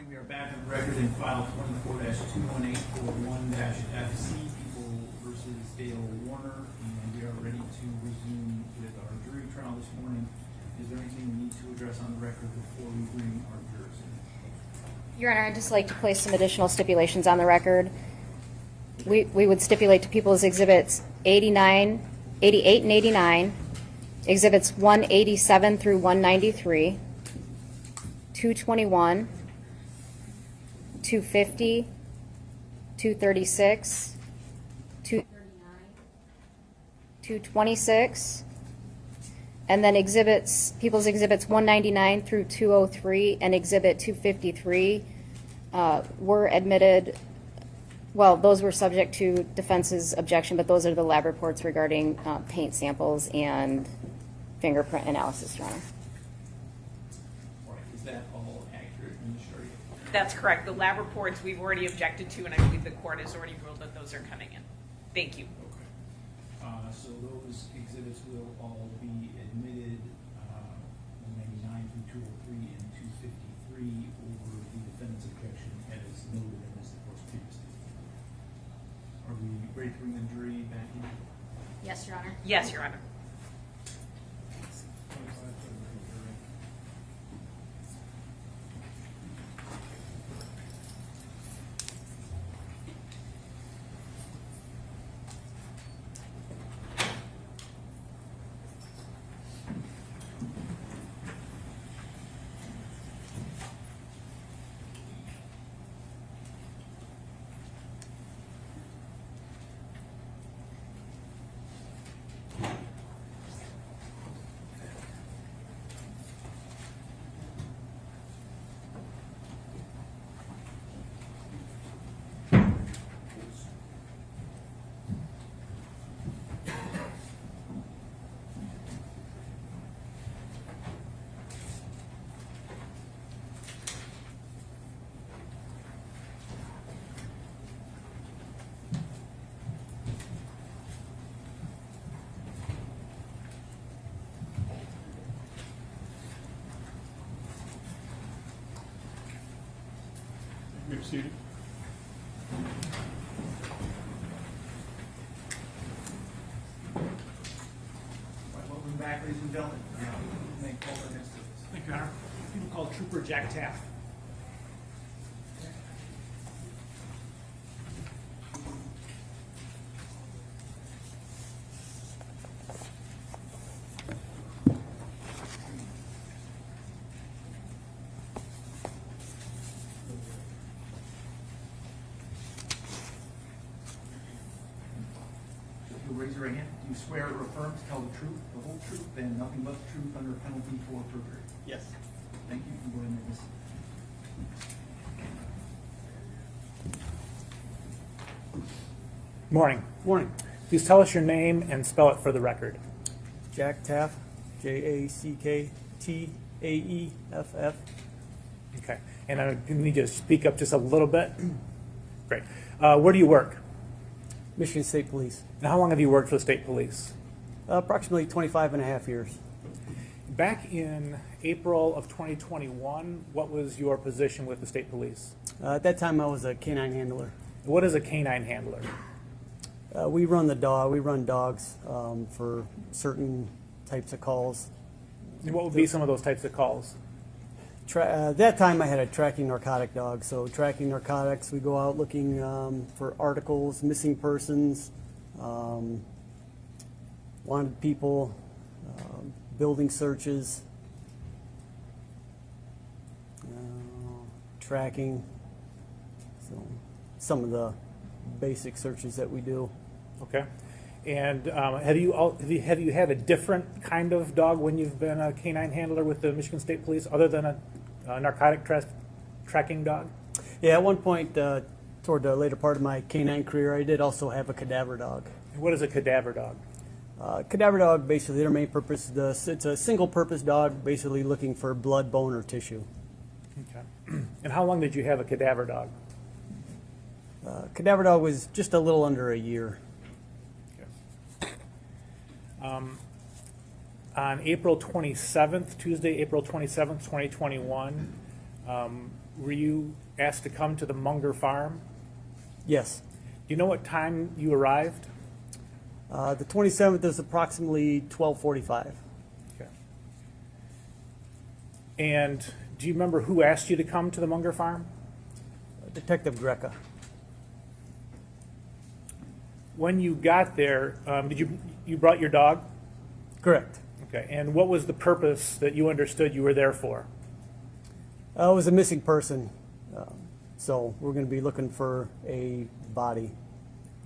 We are back on the record in file 24-21841-FC, People versus Dale Warner, and we are ready to resume with our jury trial this morning. Is there anything we need to address on the record before we bring our jurors in? Your Honor, I'd just like to place some additional stipulations on the record. We would stipulate to People's Exhibits 88 and 89, Exhibits 187 through 193, 221, 250, 236, 239, 226, and then People's Exhibits 199 through 203 and Exhibit 253 were admitted. Well, those were subject to defense's objection, but those are the lab reports regarding paint samples and fingerprint analysis, Your Honor. All right, is that all accurate, Administrator? That's correct. The lab reports we've already objected to, and I believe the court has already ruled that those are coming in. Thank you. Okay. So those exhibits will all be admitted, 199 through 203 and 253 over the defendant's objection as noted in this course previously. Are we ready to bring the jury back in? Yes, Your Honor. Yes, Your Honor. You're seated. Welcome back, ladies and gentlemen. May call the next witness. Thank you, Your Honor. People call Trooper Jack Taft. If you'll raise your right hand, do you swear or affirm to tell the truth, the whole truth, and nothing but the truth under penalty for perjury? Yes. Thank you. You can go ahead and make this. Morning. Morning. Please tell us your name and spell it for the record. Jack Taft, Jacktaeff. Okay. And I need you to speak up just a little bit. Great. Where do you work? Michigan State Police. And how long have you worked for the state police? Approximately 25 and a half years. Back in April of 2021, what was your position with the state police? At that time, I was a canine handler. What is a canine handler? We run dogs for certain types of calls. And what would be some of those types of calls? That time, I had a tracking narcotic dog. So tracking narcotics, we go out looking for articles, missing persons, wanted people, building searches, tracking. So some of the basic searches that we do. Okay. And have you had a different kind of dog when you've been a canine handler with the Michigan State Police, other than a narcotic tracking dog? Yeah, at one point toward the later part of my canine career, I did also have a cadaver dog. And what is a cadaver dog? Cadaver dog, basically, their main purpose, it's a single-purpose dog, basically looking for blood, bone, or tissue. Okay. And how long did you have a cadaver dog? Cadaver dog was just a little under a year. Okay. On April 27th, Tuesday, April 27th, 2021, were you asked to come to the Munger farm? Yes. Do you know what time you arrived? The 27th is approximately 12:45. Okay. And do you remember who asked you to come to the Munger farm? Detective Greca. When you got there, you brought your dog? Correct. Okay. And what was the purpose that you understood you were there for? It was a missing person, so we're going to be looking for a body.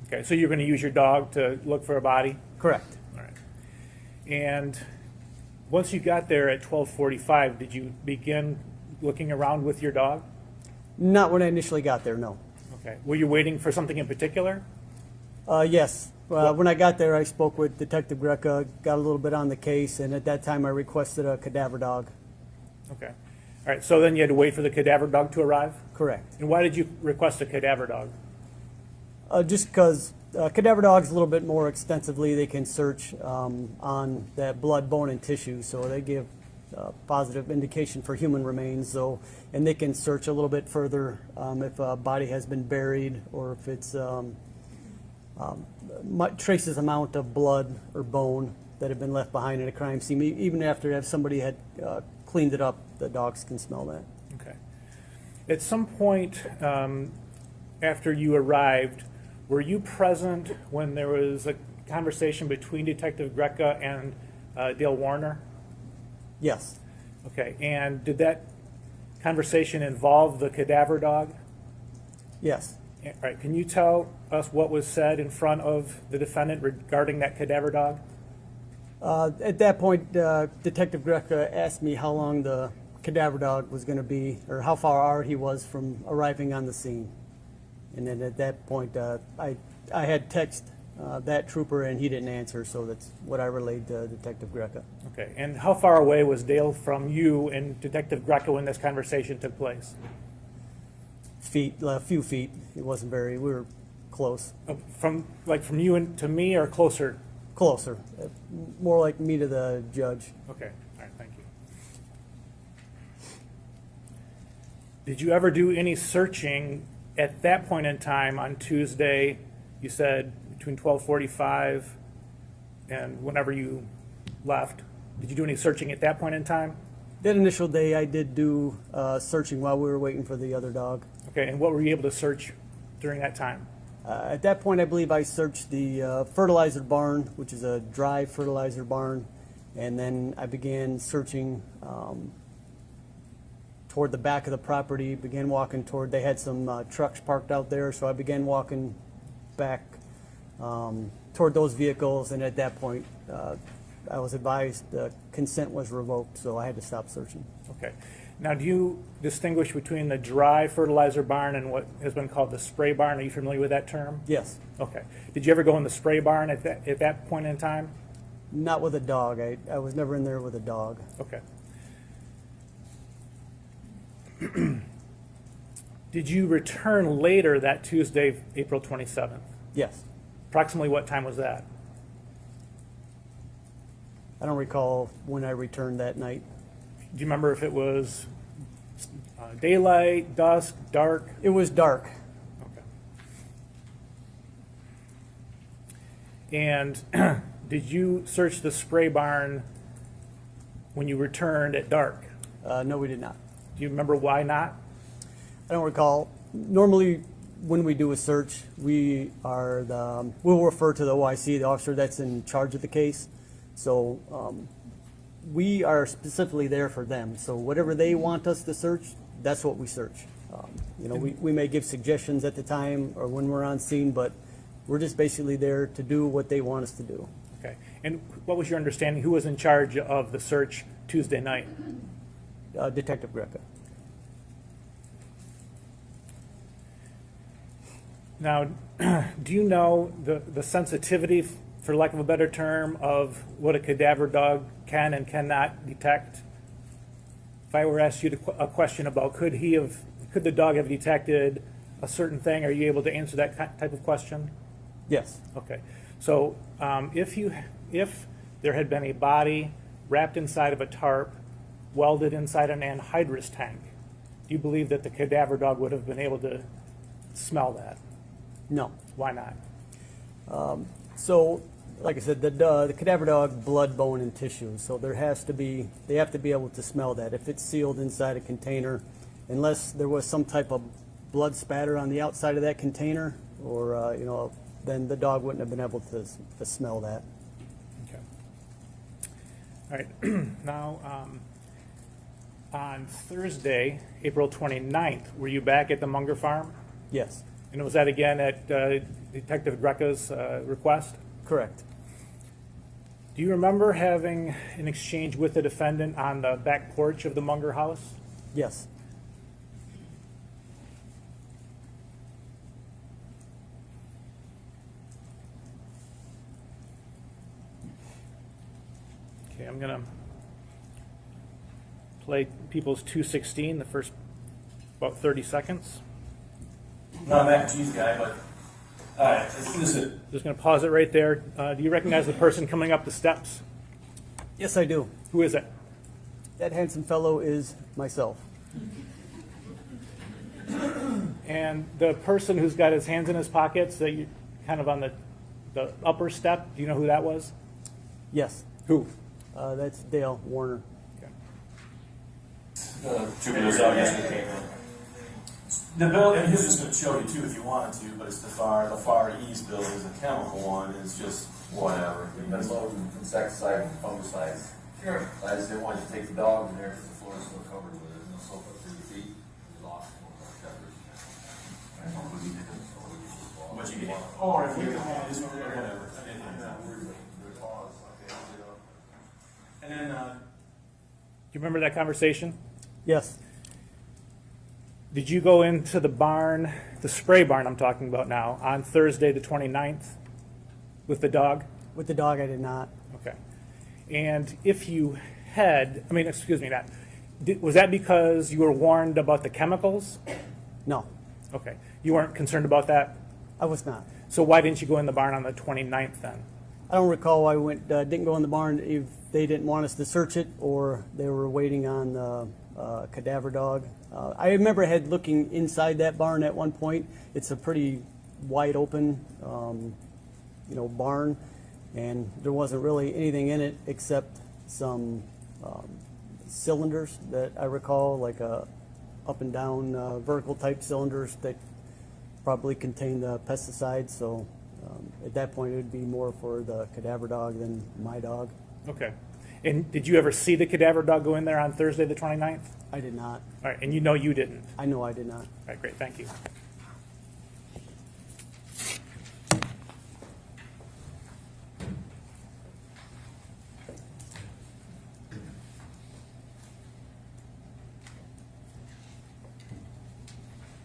Okay. So you're going to use your dog to look for a body? Correct. All right. And once you got there at 12:45, did you begin looking around with your dog? Not when I initially got there, no. Okay. Were you waiting for something in particular? Yes. When I got there, I spoke with Detective Greca, got a little bit on the case, and at that time I requested a cadaver dog. Okay. All right. So then you had to wait for the cadaver dog to arrive? Correct. And why did you request a cadaver dog? Just because cadaver dogs a little bit more extensively, they can search on that blood, bone, and tissue, so they give positive indication for human remains. So, and they can search a little bit further if a body has been buried or if it's traces amount of blood or bone that have been left behind in a crime scene. Even after if somebody had cleaned it up, the dogs can smell that. Okay. At some point after you arrived, were you present when there was a conversation between Detective Greca and Dale Warner? Yes. Okay. And did that conversation involve the cadaver dog? Yes. All right. Can you tell us what was said in front of the defendant regarding that cadaver dog? At that point, Detective Greca asked me how long the cadaver dog was going to be, or how far out he was from arriving on the scene. And then at that point, I had text that trooper, and he didn't answer, so that's what I relayed to Detective Greca. Okay. And how far away was Dale from you and Detective Greca when this conversation took place? A few feet. It wasn't very. We were close. From you and to me, or closer? Closer. More like me to the judge. Okay. All right. Thank you. Did you ever do any searching at that point in time on Tuesday? You said between 12:45 and whenever you left. Did you do any searching at that point in time? That initial day, I did do searching while we were waiting for the other dog. Okay. And what were you able to search during that time? At that point, I believe I searched the fertilizer barn, which is a dry fertilizer barn, and then I began searching toward the back of the property, began walking toward, they had some trucks parked out there, so I began walking back toward those vehicles, and at that point, I was advised consent was revoked, so I had to stop searching. Okay. Now, do you distinguish between the dry fertilizer barn and what has been called the spray barn? Are you familiar with that term? Yes. Okay. Did you ever go in the spray barn at that point in time? Not with a dog. I was never in there with a dog. Okay. Did you return later that Tuesday, April 27th? Yes. Approximately what time was that? I don't recall when I returned that night. Do you remember if it was daylight, dusk, dark? It was dark. Okay. And did you search the spray barn when you returned at dark? No, we did not. Do you remember why not? I don't recall. Normally, when we do a search, we'll refer to the OIC, the officer that's in charge of the case. So we are specifically there for them. So whatever they want us to search, that's what we search. We may give suggestions at the time or when we're on scene, but we're just basically there to do what they want us to do. Okay. And what was your understanding? Who was in charge of the search Tuesday night? Detective Greca. Now, do you know the sensitivity, for lack of a better term, of what a cadaver dog can and cannot detect? If I were to ask you a question about could the dog have detected a certain thing, are you able to answer that type of question? Yes. Okay. So if there had been a body wrapped inside of a tarp, welded inside an anhydrous tank, do you believe that the cadaver dog would have been able to smell that? No. Why not? So, like I said, the cadaver dog, blood, bone, and tissue. So they have to be able to smell that. If it's sealed inside a container, unless there was some type of blood spatter on the outside of that container, or then the dog wouldn't have been able to smell that. Okay. All right. Now, on Thursday, April 29th, were you back at the Munger farm? Yes, And was that again at Detective Greca's request? correct. Do you remember having an exchange with the defendant on the back porch of the Munger house? Yes. Okay, I'm gonna play People's 216, the first about 30 seconds. Not a mac and cheese guy, but listen. Just gonna pause it right there. Do you recognize the person coming up the steps? Yes, I do. Who is it? That handsome fellow is myself. And the person who's got his hands in his pockets, that you kind of on the upper step, do you know who that was? Yes. Who? That's Dale Warner. Troopers obviously came in. The building, and he's just going to show you too if you wanted to, but it's the far east building is a chemical one. It's just whatever. That's loaded with insecticide and fungicides. Sure. I just didn't want you to take the dog in there because the floor is still covered with it. There's no soap up 3 feet. There's lost one of our shutters. I don't believe it. What you get. Or if you just whatever. And then, Do you remember that conversation? Yes. Did you go into the barn, the spray barn I'm talking about now, on Thursday the 29th with the dog? With the dog, I did not. Okay. And if you had, was that because you were warned about the chemicals? No, Okay. You weren't concerned about that? I was not. So why didn't you go in the barn on the 29th then? I don't recall why we didn't go in the barn, if they didn't want us to search it or they were waiting on the cadaver dog. I remember looking inside that barn at one point. It's a pretty wide open, barn, and there wasn't really anything in it except some cylinders that I recall, like up and down vertical type cylinders that probably contain the pesticides. So at that point, it would be more for the cadaver dog than my dog. Okay. And did you ever see the cadaver dog go in there on Thursday the 29th? I did not. All right. And you know you didn't? I know I did not. All right, great. Thank you.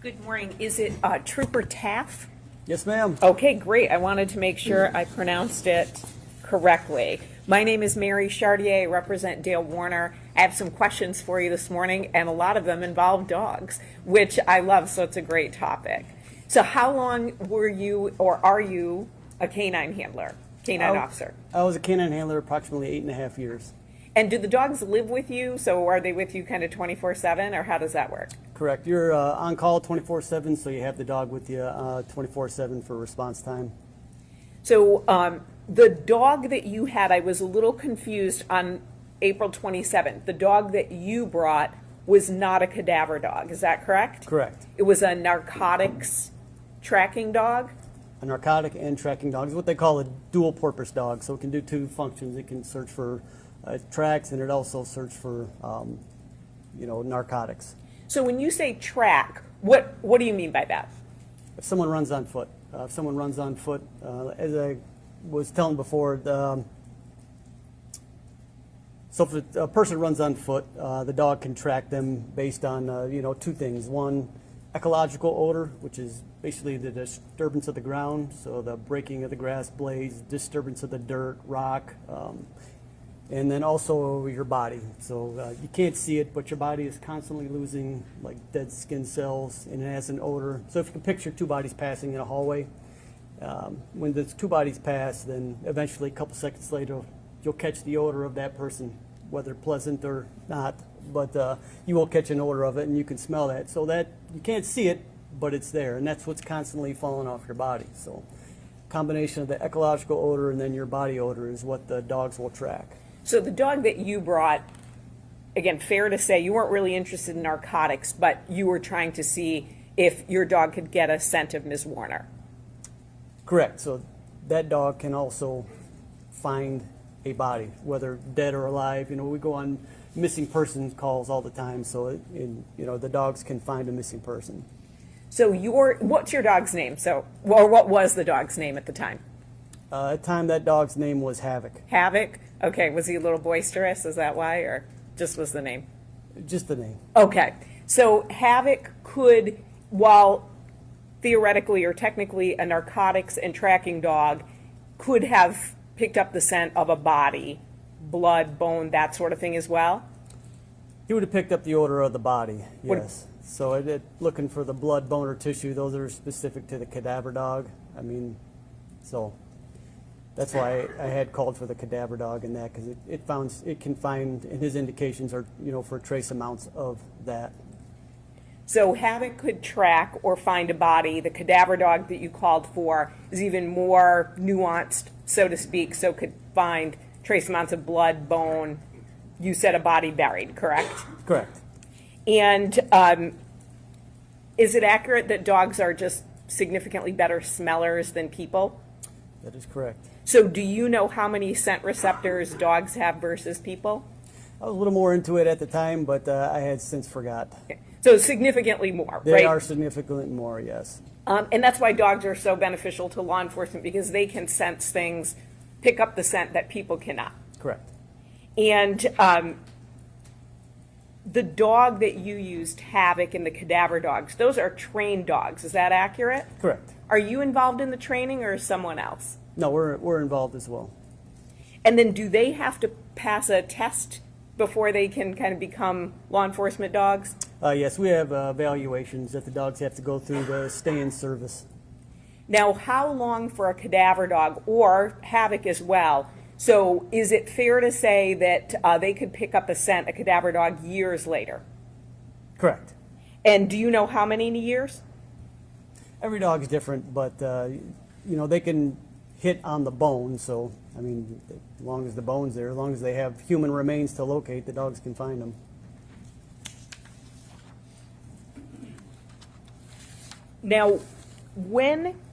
Good morning. Is it Trooper Taff? Yes, ma'am. Okay, great. I wanted to make sure I pronounced it correctly. My name is Mary Chartier. I represent Dale Warner. I have some questions for you this morning, and a lot of them involve dogs, which I love, so it's a great topic. So how long were you, or are you, a canine handler, canine officer? I was a canine handler approximately 8.5 years. And do the dogs live with you? So are they with you kind of 24/7, or how does that work? Correct. You're on call 24/7, so you have the dog with you 24/7 for response time. So the dog that you had, I was a little confused on April 27th. The dog that you brought was not a cadaver dog. Is that correct? Correct. It was a narcotics tracking dog? A narcotic and tracking dog is what they call a dual purpose dog. So it can do two functions. It can search for tracks, and it also search for narcotics. So when you say track, what do you mean by that? If someone runs on foot, as I was telling before, so if a person runs on foot, the dog can track them based on two things. One, ecological odor, which is basically the disturbance of the ground, so the breaking of the grass blades, disturbance of the dirt, rock, and then also your body. So you can't see it, but your body is constantly losing like dead skin cells, and it has an odor. So if you can picture two bodies passing in a hallway, when those two bodies pass, then eventually a couple seconds later, you'll catch the odor of that person, whether pleasant or not, but you will catch an odor of it, and you can smell that. So that you can't see it, but it's there, and that's what's constantly falling off your body. So combination of the ecological odor and then your body odor is what the dogs will track. So the dog that you brought, again, fair to say you weren't really interested in narcotics, but you were trying to see if your dog could get a scent of Ms. Warner. Correct. So that dog can also find a body, whether dead or alive. You know, we go on missing persons calls all the time, so the dogs can find a missing person. So what's your dog's name? Or what was the dog's name at the time? At the time, that dog's name was Havoc. Havoc? Okay, was he a little boisterous? Is that why, or just was the name? Just the name. Okay, so Havoc could, while theoretically or technically a narcotics and tracking dog, could have picked up the scent of a body, blood, bone, that sort of thing as well? He would have picked up the odor of the body, yes. So looking for the blood, bone, or tissue, those are specific to the cadaver dog. I mean, so that's why I had called for the cadaver dog in that, because it can find, and his indications are, for trace amounts of that. So Havoc could track or find a body. The cadaver dog that you called for is even more nuanced, so to speak, so could find trace amounts of blood, bone. You said a body buried, correct? Correct. And is it accurate that dogs are just significantly better smellers than people? That is correct. So do you know how many scent receptors dogs have versus people? I was a little more into it at the time, but I had since forgot. Okay. So significantly more, They right? are significantly more, yes. And that's why dogs are so beneficial to law enforcement, because they can sense things, pick up the scent that people cannot. Correct. And the dog that you used, Havoc, and the cadaver dogs, those are trained dogs. Is that accurate? Correct. Are you involved in the training or is someone else? No, we're involved as well. And then do they have to pass a test before they can kind of become law enforcement dogs? Yes, we have evaluations that the dogs have to go through to stay in service. Now, how long for a cadaver dog, or Havoc as well? So is it fair to say that they could pick up a scent, a cadaver dog, years later? Correct. And do you know how many years? Every dog's different, but they can hit on the bone. So I mean, as long as the bone's there, as long as they have human remains to locate, the dogs can find them. Now,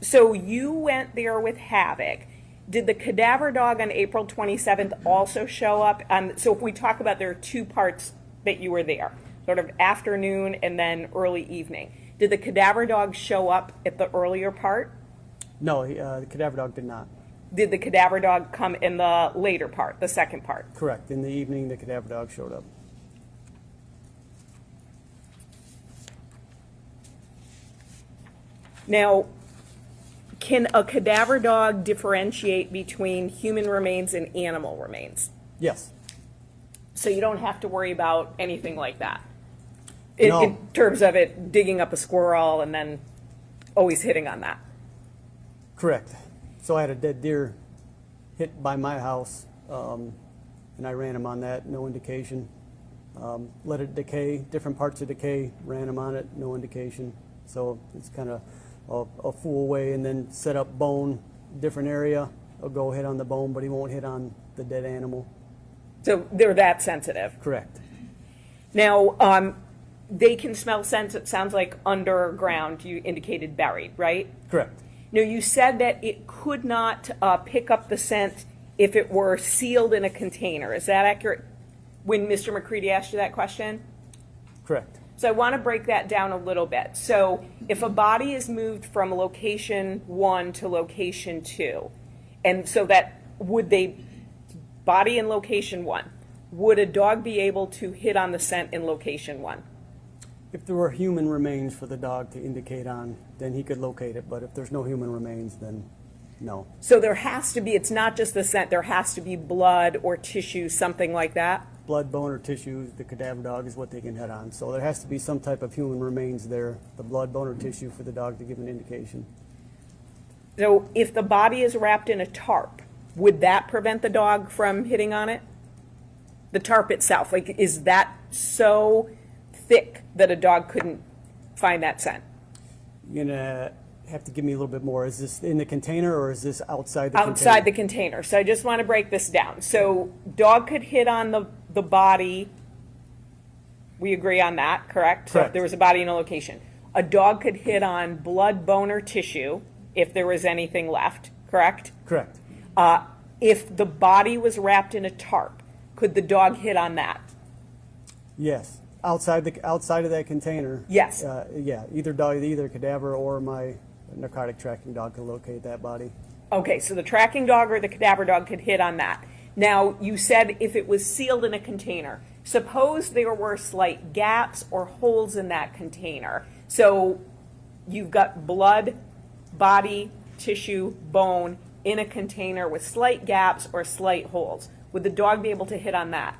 so you went there with Havoc. Did the cadaver dog on April 27th also show up? So if we talk about, there are two parts that you were there, sort of afternoon and then early evening. Did the cadaver dog show up at the earlier part? No, the cadaver dog did not. Did the cadaver dog come in the later part, the second part? Correct. In the evening, the cadaver dog showed up. Now, can a cadaver dog differentiate between human remains and animal remains? Yes. So you don't have to worry about anything like that? No. In terms of it digging up a squirrel and then always hitting on that? Correct. So I had a dead deer hit by my house, and I ran him on that, no indication. Let it decay, different parts of decay, ran him on it, no indication. So it's kind of a fool way, and then set up bone, different area. I'll go hit on the bone, but he won't hit on the dead animal. So they're that sensitive? Correct. Now, they can smell scents, it sounds like underground, you indicated buried, right? Correct. Now, you said that it could not pick up the scent if it were sealed in a container. Is that accurate when Mr. McCready asked you that question? Correct. So I want to break that down a little bit. So if a body is moved from location 1 to location 2, and so that body in location 1, would a dog be able to hit on the scent in location 1? If there were human remains for the dog to indicate on, then he could locate it. But if there's no human remains, then no. So there has to be, it's not just the scent, there has to be blood or tissue, something like that? Blood, bone, or tissue, the cadaver dog is what they can hit on. So there has to be some type of human remains there, the blood, bone, or tissue for the dog to give an indication. So if the body is wrapped in a tarp, would that prevent the dog from hitting on it? The tarp itself, like, is that so thick that a dog couldn't find that scent? You're gonna have to give me a little bit more. Is this in the container or is this outside the container? Outside the container. So I just want to break this down. So dog could hit on the body. We agree on that, correct? So if Correct. there was a body in a location. A dog could hit on blood, bone, or tissue if there was anything left, correct? Correct. If the body was wrapped in a tarp, could the dog hit on that? Yes. Outside of that container. Yes. Yeah. Either cadaver or my narcotic tracking dog could locate that body. Okay, so the tracking dog or the cadaver dog could hit on that. Now, you said if it was sealed in a container. Suppose there were slight gaps or holes in that container. So you've got blood, body, tissue, bone in a container with slight gaps or slight holes. Would the dog be able to hit on that?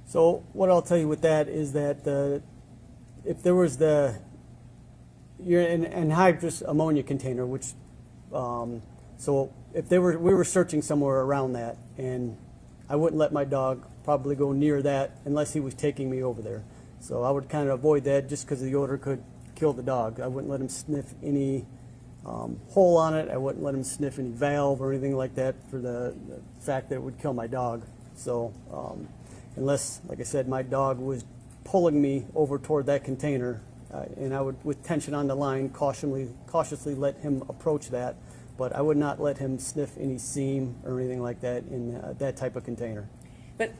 So what I'll tell you with that is that if there was you're in an anhydrous ammonia container, which so if we were searching somewhere around that, and I wouldn't let my dog probably go near that unless he was taking me over there. So I would kind of avoid that just because the odor could kill the dog. I wouldn't let him sniff any hole on it. I wouldn't let him sniff any valve or anything like that for the fact that it would kill my dog. So unless, like I said, my dog was pulling me over toward that container, and I would, with tension on the line, cautiously let him approach that, but I would not let him sniff any seam or anything like that in that type of container. But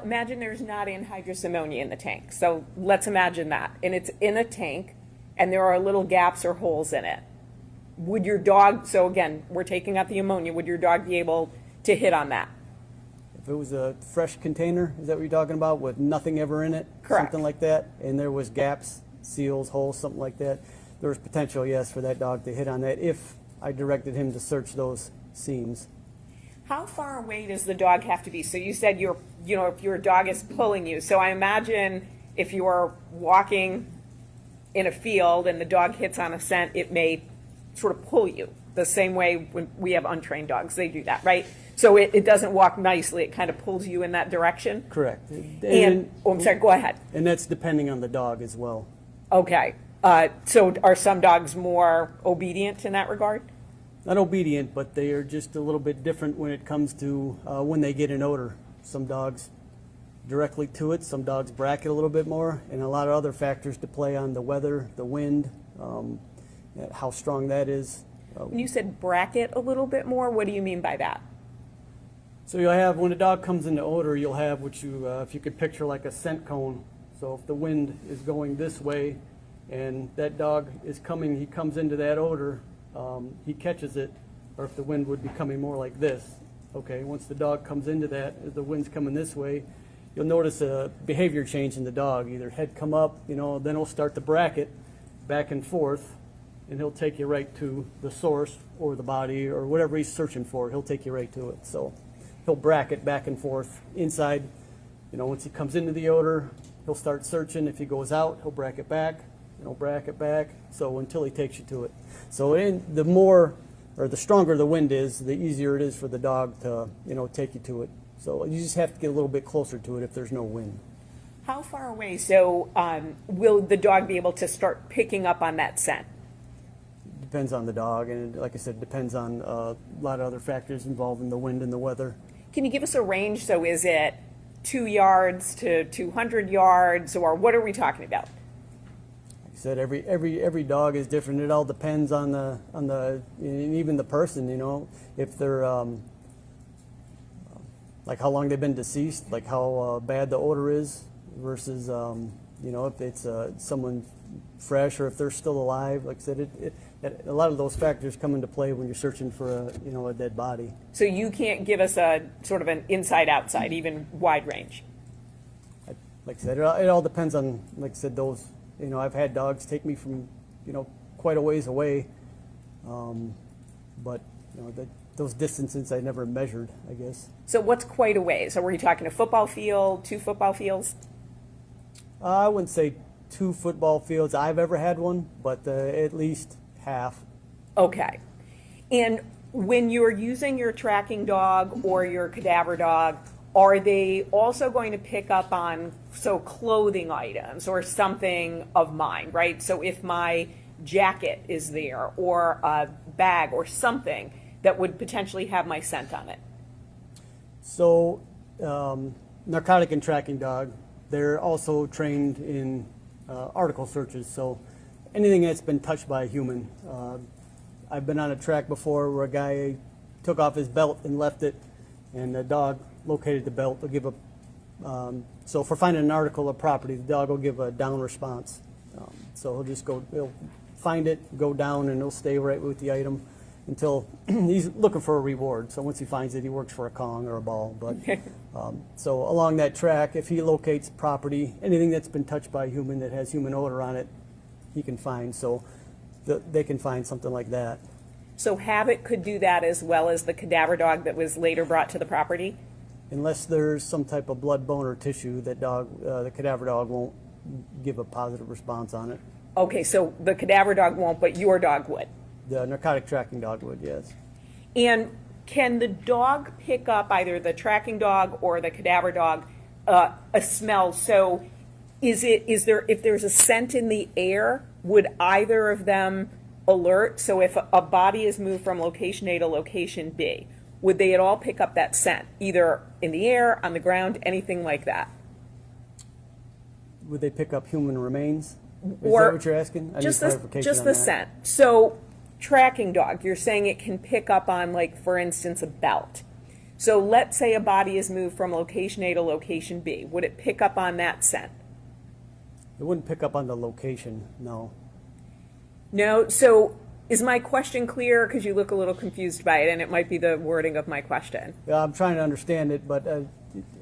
imagine there's not anhydrous ammonia in the tank. So let's imagine that. And it's in a tank, and there are little gaps or holes in it. Would your dog, so again, we're taking out the ammonia, would your dog be able to hit on that? If it was a fresh container, is that what you're talking about, with nothing ever in it? Correct. Something like that, and there was gaps, seals, holes, something like that, there was potential, yes, for that dog to hit on that if I directed him to search those seams. How far away does the dog have to be? So you said if your dog is pulling you. So I imagine if you're walking in a field and the dog hits on a scent, it may sort of pull you the same way when we have untrained dogs. They do that, right? So it doesn't walk nicely. It kind of pulls you in that direction. Correct. I'm sorry, go ahead. And that's depending on the dog as well. Okay. So are some dogs more obedient in that regard? Not obedient, but they are just a little bit different when it comes to when they get an odor. Some dogs directly to it, some dogs bracket a little bit more, and a lot of other factors to play on the weather, the wind, how strong that is. When you said bracket a little bit more, what do you mean by that? So you'll have, when a dog comes into odor, you'll have what if you could picture like a scent cone. So if the wind is going this way and that dog is coming, he comes into that odor, he catches it, or if the wind would be coming more like this. Okay, once the dog comes into that, as the wind's coming this way, you'll notice a behavior change in the dog. Either head come up, then he'll start to bracket back and forth, and he'll take you right to the source or the body or whatever he's searching for. He'll take you right to it. So he'll bracket back and forth inside. Once he comes into the odor, he'll start searching. If he goes out, he'll bracket back, bracket back. So until he takes you to it. So the stronger the wind is, the easier it is for the dog to, take you to it. So you just have to get a little bit closer to it if there's no wind. How far away? So will the dog be able to start picking up on that scent? Depends on the dog, and like I said, depends on a lot of other factors involving the wind and the weather. Can you give us a range? So is it 2 yards to 200 yards, or what are we talking about? Like I said, every dog is different. It all depends on the and even the person. If they're like how long they've been deceased, like how bad the odor is, versus if it's someone fresh or if they're still alive. Like I said, a lot of those factors come into play when you're searching for a dead body. So you can't give us a sort of an inside-outside, even wide range. Like I said, it all depends on, like I said, those. I've had dogs take me from quite a ways away, but those distances I never measured, I guess. So what's quite a ways? So were you talking a football field, 2 football fields? I wouldn't say 2 football fields. I've ever had one, but at least half. Okay. And when you're using your tracking dog or your cadaver dog, Are they also going to pick up on, so clothing items or something of mine, right? So if my jacket is there or a bag or something that would potentially have my scent on it. So, narcotic and tracking dog, they're also trained in article searches. So anything that's been touched by a human. I've been on a track before where a guy took off his belt and left it, and the dog located the belt. They'll give a, so for finding an article of property, the dog will give a down response. So he'll just go, he'll find it, go down, and he'll stay right with the item until he's looking for a reward. So once he finds it, he works for a Kong or a ball. But so along that track, if he locates property, anything that's been touched by a human that has human odor on it, he can find. So they can find something like that. So Habit could do that as well as the cadaver dog that was later brought to the property? Unless there's some type of blood, bone, or tissue, that dog, the cadaver dog won't give a positive response on it. Okay, so the cadaver dog won't, but your dog would. The narcotic tracking dog would, yes. And can the dog pick up, either the tracking dog or the cadaver dog, a smell? So is there, if there's a scent in the air, would either of them alert? So if a body is moved from location A to location B, would they at all pick up that scent, either in the air, on the ground, anything like that? Would they pick up human remains? Is Or that what you're asking? I need clarification just on the that. scent. So tracking dog, you're saying it can pick up on, like, for instance, a belt. So let's say a body is moved from location A to location B. Would it pick up on that scent? It wouldn't pick up on the location, no. No? So is my question clear? Because you look a little confused by it, and it might be the wording of my question. Yeah, I'm trying to understand it, but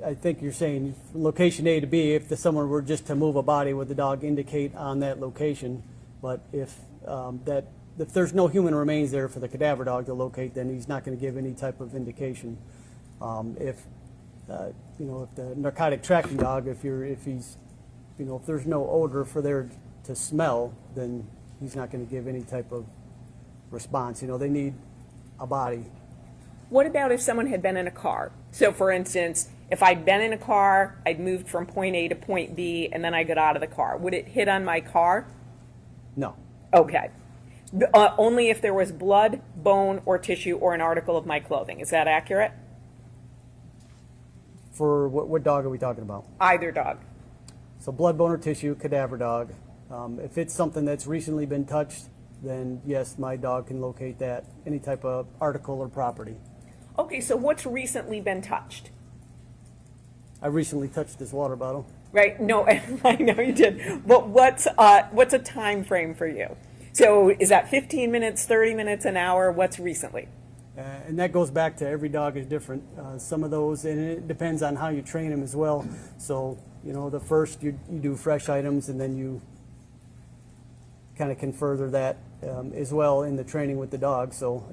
I think you're saying from location A to B, if someone were just to move a body, would the dog indicate on that location? But if there's no human remains there for the cadaver dog to locate, then he's not going to give any type of indication. If the narcotic tracking dog, if there's no odor for there to smell, then he's not going to give any type of response. They need a body. What about if someone had been in a car? So, for instance, if I'd been in a car, I'd moved from point A to point B, and then I got out of the car. Would it hit on my car? No. Okay. Only if there was blood, bone, or tissue, or an article of my clothing. Is that accurate? For what dog are we talking about? Either dog. So blood, bone, or tissue, cadaver dog. If it's something that's recently been touched, then yes, my dog can locate that, any type of article or property. Okay, so what's recently been touched? I recently touched this water bottle. Right? No, I know you did. But what's a time frame for you? So is that 15 minutes, 30 minutes, an hour? What's recently? And that goes back to every dog is different. Some of those, and it depends on how you train them as well. So, the first you do fresh items, and then you kind of can further that as well in the training with the dog. So,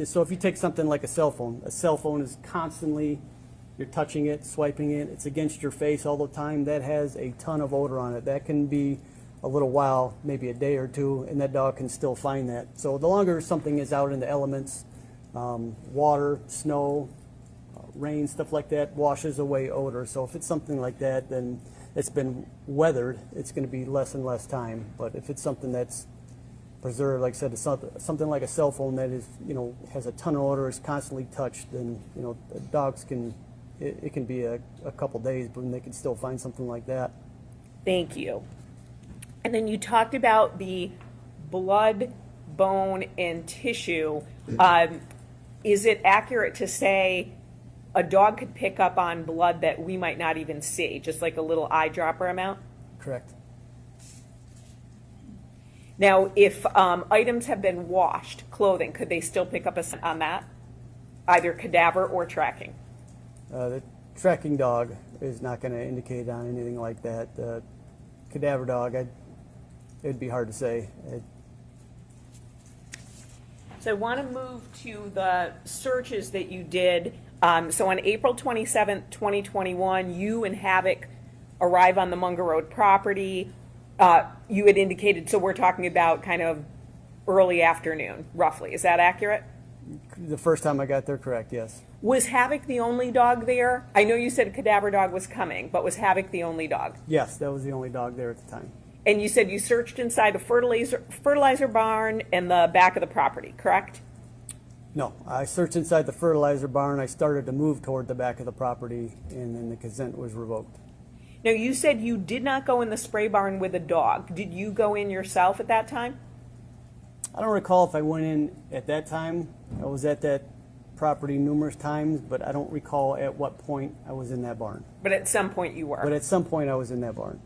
so if you take something like a cell phone is constantly, you're touching it, swiping it, it's against your face all the time. That has a ton of odor on it. That can be a little while, maybe a day or two, and that dog can still find that. So the longer something is out in the elements, water, snow, rain, stuff like that, washes away odor. So if it's something like that, then it's been weathered, it's going to be less and less time. But if it's something that's preserved, like I said, it's something like a cell phone that is, has a ton of odor, is constantly touched, then, dogs can, it can be a couple days, but they can still find something like that. Thank you. And then you talked about the blood, bone, and tissue. Is it accurate to say a dog could pick up on blood that we might not even see, just like a little eyedropper amount? Correct. Now, if items have been washed, clothing, could they still pick up a scent on that? Either cadaver or tracking? The tracking dog is not going to indicate on anything like that. The cadaver dog, it'd be hard to say. So I want to move to the searches that you did. So on April 27th, 2021, you and Havoc arrive on the Munger Road property. You had indicated, so we're talking about kind of early afternoon, roughly. Is that accurate? The first time I got there, correct, yes. Was Havoc the only dog there? I know you said cadaver dog was coming, but was Havoc the only dog? Yes, that was the only dog there at the time. And you said you searched inside the fertilizer barn and the back of the property, correct? No, I searched inside the fertilizer barn. I started to move toward the back of the property, and then the consent was revoked. Now, you said you did not go in the spray barn with a dog. Did you go in yourself at that time? I don't recall if I went in at that time. I was at that property numerous times, but I don't recall at what point I was in that barn. But at some point you were. But at some point I was in that barn.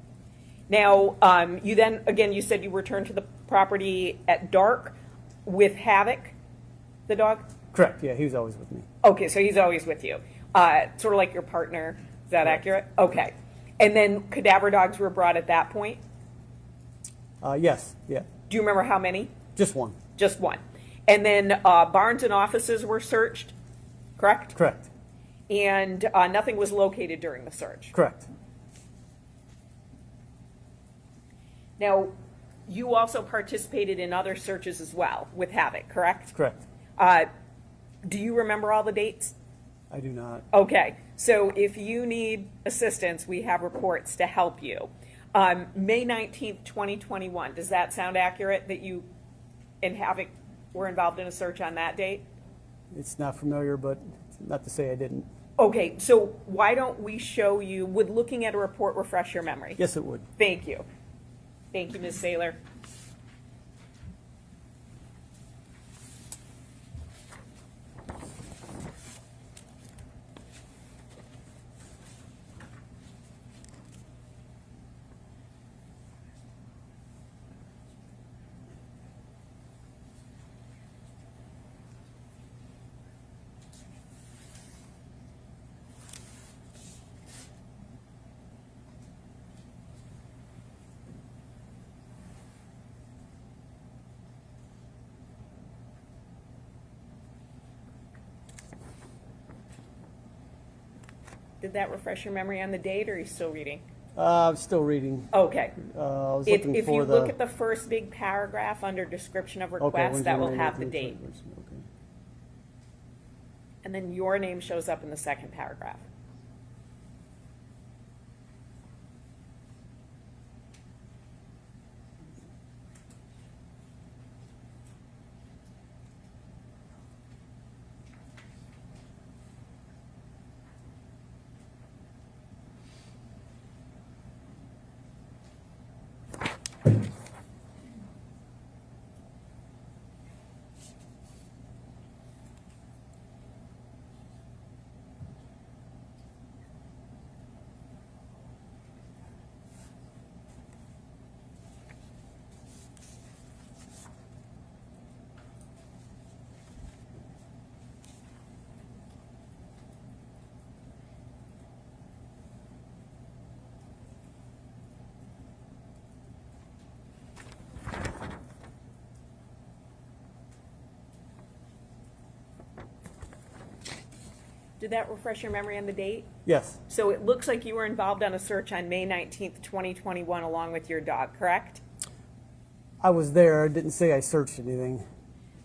Now, you then, again, you said you returned to the property at dark with Havoc, the dog? Correct, yeah, he was always with me. Okay, so he's always with you. Sort of like your partner. Is that accurate? Okay. And then cadaver dogs were brought at that point? Yes, yeah, Do you remember how many? just one. Just one. And then barns and offices were searched, correct? Correct, And nothing was located during the search. correct. Now, you also participated in other searches as well with Havoc, correct? Correct. Do you remember all the dates? I do not. Okay, so if you need assistance, we have reports to help you. May 19th, 2021, does that sound accurate that you and Havoc were involved in a search on that date? It's not familiar, but not to say I didn't. Okay, so why don't we show you, would looking at a report refresh your memory? Yes, it would. Thank you. Thank you, Ms. Saylor. Did that refresh your memory on the date, or are you still reading? I'm still reading. Okay. I was If looking if for you the. look at the first big paragraph under description of Okay, request, that will Wednesday, have the 19th, date. Okay. And then your name shows up in the second paragraph. Did that refresh your memory on the date? Yes, So it looks like you were involved on a search on May 19th, 2021, along with your dog, correct? I was there. I didn't say I searched anything.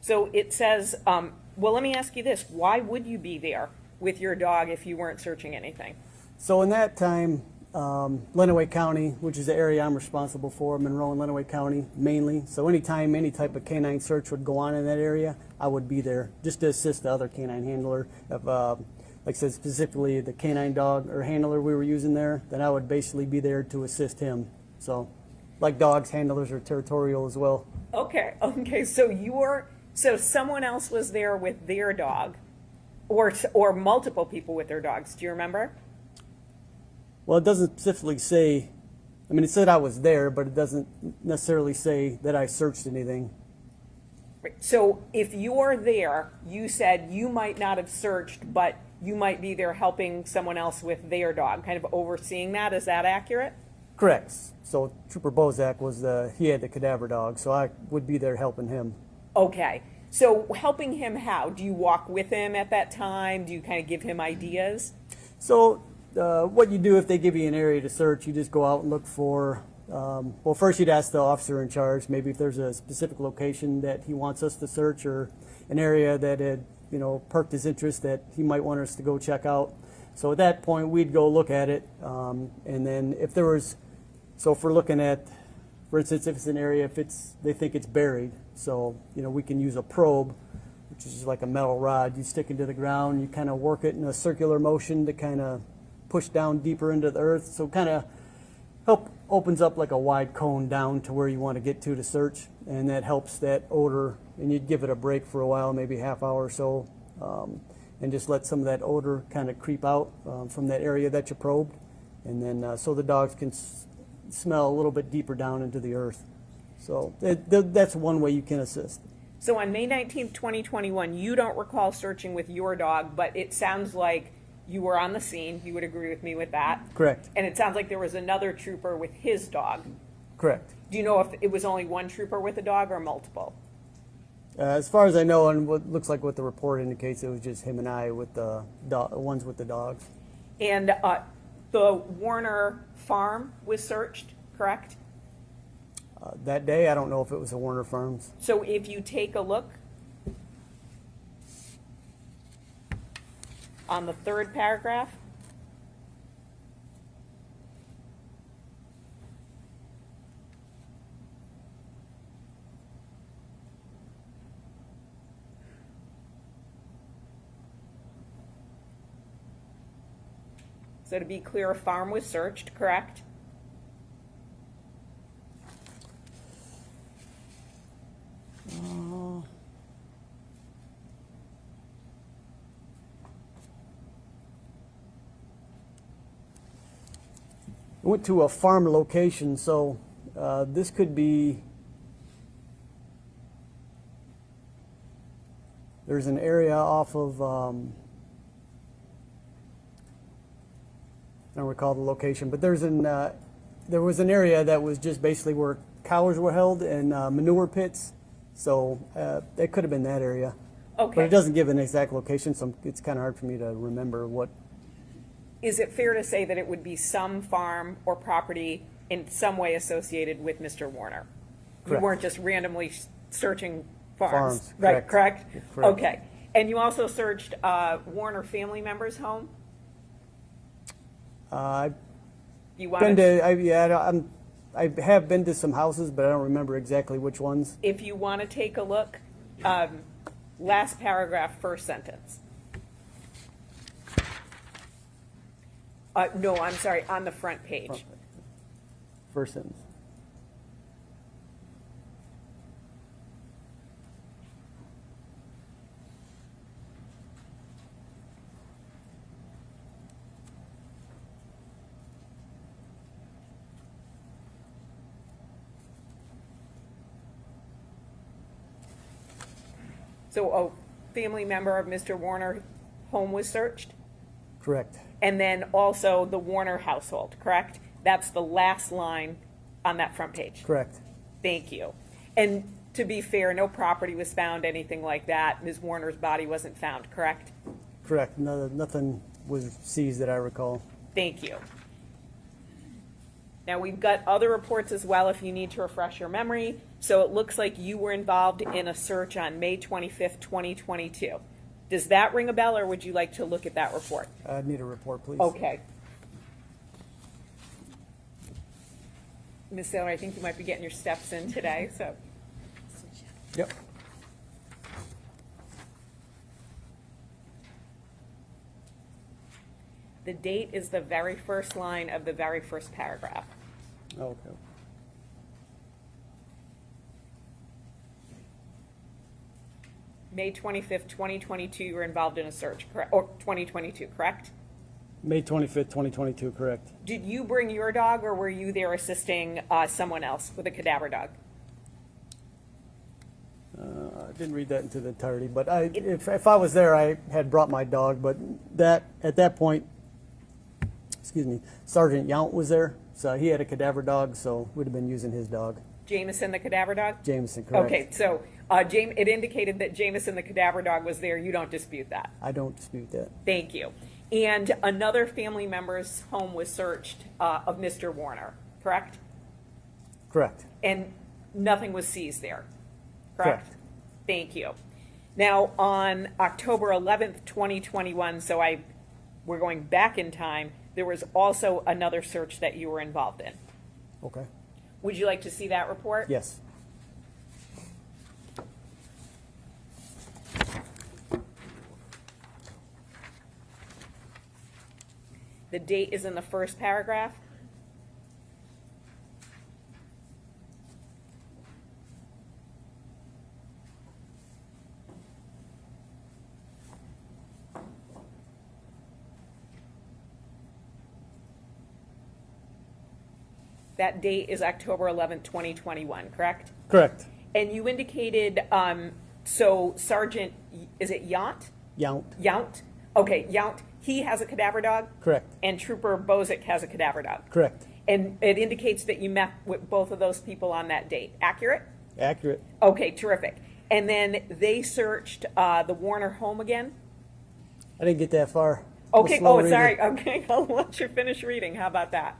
So it says, well, let me ask you this. Why would you be there with your dog if you weren't searching anything? So in that time, Lenawee County, which is the area I'm responsible for, Monroe and Lenawee County mainly. So anytime any type of canine search would go on in that area, I would be there just to assist the other canine handler. If, like I said, specifically the canine dog or handler we were using there, then I would basically be there to assist him. So like dogs, handlers are territorial as well. Okay, so someone else was there with their dog, or multiple people with their dogs. Do you remember? Well, it doesn't specifically say, I mean, it said I was there, but it doesn't necessarily say that I searched anything. So if you're there, you said you might not have searched, but you might be there helping someone else with their dog, kind of overseeing that. Is that accurate? Correct. So Trooper Bozak was he had the cadaver dog, so I would be there helping him. Okay. So helping him how? Do you walk with him at that time? Do you kind of give him ideas? So what you do if they give you an area to search, you just go out and look for Well, first you'd ask the officer in charge, maybe if there's a specific location that he wants us to search or an area that had, perked his interest that he might want us to go check out. So at that point, we'd go look at it. And then if there was, so if we're looking at, for instance, if it's an area, they think it's buried, so, we can use a probe, which is like a metal rod. You stick it to the ground, you kind of work it in a circular motion to kind of push down deeper into the earth. So kind of opens up like a wide cone down to where you want to get to search, and that helps that odor. And you'd give it a break for a while, maybe half hour or so, and just let some of that odor kind of creep out from that area that you probed, and then so the dogs can smell a little bit deeper down into the earth. So that's one way you can assist. So on May 19th, 2021, you don't recall searching with your dog, but it sounds like you were on the scene. You would agree with me with that? Correct. And it sounds like there was another trooper with his dog. Correct. Do you know if it was only one trooper with a dog or multiple? As far as I know, and what looks like what the report indicates, it was just him and I with the ones with the dogs. And the Warner farm was searched, correct? That day, I don't know if it was a Warner Farms. So if you take a look on the third paragraph, so to be clear, a farm was searched, correct? Went to a farm location, so this could be, there's an area off of, I don't recall the location, but there was an area that was just basically where cows were held and manure pits, so it could have been that area. Okay. But it doesn't give an exact location, so it's kind of hard for me to remember what. Is it fair to say that it would be some farm or property in some way associated with Mr. Warner? You Correct. weren't just randomly searching farms, Farms, right? correct. Correct? Correct. Okay. And you also searched Warner family members' home? I've You been wanted, to, I have been to some houses, but I don't remember exactly which ones. if you want to take a look, last paragraph, first sentence. No, I'm sorry, on the front page. First sentence. So a family member of Mr. Warner's home was searched? Correct. And then also the Warner household, correct? That's the last line on that front page. Correct. Thank you. And to be fair, no property was found, anything like that. Ms. Warner's body wasn't found, correct? Correct. Nothing was seized that I recall. Thank you. Now, we've got other reports as well if you need to refresh your memory. So it looks like you were involved in a search on May 25th, 2022. Does that ring a bell, or would you like to look at that report? I need a report, please. Okay. Ms. Saylor, I think you might be getting your steps in today, so. Yep. The date is the very first line of the very first paragraph. Okay. May 25th, 2022, you were involved in a search, correct? Or 2022, correct? May 25th, 2022, correct. Did you bring your dog, or were you there assisting someone else with a cadaver dog? I didn't read that into the entirety, but if I was there, I had brought my dog, but at that point, excuse me, Sergeant Yount was there, so he had a cadaver dog, so we'd have been using his dog. Jameson, the cadaver dog? Jameson, correct. Okay, so it indicated that Jameson, the cadaver dog, was there. You don't dispute that? I don't dispute that. Thank you. And another family member's home was searched of Mr. Warner, correct? Correct. And nothing was seized there, correct? Correct. Thank you. Now, on October 11th, 2021, we're going back in time, there was also another search that you were involved in. Okay. Would you like to see that report? Yes. The date is in the first paragraph. That date is October 11th, 2021, correct? Correct. And you indicated, so Sergeant, is it Yount? Yount. Yount? Okay, Yount, he has a cadaver dog? Correct. And Trooper Bozick has a cadaver dog? Correct. And it indicates that you met with both of those people on that date, accurate? Accurate. Okay, terrific. And then they searched the Warner home again? I didn't get that far. I'm a Okay, slow oh, reader. sorry, okay, I'll let you finish reading, how about that?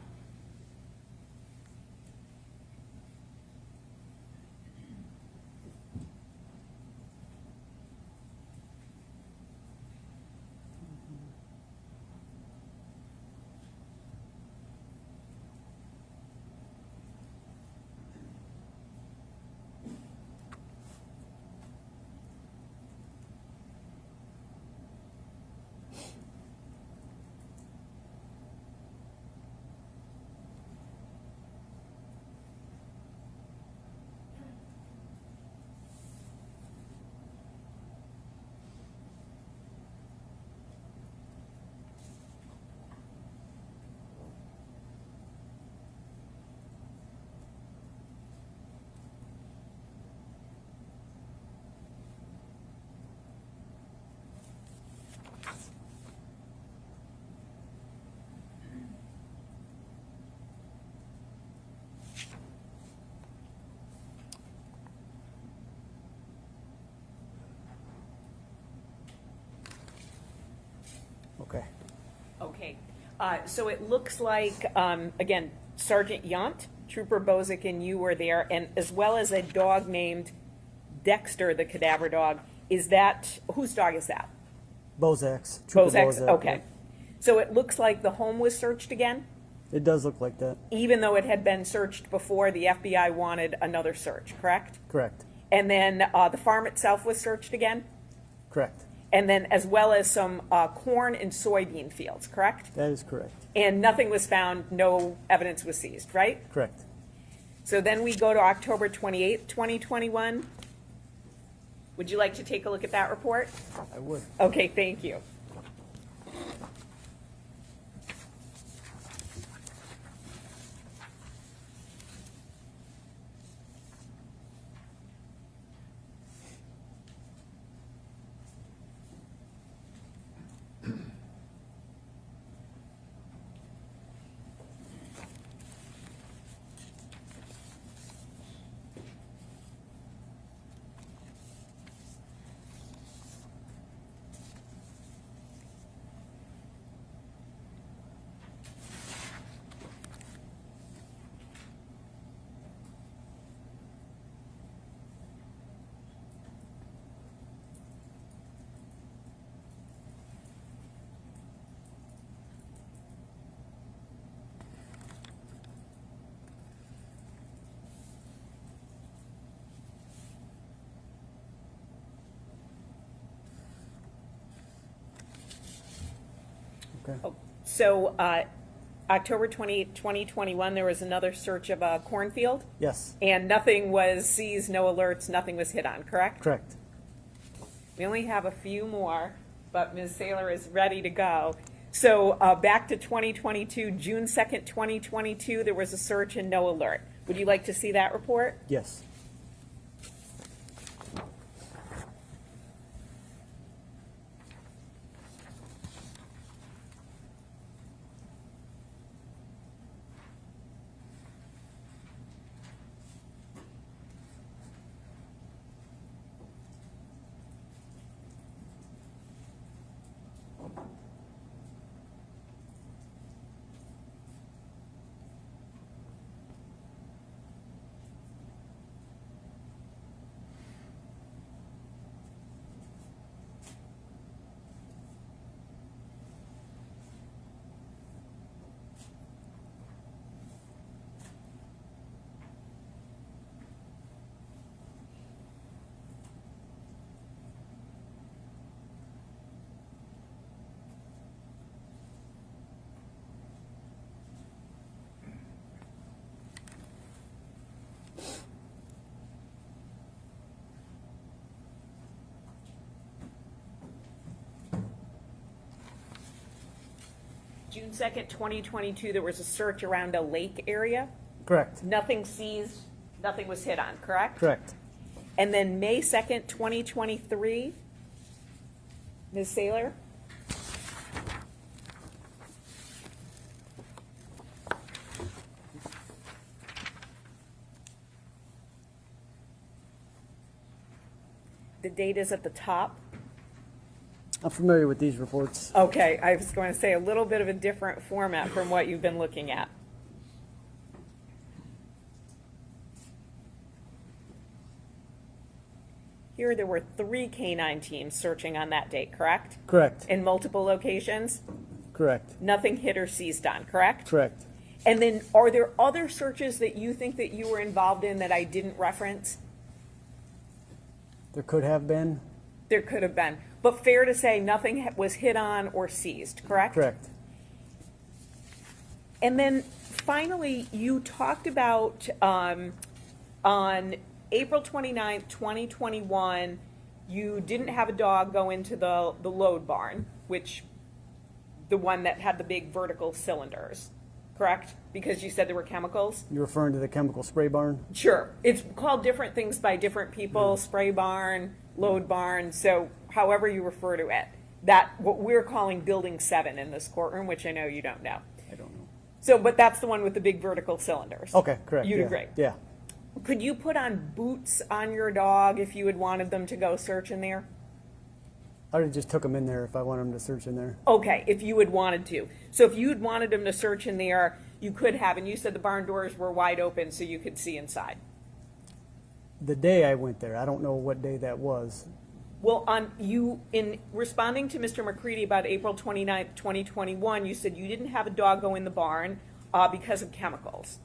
Okay. Okay, so it looks like, again, Sergeant Yount, Trooper Bozick, and you were there, and as well as a dog named Dexter, the cadaver dog. Is that, whose dog is that? Bozak's. Trooper Bozak's, Bozak, okay. yeah. So it looks like the home was searched again? It does look like that. Even though it had been searched before, the FBI wanted another search, correct? Correct. And then the farm itself was searched again? Correct. And then as well as some corn and soybean fields, correct? That is correct. And nothing was found, no evidence was seized, right? Correct. So then we go to October 28th, 2021. Would you like to take a look at that report? I would. Okay, thank you. Okay. So October 28th, 2021, there was another search of a cornfield? Yes. And nothing was seized, no alerts, nothing was hit on, correct? Correct. We only have a few more, but Ms. Saylor is ready to go. So back to 2022, June 2nd, 2022, there was a search and no alert. Would you like to see that report? Yes. June 2nd, 2022, there was a search around a lake area. Correct. Nothing seized, nothing was hit on, correct? Correct. And then May 2nd, 2023, Ms. Saylor? The date is at the top. I'm familiar with these reports. Okay, I was going to say a little bit of a different format from what you've been looking at. Here, there were 3 canine teams searching on that date, correct? Correct. In multiple locations? Correct. Nothing hit or seized on, correct? Correct. And then, are there other searches that you think that you were involved in that I didn't reference? There could have been. There could have been. But fair to say, nothing was hit on or seized, correct? Correct. And then finally, you talked about on April 29th, 2021, you didn't have a dog go into the load barn, which the one that had the big vertical cylinders, correct? Because you said there were chemicals? You're referring to the chemical spray barn? Sure. It's called different things by different people, spray barn, load barn, so however you refer to it. That, what we're calling Building 7 in this courtroom, which I know you don't know. I don't know. So, but that's the one with the big vertical cylinders. Okay, correct. You'd yeah. agree? Yeah. Could you put on boots on your dog if you had wanted them to go search in there? I would have just took them in there if I wanted them to search in there. Okay, if you had wanted to. So if you had wanted them to search in there, you could have, and you said the barn doors were wide open so you could see inside. The day I went there, I don't know what day that was. Well, in responding to Mr. McCready about April 29th, 2021, you said you didn't have a dog go in the barn because of chemicals.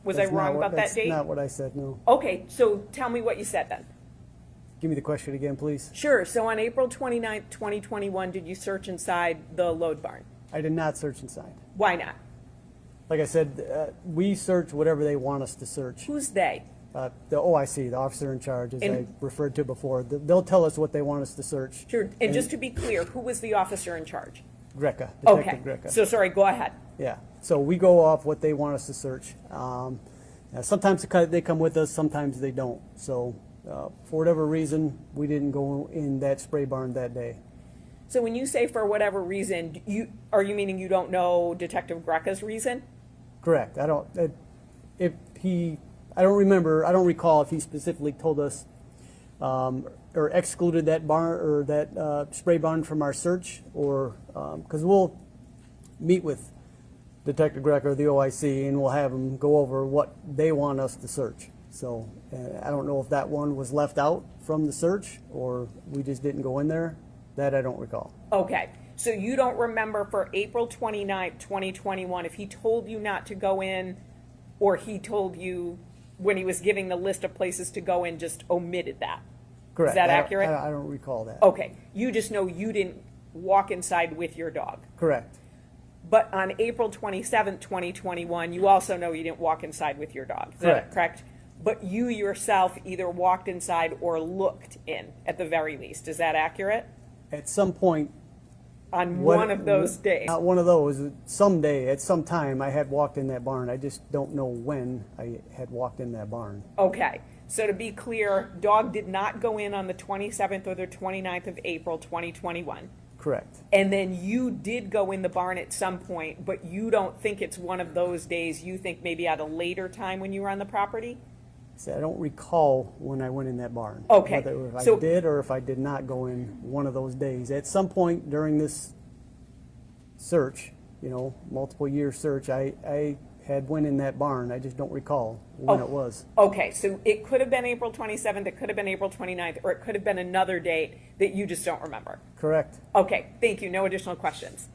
Was I That's not wrong what- about that date? That's not what I said, no. Okay, so tell me what you said then. Give me the question again, please. Sure, so on April 29th, 2021, did you search inside the load barn? I did not search inside. Why not? Like I said, we search whatever they want us to search. Who's they? The OIC, the officer in charge, as I And- referred to before, they'll tell us what they want us to search. Sure, and just to be clear, who was the officer in charge? Greca, Okay, Detective Greca. so sorry, go ahead. Yeah, so we go off what they want us to search. Sometimes they come with us, sometimes they don't. So for whatever reason, we didn't go in that spray barn that day. So when you say for whatever reason, are you meaning you don't know Detective Greca's reason? Correct. I don't remember, I don't recall if he specifically told us or excluded that barn or that spray barn from our search, or because we'll meet with Detective Greca or the OIC and we'll have them go over what they want us to search. So I don't know if that one was left out from the search or we just didn't go in there. That I don't recall. Okay, so you don't remember for April 29th, 2021, if he told you not to go in, or he told you when he was giving the list of places to go in, just omitted that? Correct. Is that I don't- accurate? I don't recall that. Okay, you just know you didn't walk inside with your dog. Correct. But on April 27th, 2021, you also know you didn't walk inside with your dog. Is that Correct. correct? But you yourself either walked inside or looked in, at the very least. Is that accurate? At some point, On one of those days? not one of those, someday, at some time, I had walked in that barn. I just don't know when I had walked in that barn. Okay, so to be clear, dog did not go in on the 27th or the 29th of April, 2021. Correct. And then you did go in the barn at some point, but you don't think it's one of those days. You think maybe at a later time when you were on the property? See, I don't recall when I went in that barn. Okay, Whether if so- I did or if I did not go in one of those days. At some point during this search, multiple year search, I had went in that barn. I just don't recall when it was. Okay, so it could have been April 27th, it could have been April 29th, or it could have been another date that you just don't remember. Correct. Okay, thank you. No additional questions.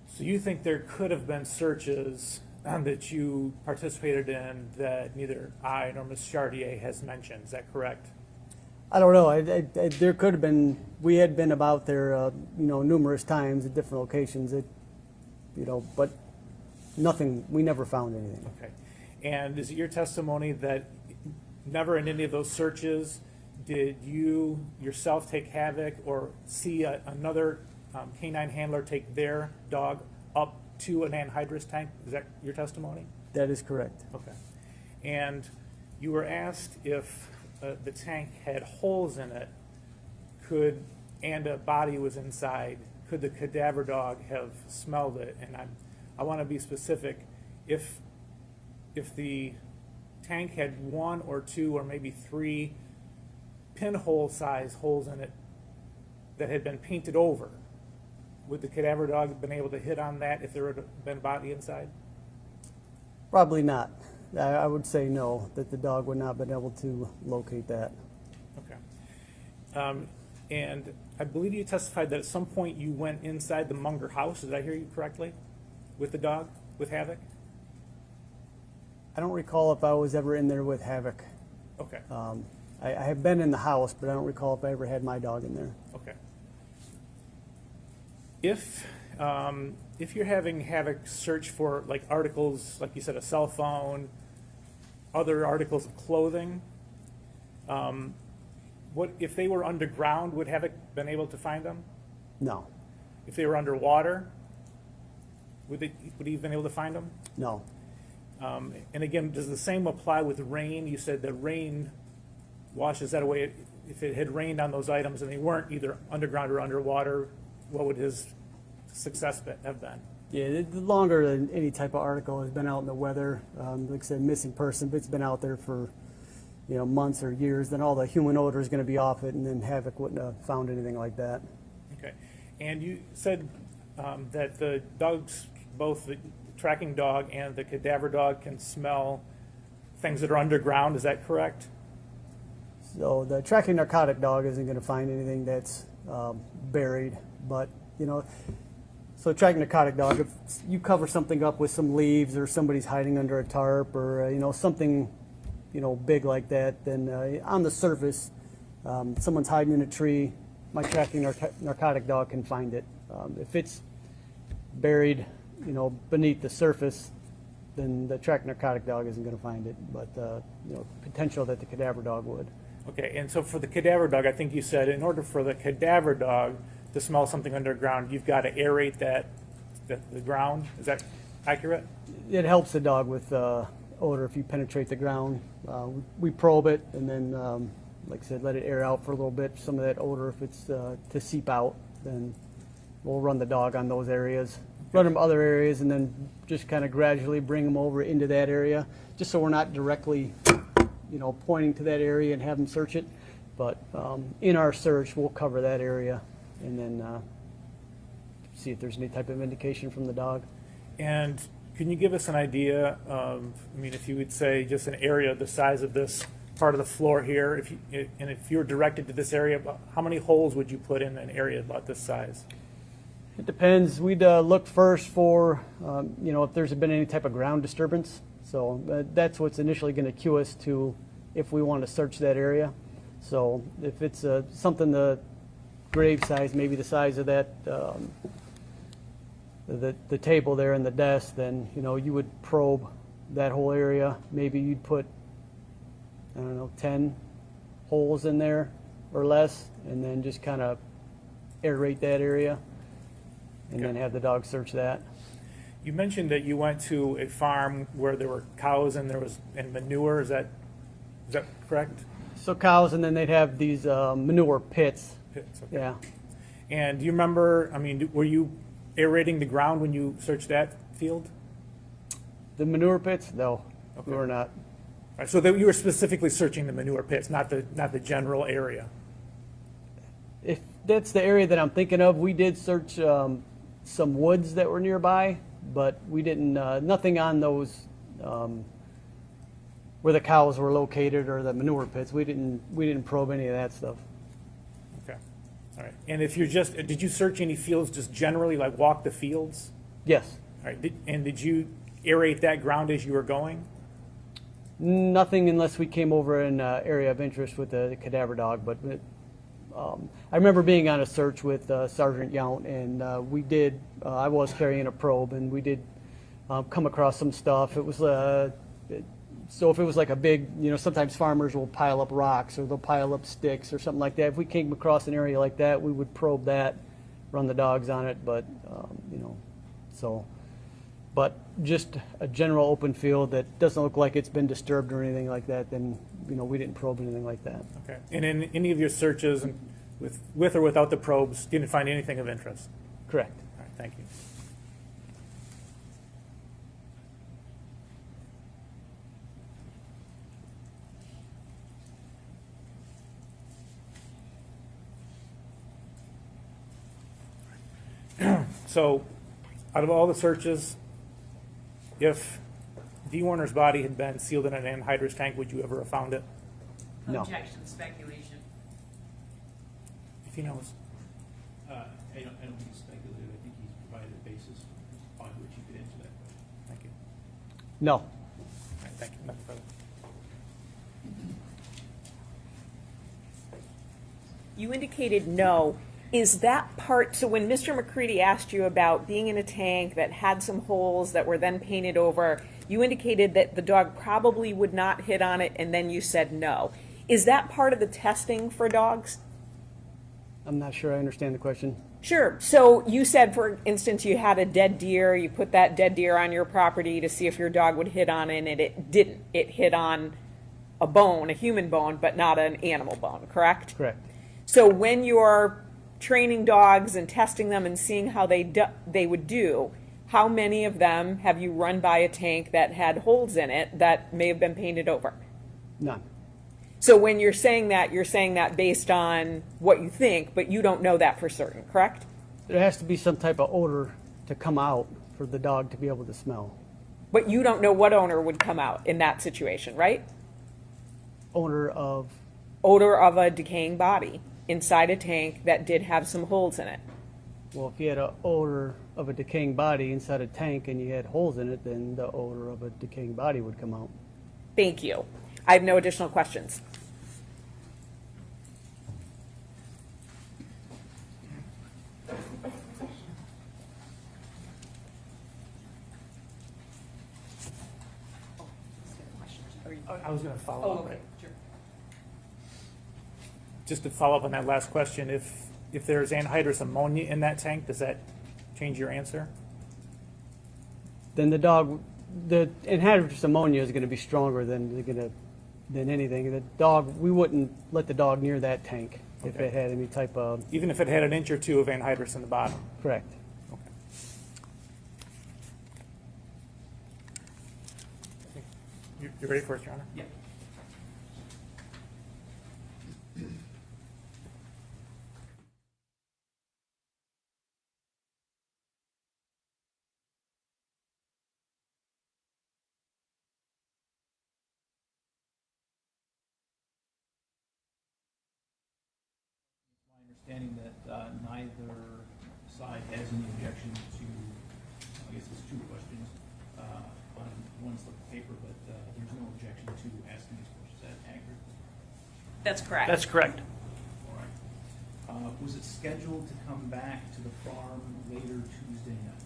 So you think there could have been searches that you participated in that neither I nor Ms. Chartier has mentioned, is that correct? I don't know. There could have been. We had been about there, numerous times at different locations. But nothing, we never found anything. Okay. And is it your testimony that never in any of those searches did you yourself take havoc or see another canine handler take their dog up to an anhydrous tank? Is that your testimony? That is correct. Okay. And you were asked if the tank had holes in it, and a body was inside, could the cadaver dog have smelled it? And I want to be specific. If the tank had 1 or 2 or maybe 3 pinhole size holes in it that had been painted over, would the cadaver dog have been able to hit on that if there had been a body inside? Probably not. I would say no, that the dog would not have been able to locate that. Okay. And I believe you testified that at some point you went inside the Munger house. Did I hear you correctly? With the dog, with Havoc? I don't recall if I was ever in there with Havoc. Okay. I have been in the house, but I don't recall if I ever had my dog in there. Okay. If you're having Havoc search for like articles, like you said, a cell phone, other articles of clothing, what if they were underground? Would Havoc been able to find them? No, If they were underwater, would he have been able to find them? no. And again, does the same apply with rain? You said that rain washes that away. If it had rained on those items and they weren't either underground or underwater, what would his success have been? Yeah, the longer than any type of article has been out in the weather, like I said, missing person, if it's been out there for, months or years, then all the human odor is going to be off it, and then Havoc wouldn't have found anything like that. Okay. And you said that the dogs, both the tracking dog and the cadaver dog, can smell things that are underground. Is that correct? So the tracking narcotic dog isn't going to find anything that's buried, but, so tracking narcotic dog, if you cover something up with some leaves or somebody's hiding under a tarp or, something, big like that, then on the surface, someone's hiding in a tree, my tracking narcotic dog can find it. If it's buried, beneath the surface, then the tracking narcotic dog isn't going to find it, but, potential that the cadaver dog would. Okay. And so for the cadaver dog, I think you said in order for the cadaver dog to smell something underground, you've got to aerate the ground. Is that accurate? It helps the dog with odor if you penetrate the ground. We probe it and then, like I said, let it air out for a little bit. Some of that odor, if it's to seep out, then we'll run the dog on those areas. Run them other areas and then just kind of gradually bring them over into that area, just so we're not directly, pointing to that area and have them search it. But in our search, we'll cover that area and then see if there's any type of indication from the dog. And can you give us an idea of, if you would say just an area the size of this part of the floor here, if you're directed to this area, how many holes would you put in an area about this size? It depends. We'd look first for, if there's been any type of ground disturbance. So that's what's initially going to cue us to if we want to search that area. So if it's something the grave size, maybe the size of that, the table there and the desk, then, you would probe that whole area. Maybe you'd put, 10 holes in there or less, and then just kind of aerate that area. And then have the dog search that. You mentioned that you went to a farm where there were cows and and manure. Is that correct? So cows, and then they'd have these manure pits. Pits, okay. Yeah. And do you remember? Were you aerating the ground when you searched that field? The manure pits? No, Okay. we were not. All right, so you were specifically searching the manure pits, not the general area. If that's the area that I'm thinking of, we did search some woods that were nearby, but we didn't. Nothing on those where the cows were located or the manure pits. We didn't probe any of that stuff. Okay. All right. And if did you search any fields just generally, like walk the fields? Yes. All right. Did you aerate that ground as you were going? Nothing unless we came over an area of interest with the cadaver dog. But I remember being on a search with Sergeant Yount, and we did. I was carrying a probe, and we did come across some stuff. It was so if it was like a big, sometimes farmers will pile up rocks or they'll pile up sticks or something like that. If we came across an area like that, we would probe that, run the dogs on it. But but just a general open field that doesn't look like it's been disturbed or anything like that, then we didn't probe anything like that. Okay. And in any of your searches, and with or without the probes, you didn't find anything of interest? Correct. All right, thank you. So, out of all the searches, if Dee Warner's body had been sealed in an anhydrous tank, would you ever have found it? No. Objection, speculation. If he knows. I don't think it's speculative. I think he's provided a basis upon which he could answer that question. Thank you. No. All right, thank you. Nothing further. You indicated no. Is that part, so when Mr. McCready asked you about being in a tank that had some holes that were then painted over, you indicated that the dog probably would not hit on it, and then you said no. Is that part of the testing for dogs? I'm not sure I understand the question. Sure. So you said, for instance, you had a dead deer, you put that dead deer on your property to see if your dog would hit on it, and it didn't. It hit on a bone, a human bone, but not an animal bone, correct? Correct. So when you're training dogs and testing them and seeing how they would do, how many of them have you run by a tank that had holes in it that may have been painted over? None. So when you're saying that based on what you think, but you don't know that for certain, correct? There has to be some type of odor to come out for the dog to be able to smell. But you don't know what odor would come out in that situation, right? Odor of, Odor of a decaying body inside a tank that did have some holes in it. well, if you had an odor of a decaying body inside a tank and you had holes in it, then the odor of a decaying body would come out. Thank you. I have no additional questions. I was going to follow Oh, up. okay, sure. Just to follow up on that last question, if there's anhydrous ammonia in that tank, does that change your answer? Then the anhydrous ammonia is going to be stronger than anything. The dog, we wouldn't let the dog near that tank if Okay. it had any type of, Even if it had an inch or two of anhydrous in the bottom? correct. Okay. You ready for it, Your Honor? Yeah. Understanding that neither side has any objection to, I guess it's two questions on one slip of paper, but there's no objection to asking these questions. Is that accurate? That's correct. That's correct. All right. Was it scheduled to come back to the farm later Tuesday night?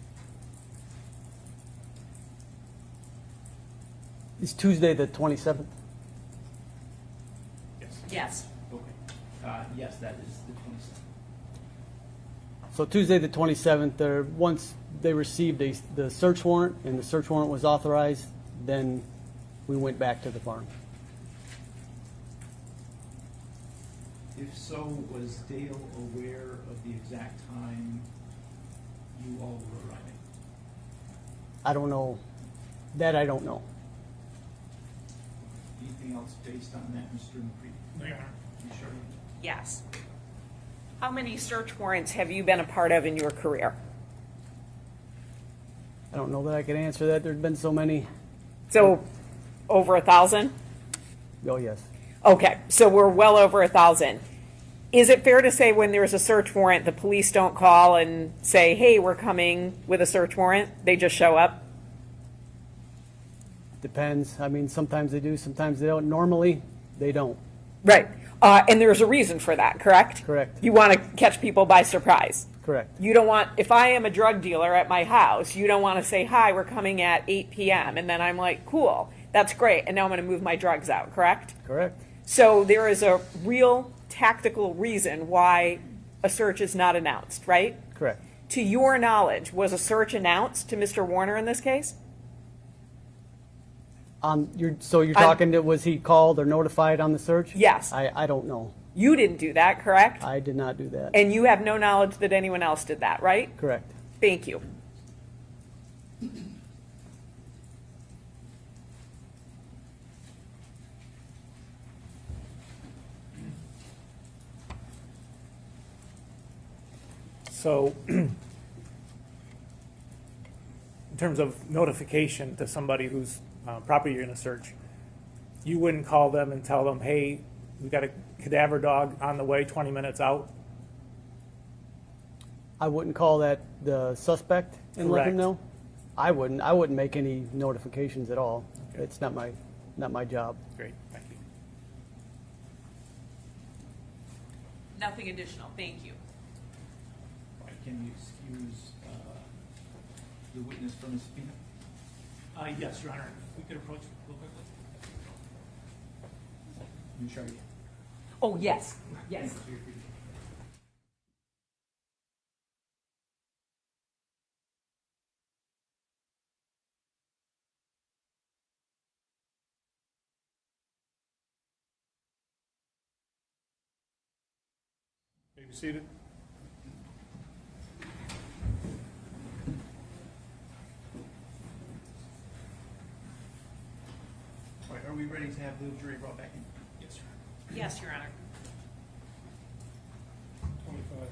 It's Tuesday the 27th. Yes. Yes. Okay. Yes, that is the 27th. So Tuesday the 27th, once they received the search warrant and the search warrant was authorized, then we went back to the farm. If so, was Dale aware of the exact time you all were arriving? I don't know. That I don't know. Anything else based on that, Mr. McCready? No, Your Honor. You sure? Yes. How many search warrants have you been a part of in your career? I don't know that I can answer that. There's been so many. So, over 1,000? Oh, yes. Okay, so we're well over 1,000. Is it fair to say when there's a search warrant, the police don't call and say, hey, we're coming with a search warrant? They just show up? Depends. I mean, sometimes they do, sometimes they don't. Normally, they don't. Right. And there's a reason for that, correct? Correct. You want to catch people by surprise. Correct. You don't want, if I am a drug dealer at my house, you don't want to say, hi, we're coming at 8 p.m. And then I'm like, cool, that's great. And now I'm going to move my drugs out, correct? Correct. So there is a real tactical reason why a search is not announced, right? Correct. To your knowledge, was a search announced to Mr. Warner in this case? So you're talking that was he called or notified on the search? Yes. I don't know. You didn't do that, correct? I did not do that. And you have no knowledge that anyone else did that, right? Correct. Thank you. So, in terms of notification to somebody whose property you're going to search, you wouldn't call them and tell them, hey, we've got a cadaver dog on the way 20 minutes out? I wouldn't call that the suspect and let him Correct. know. I wouldn't make any notifications at all. It's not my job. Great, thank you. Nothing additional, thank you. All right, can you excuse the witness from the subpoena? Yes, Your Honor. We could approach real quickly. Ms. Chartier. Oh, yes, yes. May be seated. All right, are we ready to have the jury brought back in? Yes, sir. Yes, Your Honor. 25.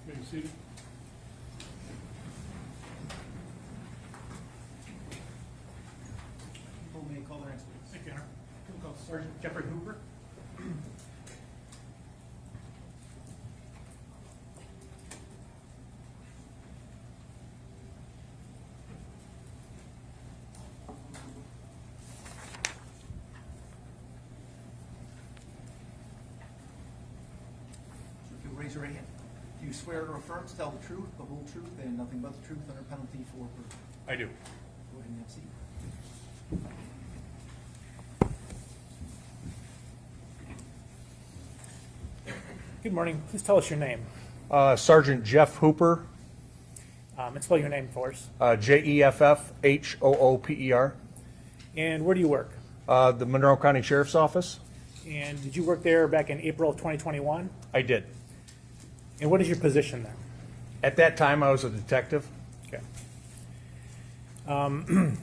May be seated. People may call their next witness. Thank you, Your Honor. We'll call Sergeant Jeffrey Hooper. If you'll raise your right hand. Do you swear or affirm to tell the truth, the whole truth, and nothing but the truth under penalty for perjury? I do. Go ahead and have a seat. Good morning. Please tell us your name. Sergeant Jeff Hooper, And spell your name for us. Jeffhooper. And where do you work? The Monroe County Sheriff's Office. And did you work there back in April of 2021? I did. And what is your position there? At that time, I was a detective. Okay. On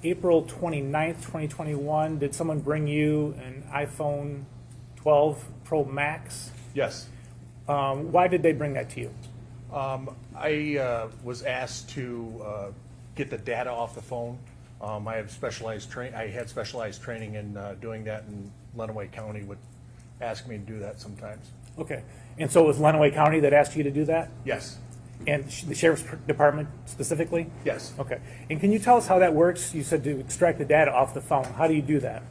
April 29th, 2021, did someone bring you an iPhone 12 Pro Max? Yes. Why did they bring that to you? I was asked to get the data off the phone. I had specialized training in doing that, and Lenawee County would ask me to do that sometimes. Okay. And so it was Lenawee County that asked you to do that? Yes. And the Sheriff's Department specifically? Yes. Okay. And can you tell us how that works? You said to extract the data off the phone. How do you do that?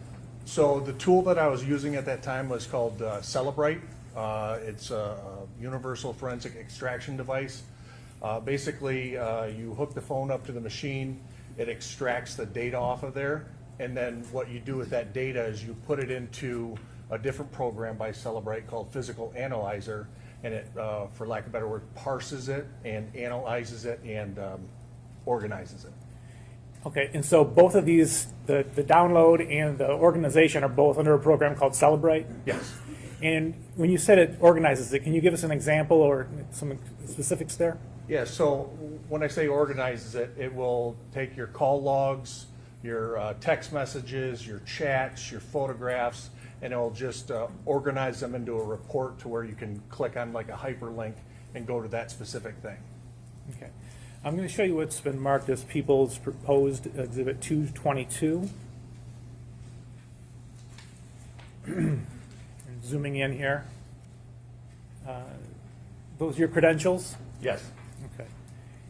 So the tool that I was using at that time was called Celebrate. It's a universal forensic extraction device. Basically, you hook the phone up to the machine, it extracts the data off of there, and then what you do with that data is you put it into a different program by Celebrite called Physical Analyzer, and it, for lack of a better word, parses it and analyzes it and organizes it. Okay, and so both of these, the download and the organization are both under a program called Celebrite? Yes. And when you said it organizes it, can you give us an example or some specifics there? Yeah, so when I say organizes it, it will take your call logs, your text messages, your chats, your photographs, and it will just organize them into a report to where you can click on like a hyperlink and go to that specific thing. Okay. I'm going to show you what's been marked as People's Proposed Exhibit 222. Zooming in here. Those are your credentials? Yes. Okay.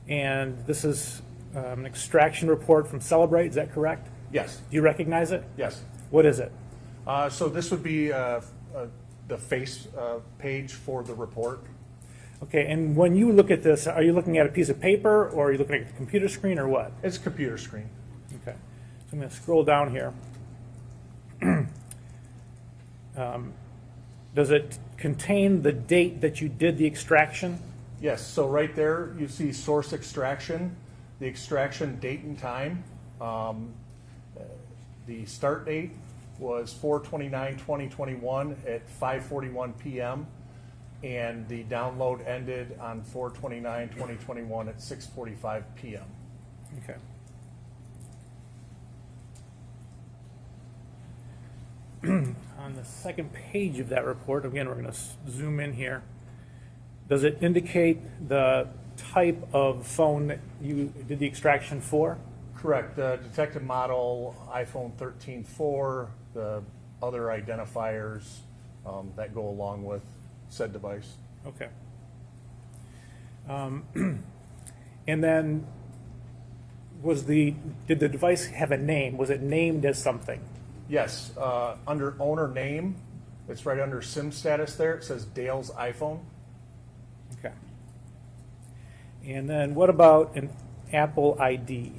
And this is an extraction report from Celebrate, is that correct? Yes. Do you recognize it? Yes. What is it? So this would be the face page for the report. Okay, and when you look at this, are you looking at a piece of paper or are you looking at the computer screen or what? It's a computer screen. Okay, so I'm going to scroll down here. Does it contain the date that you did the extraction? Yes, so right there you see source extraction, the extraction date and time. The start date was 4/29/2021 at 5:41 p.m. and the download ended on 4/29/2021 at 6:45 p.m. Okay. On the second page of that report, again, we're going to zoom in here. Does it indicate the type of phone that you did the extraction for? Correct. The detected model, iPhone 13.4, the other identifiers that go along with said device. Okay. And then did the device have a name? Was it named as something? Yes, under owner name, it's right under SIM status there. It says Dale's iPhone. Okay. And then what about an Apple ID?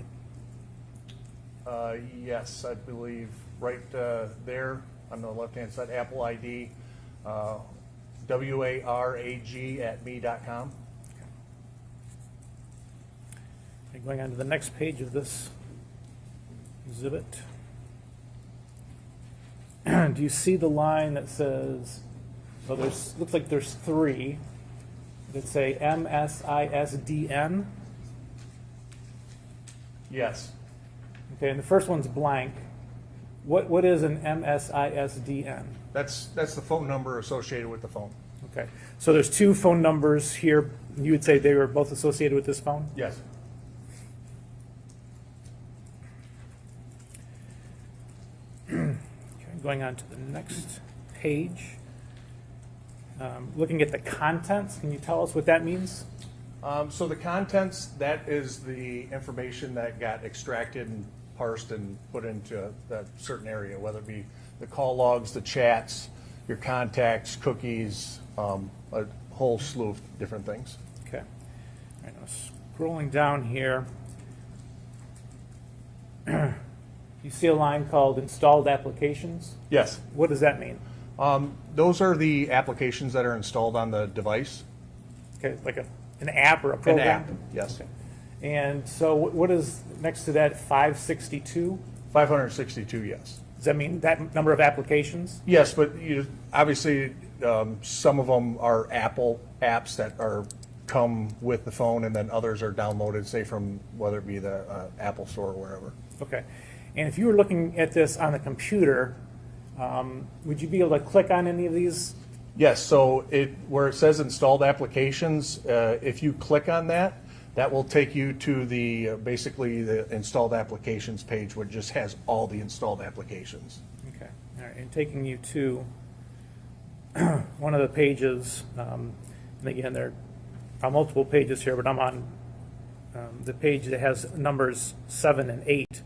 Yes, I believe right there on the left-hand side, Apple ID, warag@me.com. Okay, going on to the next page of this exhibit. Do you see the line that says, well, looks like there's three that say MSISDN? Yes. Okay, and the first one's blank. What is an MSISDN? That's the phone number associated with the phone. Okay, so there's two phone numbers here. You would say they were both associated with this phone? Yes. Going on to the next page. Looking at the contents, can you tell us what that means? So the contents, that is the information that got extracted and parsed and put into that certain area, whether it be the call logs, the chats, your contacts, cookies, a whole slew of different things. Okay. All right, now scrolling down here. You see a line called installed applications? Yes. What does that mean? Those are the applications that are installed on the device. Okay, like an app or a program? An app, yes. Okay. And so what is next to that, 562? 562, yes. Does that mean that number of applications? Yes, but obviously some of them are Apple apps that come with the phone, and then others are downloaded, say from whether it be the Apple Store or wherever. Okay. And if you were looking at this on the computer, would you be able to click on any of these? Yes, so where it says installed applications, if you click on that, that will take you to basically the installed applications page, which just has all the installed applications. Okay. All right. And taking you to one of the pages, and again, there are multiple pages here, but I'm on the page that has numbers 7 and 8.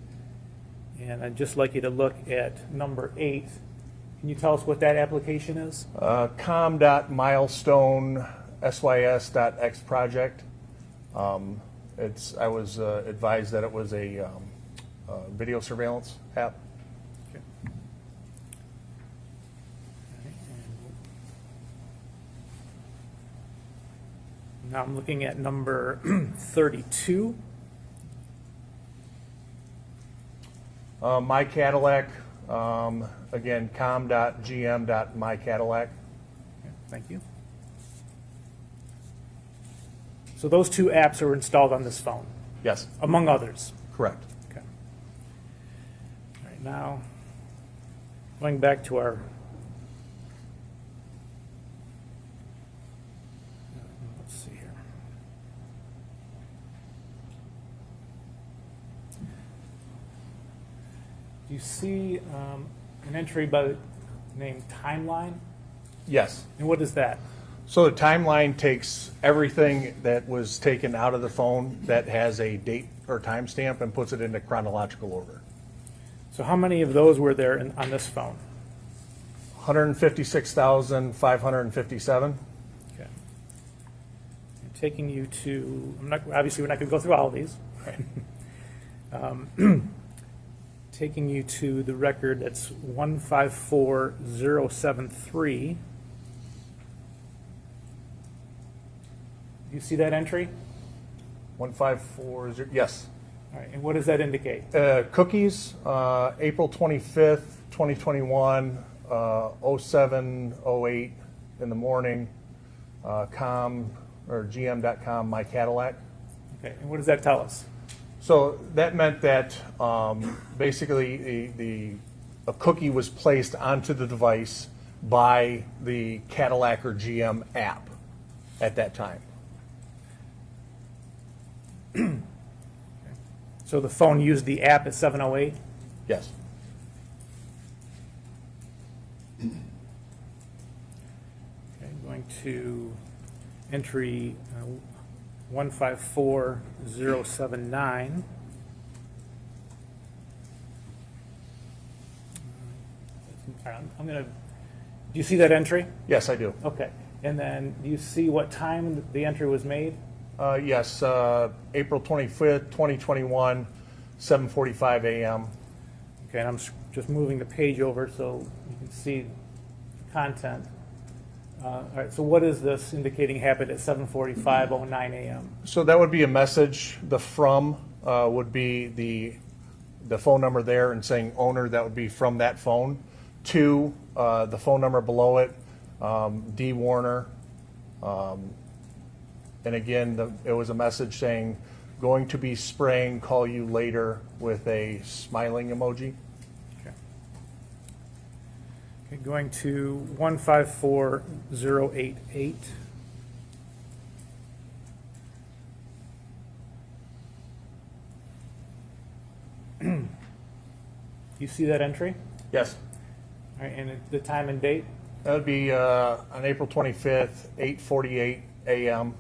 And I'd just like you to look at number 8 Can you tell us what that application is? com.milestone.sys.x project. I was advised that it was a video surveillance app. Okay. Now I'm looking at number 32. My Cadillac, again, com.gm.mycadillac. Okay, thank you. So those two apps are installed on this phone, Yes, among others. correct. Okay. All right, now, going back to our, let's see here. Do you see an entry by the name Timeline? Yes. And what is that? So the timeline takes everything that was taken out of the phone that has a date or timestamp and puts it into chronological order. So how many of those were there on this phone? 156,557. Okay. I'm taking you to, obviously we're not going to go through all of these. Taking you to the record that's 154073. Do you see that entry? 1540, yes. All right, and what does that indicate? Cookies, April 25th, 2021, 07:08 in the morning, gm.com, my Cadillac. Okay, and what does that tell us? So that meant that basically a cookie was placed onto the device by the Cadillac or GM app at that time. So the phone used the app at 7:08? Yes. Okay, going to entry 154079. I'm going to, do you see that entry? Yes, I do. Okay, and then do you see what time the entry was made? Yes, April 25th, 2021, 7:45 a.m. Okay, and I'm just moving the page over so you can see the content. All right, so what is this indicating happened at 7:45:09 a.m.? So that would be a message. The from would be the phone number there and saying owner, that would be from that phone, to the phone number below it, Dee Warner. And again, it was a message saying, going to be spraying, call you later, with a smiling emoji. Okay. Okay, going to 154088. You see that entry? Yes. All right, and the time and date? That would be on April 25th, 8:48 a.m.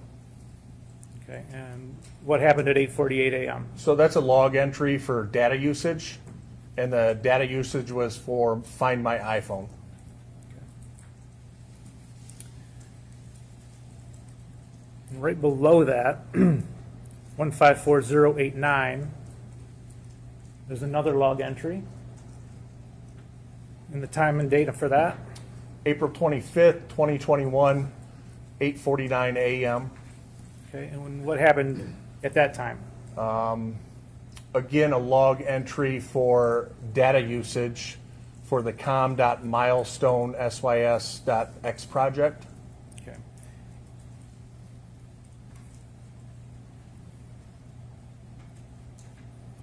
Okay, and what happened at 8:48 a.m.? So that's a log entry for data usage, and the data usage was for Find My iPhone. And right below that, 154089, there's another log entry. And the time and date for that? April 25th, 2021, 8:49 a.m. Okay, and what happened at that time? Again, a log entry for data usage for the com.milestone.sys.x project. Okay.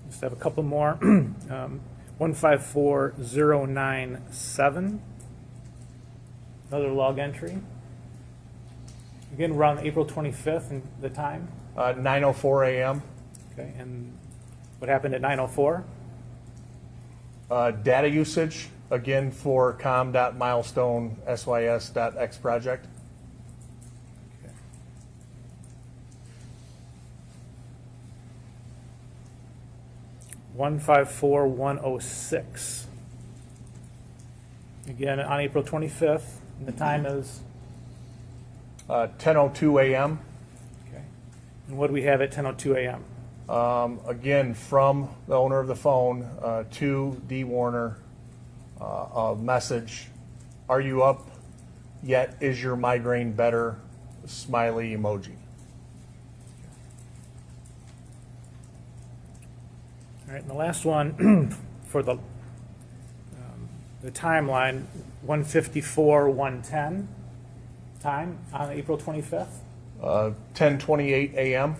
Just have a couple more. 154097. Another log entry. Again, around April 25th and the time. 9:04 a.m. Okay, and what happened at 9:04? Data usage, again for com.milestone.sys.x project. Okay. One 154106. Again, on April 25th, and the time is, 10:02 a.m. okay. And what do we have at 10:02 a.m.? Again, from the owner of the phone to Dee Warner, a message, "Are you up yet? Is your migraine better?" Smiley emoji. All right, and the last one for the timeline, 1:54, 1:10 time on April 25th. 10:28 a.m.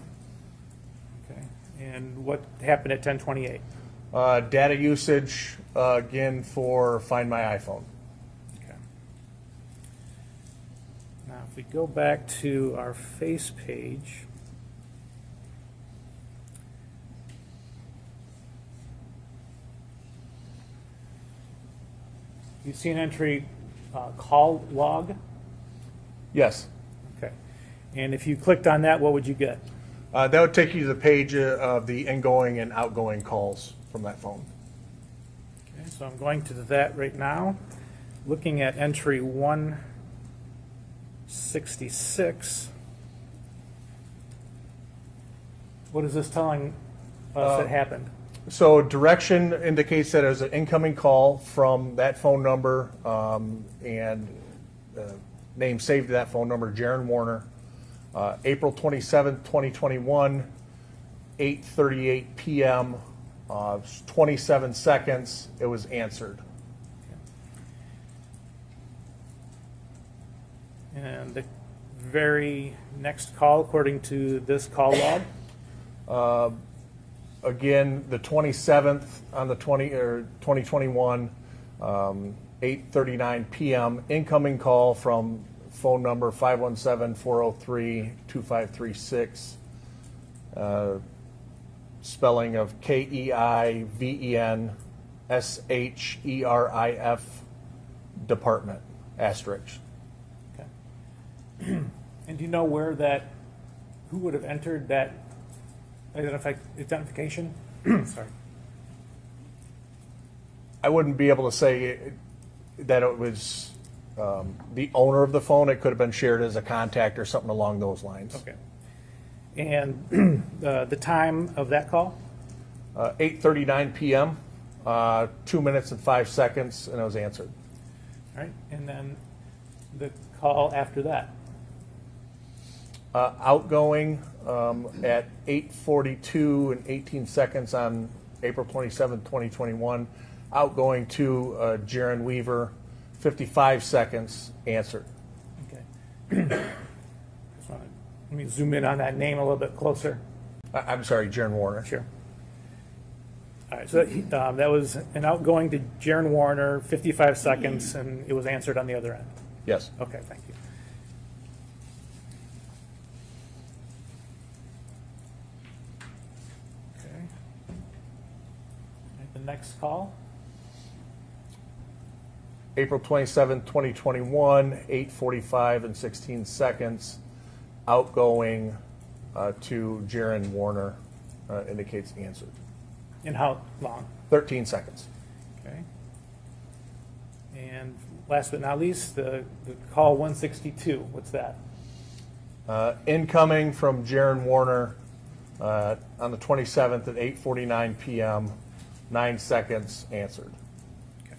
Okay, and what happened at 10:28? Data usage, again, for Find My iPhone. Okay. Now, if we go back to our face page, you see an entry, call log? Yes. Okay. And if you clicked on that, what would you get? That would take you to the page of the ingoing and outgoing calls from that phone. Okay, so I'm going to that right now. Looking at entry 166. What is this telling us that happened? So direction indicates that it was an incoming call from that phone number, and name saved to that phone number, Jaron Warner. April 27th, 2021, 8:38 p.m., 27 seconds, it was answered. And the very next call, according to this call log? Again, the 27th on the 2021, 8:39 p.m., incoming call from phone number 517-403-2536, spelling of KEIVENSHERIF, department, asterisk. Okay. And do you know where that, who would have entered that identification? Sorry. I wouldn't be able to say that it was the owner of the phone. It could have been shared as a contact or something along those lines. Okay. And the time of that call? 8:39 p.m., 2 minutes and 5 seconds, and it was answered. All right. And then the call after that? Outgoing at 8:42 and 18 seconds on April 27, 2021. Outgoing to Jaron Weaver, 55 seconds, answered. Okay. Let me zoom in on that name a little bit closer. I'm sorry, Jaron Warner. Sure. All right, so that was an outgoing to Jaron Warner, 55 seconds, and it was answered on the other end. Yes. Okay, thank you. Okay. All right, the next call? April 27, 2021, 8:45 and 16 seconds. Outgoing to Jaron Warner, indicates answered. And how long? 13 seconds. Okay. And last but not least, the call 162, what's that? Incoming from Jaron Warner on the 27th at 8:49 p.m., 9 seconds, answered. Okay.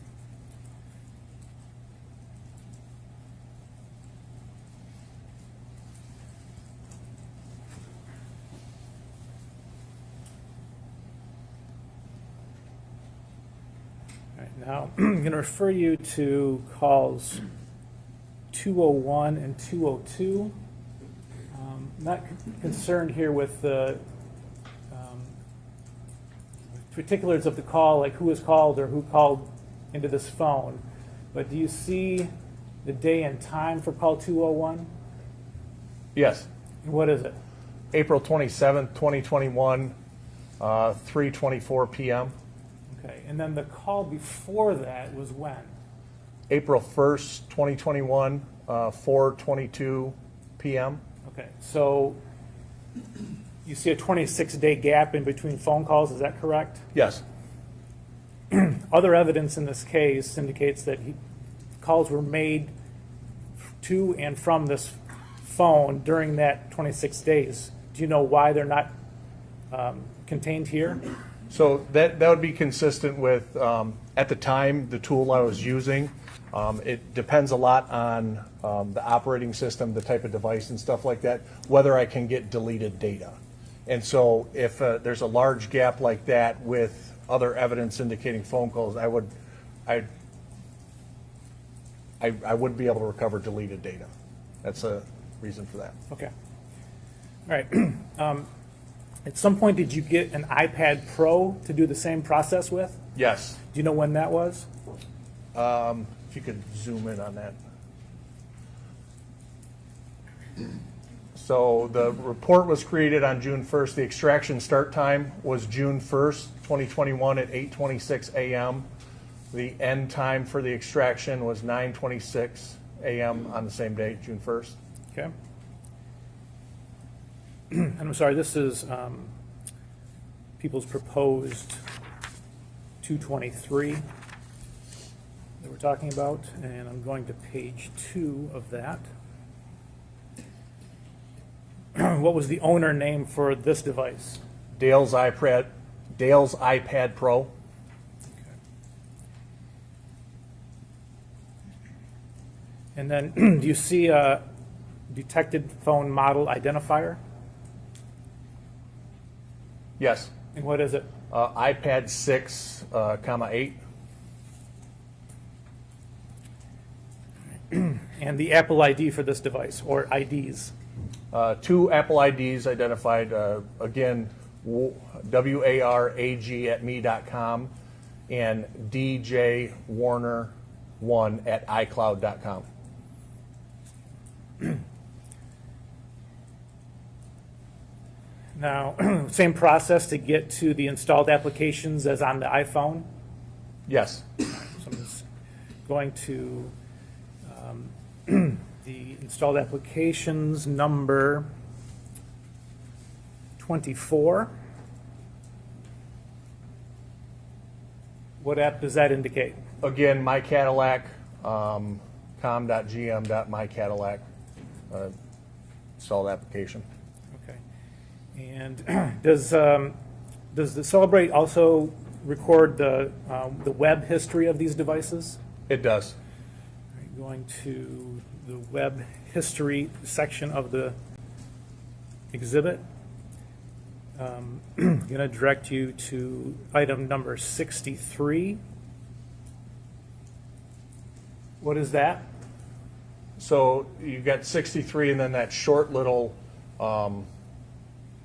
All right, now I'm going to refer you to calls 201 and 202. Not concerned here with the particulars of the call, like who was called or who called into this phone, but do you see the day and time for call 201? Yes. What is it? April 27th, 2021, 3:24 p.m. Okay, and then the call before that was when? April 1st, 2021, 4:22 p.m. Okay, so you see a 26-day gap in between phone calls, is that correct? Yes. Other evidence in this case indicates that calls were made to and from this phone during that 26 days. Do you know why they're not contained here? So that would be consistent with, at the time, the tool I was using. It depends a lot on the operating system, the type of device and stuff like that, whether I can get deleted data. And so if there's a large gap like that with other evidence indicating phone calls, I wouldn't be able to recover deleted data. That's a reason for that. Okay. All right. At some point, did you get an iPad Pro to do the same process with? Yes. Do you know when that was? If you could zoom in on that. So the report was created on June 1st. The extraction start time was June 1st, 2021 at 8:26 a.m. The end time for the extraction was 9:26 a.m. on the same day, June 1st. Okay. And I'm sorry, this is people's proposed 223 that we're talking about, and I'm going to page 2 of that. What was the owner name for this device? Dale's iPad Pro. And then, do you see a detected phone model identifier? Yes. And what is it? iPad 6, 8. And the Apple ID for this device, or IDs? 2 Apple IDs identified, again, warag@me.com and djwarner1@icloud.com. Now, same process to get to the installed applications as on the iPhone? Yes. So I'm just going to the installed applications number 24. What app does that indicate? Again, My Cadillac, com.gm.mycadillac, installed application. Okay. And does the Celebrate also record the web history of these devices? It does. All right, going to the web history section of the exhibit. I'm going to direct you to item number 63. What is that? So you got 63 and then that short little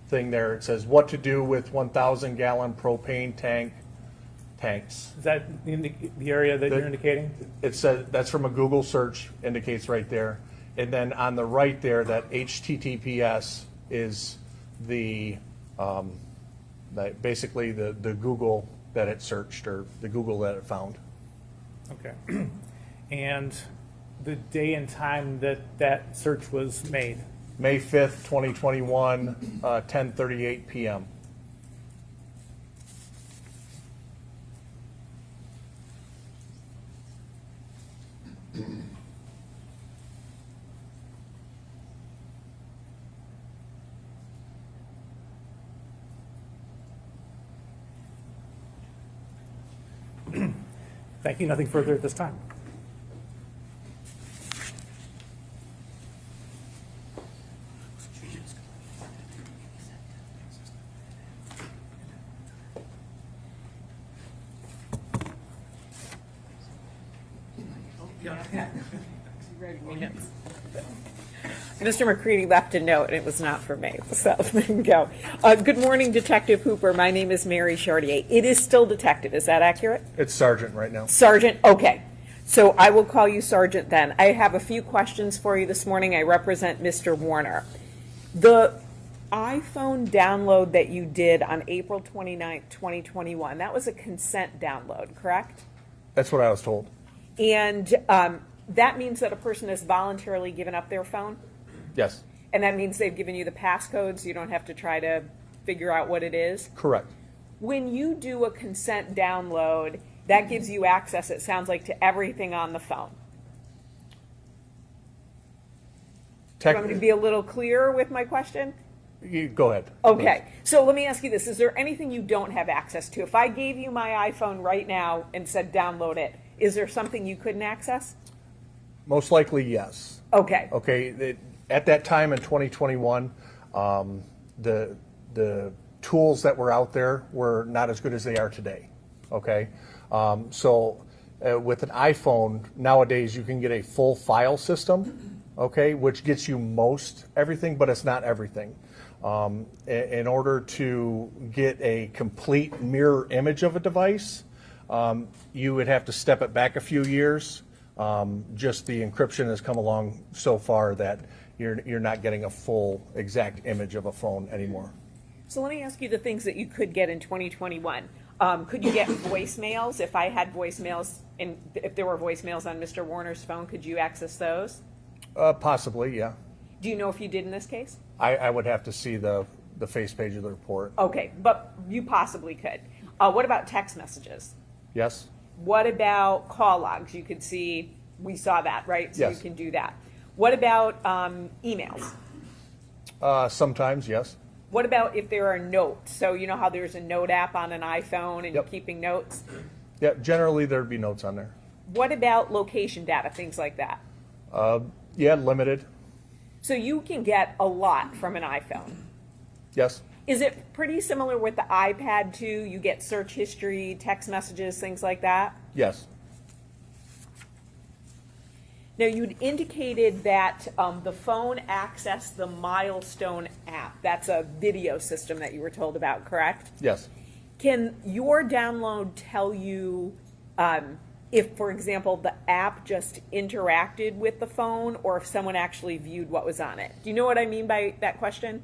thing there. It says what to do with 1,000-gallon propane tanks. Is that in the area that you're indicating? It says that's from a Google search, indicates right there. And then on the right there, that HTTPS is the basically the Google that it searched, or the Google that it found. Okay. And the day and time that that search was made? May 5th, 2021, 10:38 p.m. Thank you. Nothing further at this time. Mr. McCready left a note, and it was not for me, so there you go. Good morning, Detective Hooper. My name is Mary Chartier. It is still detective. Is that accurate? It's Sergeant right now. Sergeant? Okay. So I will call you Sergeant then. I have a few questions for you this morning. I represent Mr. Warner. The iPhone download that you did on April 29th, 2021, that was a consent download, correct? That's what I was told. And that means that a person has voluntarily given up their phone? Yes. And that means they've given you the passcode so you don't have to try to figure out what it is? Correct. When you do a consent download, that gives you access, it sounds like, to everything on the phone. you want me to be a little clearer with my question? Go ahead. Okay, so let me ask you this. Is there anything you don't have access to? If I gave you my iPhone right now and said download it, is there something you couldn't access? Most likely, yes. Okay. Okay, at that time in 2021, the tools that were out there were not as good as they are today. Okay, with an iPhone nowadays, you can get a full file system, okay, which gets you most everything, but it's not everything. In order to get a complete mirror image of a device, you would have to step it back a few years. Just the encryption has come along so far that you're not getting a full exact image of a phone anymore. So let me ask you the things that you could get in 2021. Could you get voicemails? If I had voicemails, and if there were voicemails on Mr. Warner's phone, could you access those? Possibly, yeah. Do you know if you did in this case? I would have to see the face page of the report. Okay, but you possibly could. What about text messages? Yes? What about call logs? You could see, we saw that, right? So Yes. you can do that. What about emails? Sometimes, yes. What about if there are notes? So you know how there's a note app on an iPhone and you're Yep. keeping notes? Yeah, generally there'd be notes on there. What about location data, things like that? Yeah, limited. So you can get a lot from an iPhone. Yes. Is it pretty similar with the iPad too? You get search history, text messages, things like that? Yes. Now, you'd indicated that the phone accessed the Milestone app. That's a video system that you were told about, correct? Yes. Can your download tell you if, for example, the app just interacted with the phone or if someone actually viewed what was on it? Do you know what I mean by that question?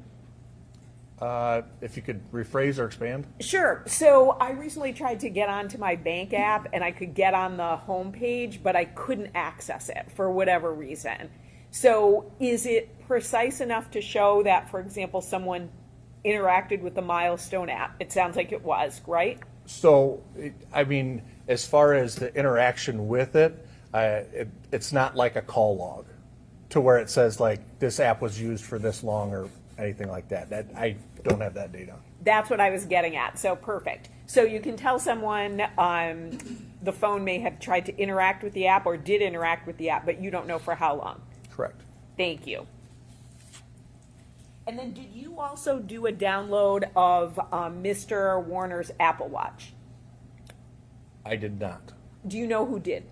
If you could rephrase or expand. Sure. So I recently tried to get onto my bank app and I could get on the home page, but I couldn't access it for whatever reason. So is it precise enough to show that, for example, someone interacted with the Milestone app? It sounds like it was, right? So, I mean, as far as the interaction with it, it's not like a call log to where it says like this app was used for this long or anything like that. I don't have that data. That's what I was getting at. So perfect. So you can tell someone the phone may have tried to interact with the app or did interact with the app, but you don't know for how long. Correct. Thank you. And then did you also do a download of Mr. Warner's Apple Watch? I did not. Do you know who did?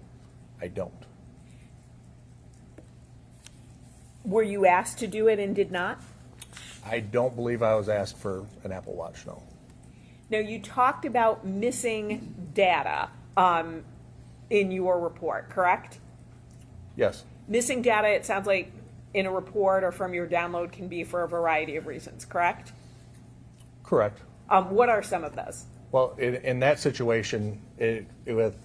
I don't. Were you asked to do it and did not? I don't believe I was asked for an Apple Watch, no. Now, you talked about missing data in your report, correct? Yes. Missing data, it sounds like, in a report or from your download can be for a variety of reasons, correct? Correct. What are some of those? Well, in that situation, with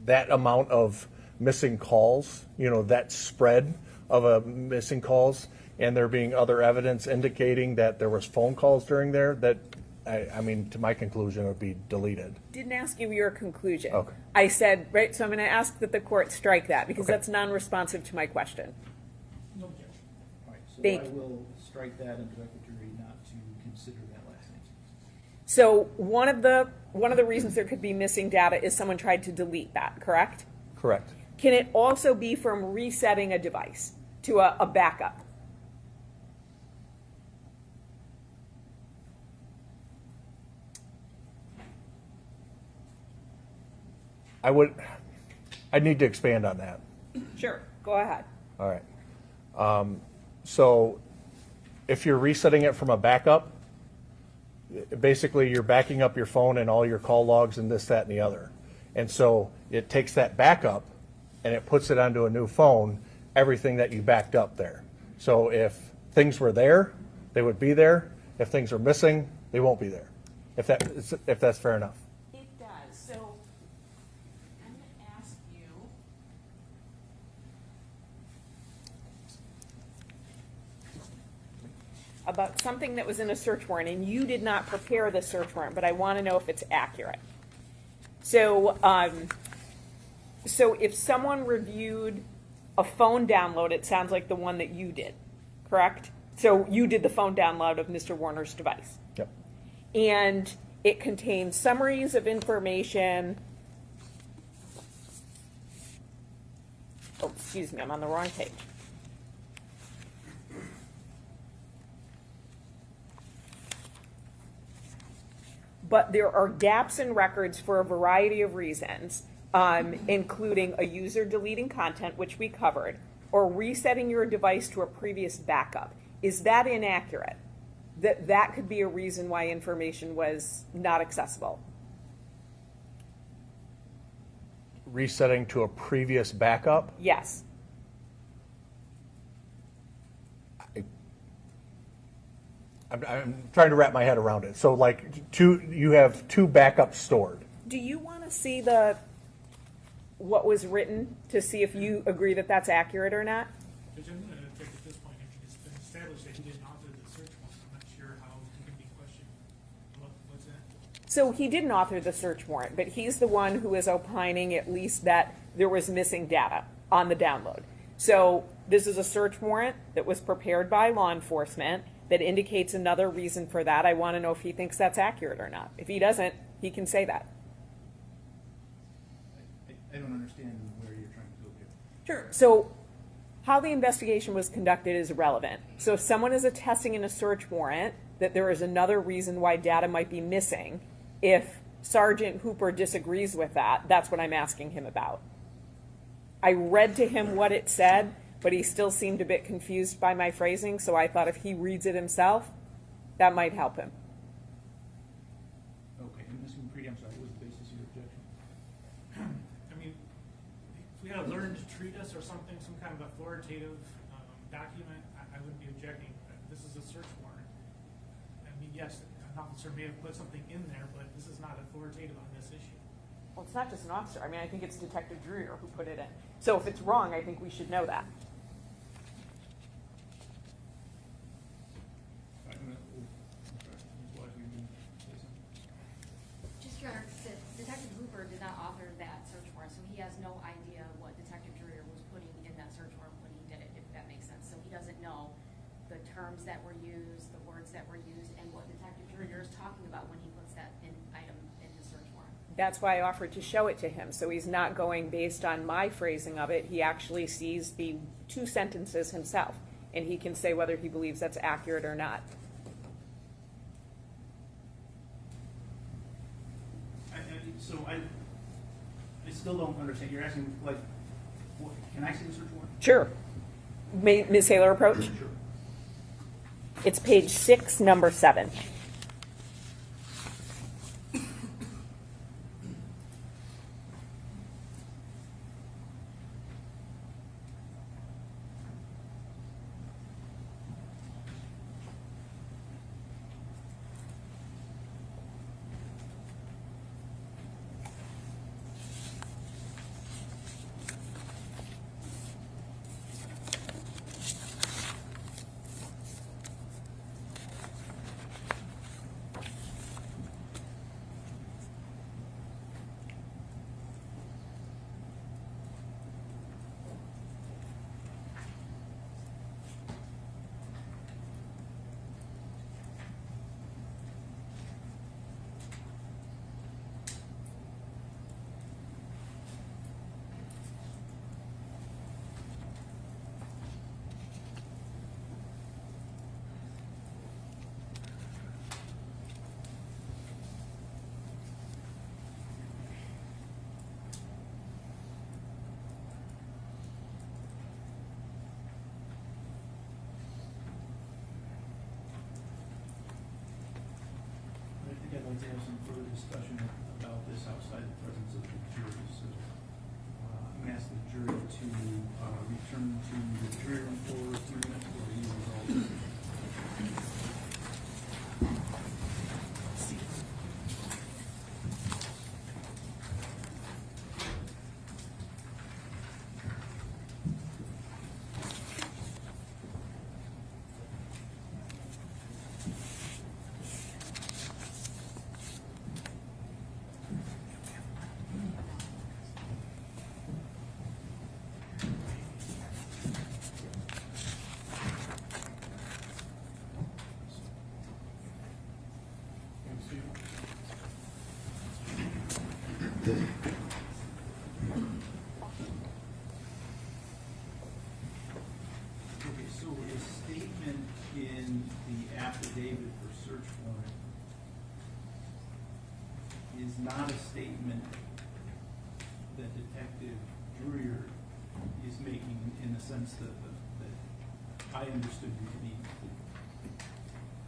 that amount of missing calls, that spread of missing calls, and there being other evidence indicating that there was phone calls during there, that, I mean, to my conclusion, it would be deleted. Didn't ask you your conclusion. Okay. I said, right, so I'm going to ask that the court strike that because Okay. that's non-responsive to my question. No objection. All right, so Thank I you. will strike that and direct the jury not to consider that last answer. So one of the reasons there could be missing data is someone tried to delete that, correct? Correct. Can it also be from resetting a device to a backup? I'd need to expand on that. Sure, go ahead. All right. So if you're resetting it from a backup, basically you're backing up your phone and all your call logs and this, that, and the other. And so it takes that backup and it puts it onto a new phone, everything that you backed up there. So if things were there, they would be there. If things are missing, they won't be there. If that's fair enough. It does. So I'm going to ask you. About something that was in a search warrant, and you did not prepare the search warrant, but I want to know if it's accurate. So, so if someone reviewed a phone download, it sounds like the one that you did, correct? So you did the phone download of Mr. Warner's device. Yep. And it contains summaries of information. Oh, excuse me, I'm on the wrong page. But there are gaps in records for a variety of reasons, including a user deleting content, which we covered, or resetting your device to a previous backup. Is that inaccurate? That could be a reason why information was not accessible. Resetting to a previous backup? Yes. I'm trying to wrap my head around it. So like you have two backups stored. Do you want to see what was written to see if you agree that that's accurate or not? Which I'm going to take at this point, I think it's been established that he didn't author the search warrant. I'm not sure how he can be questioned. What's that? So he didn't author the search warrant, but he's the one who is opining at least that there was missing data on the download. So this is a search warrant that was prepared by law enforcement that indicates another reason for that. I want to know if he thinks that's accurate or not. If he doesn't, he can say that. I don't understand where you're trying to go here. Sure. So how the investigation was conducted is irrelevant. So if someone is attesting in a search warrant that there is another reason why data might be missing, if Sergeant Hooper disagrees with that, that's what I'm asking him about. I read to him what it said, but he still seemed a bit confused by my phrasing, so I thought if he reads it himself, that might help him. Okay, and Ms. McCready, I'm sorry, what was the basis of your objection? I mean, if we had a learn to treat us or something, some kind of authoritative document, I wouldn't be objecting. This is a search warrant. I mean, yes, an officer may have put something in there, but this is not authoritative on this issue. Well, it's not just an officer. I mean, I think it's Detective Dreer who put it in. So if it's wrong, I think we should know that. Just Your Honor, Detective Hooper did not author that search warrant, so he has no idea what Detective Dreer was putting in that search warrant when he did it, if that makes sense. So he doesn't know the terms that were used, the words that were used, and what Detective Dreer is talking about when he puts that item in his search warrant. That's why I offered to show it to him. So he's not going based on my phrasing of it. He actually sees the two sentences himself, and he can say whether he believes that's accurate or not. So I still don't understand. You're asking, like, can I see the search warrant? Sure. Ms. Saylor approach? Sure. It's page 6, number 7. I'd like to have some further discussion about this outside the presence of the jury. So I'm going to ask the jury to return to the jury room for 2 minutes for you resolve. Okay, so the statement in the affidavit for search warrant is not a statement that Detective Dreyer is making in the sense that I understood you to be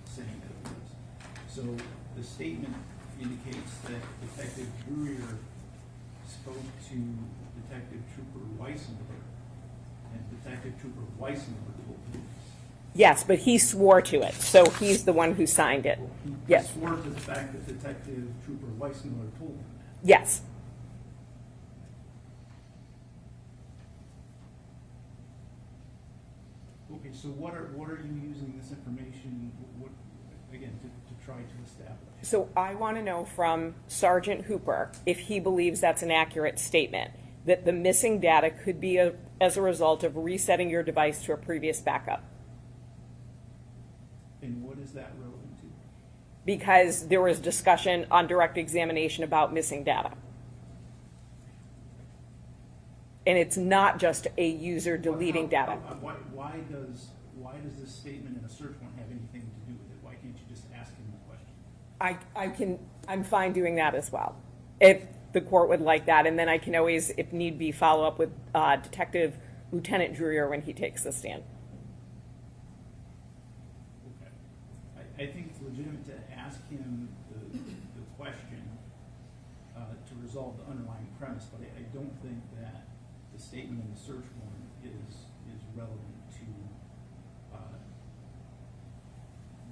saying that it was. So the statement indicates that Detective Dreyer spoke to Detective Trooper Weissenberg, and Detective Trooper Weissenberg told him this. Yes, but he swore to it, so he's the one who signed it. He Yes. swore to the fact that Detective Trooper Weissenberg told him that. Yes. Okay, so what are you using this information, again, to try to establish? So I want to know from Sergeant Hooper if he believes that's an accurate statement, that the missing data could be as a result of resetting your device to a previous backup. And what is that relevant to? Because there was discussion on direct examination about missing data. And it's not just a user deleting data. Why does this statement in a search warrant have anything to do with it? Why can't you just ask him the question? I'm fine doing that as well, if the court would like that. And then I can always, if need be, follow up with Detective Lieutenant Dreyer when he takes the stand. Okay. I think it's legitimate to ask him the question to resolve the underlying premise, but I don't think that the statement in the search warrant is relevant to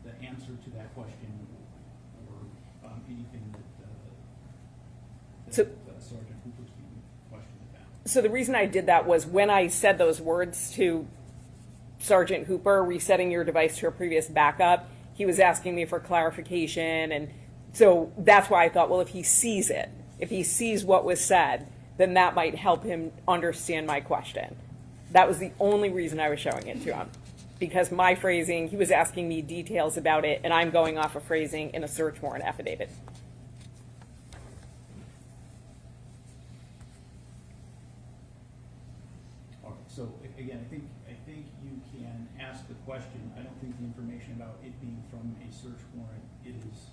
the answer to that question or anything that So- Sergeant Hooper's being questioned about. So the reason I did that was when I said those words to Sergeant Hooper, resetting your device to a previous backup, he was asking me for clarification. And so that's why I thought, well, if he sees it, if he sees what was said, then that might help him understand my question. That was the only reason I was showing it to him. Because my phrasing, he was asking me details about it, and I'm going off of phrasing in a search warrant affidavit. All right, so again, I think you can ask the question. I don't think the information about it being from a search warrant is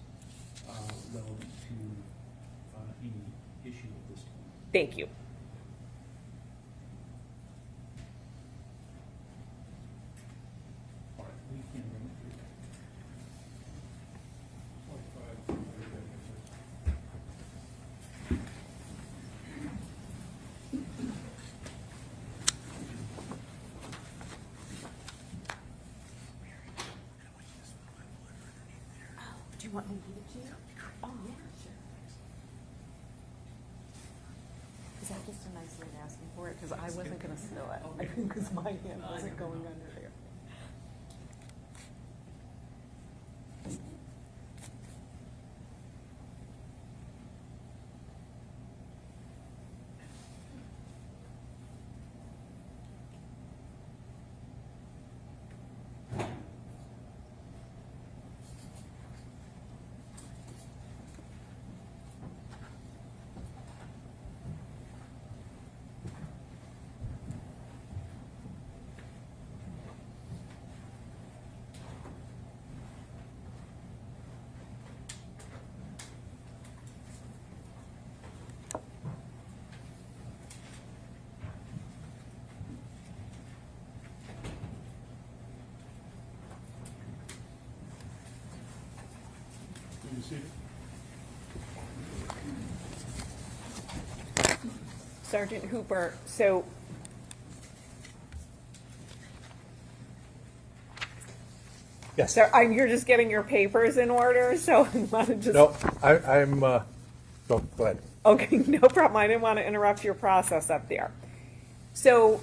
relevant to any issue at this point. Thank you. All right, we can run it through that. Do you want me to give it to you? Oh, yeah, sure. Is that just a nice way of asking for it? Because I wasn't going to steal it. Because my hand wasn't going under there. Sergeant Hooper, so Yes. So you're just getting your papers in order, so I want to just. No, I'm, go ahead. Okay, no problem. I didn't want to interrupt your process up there. So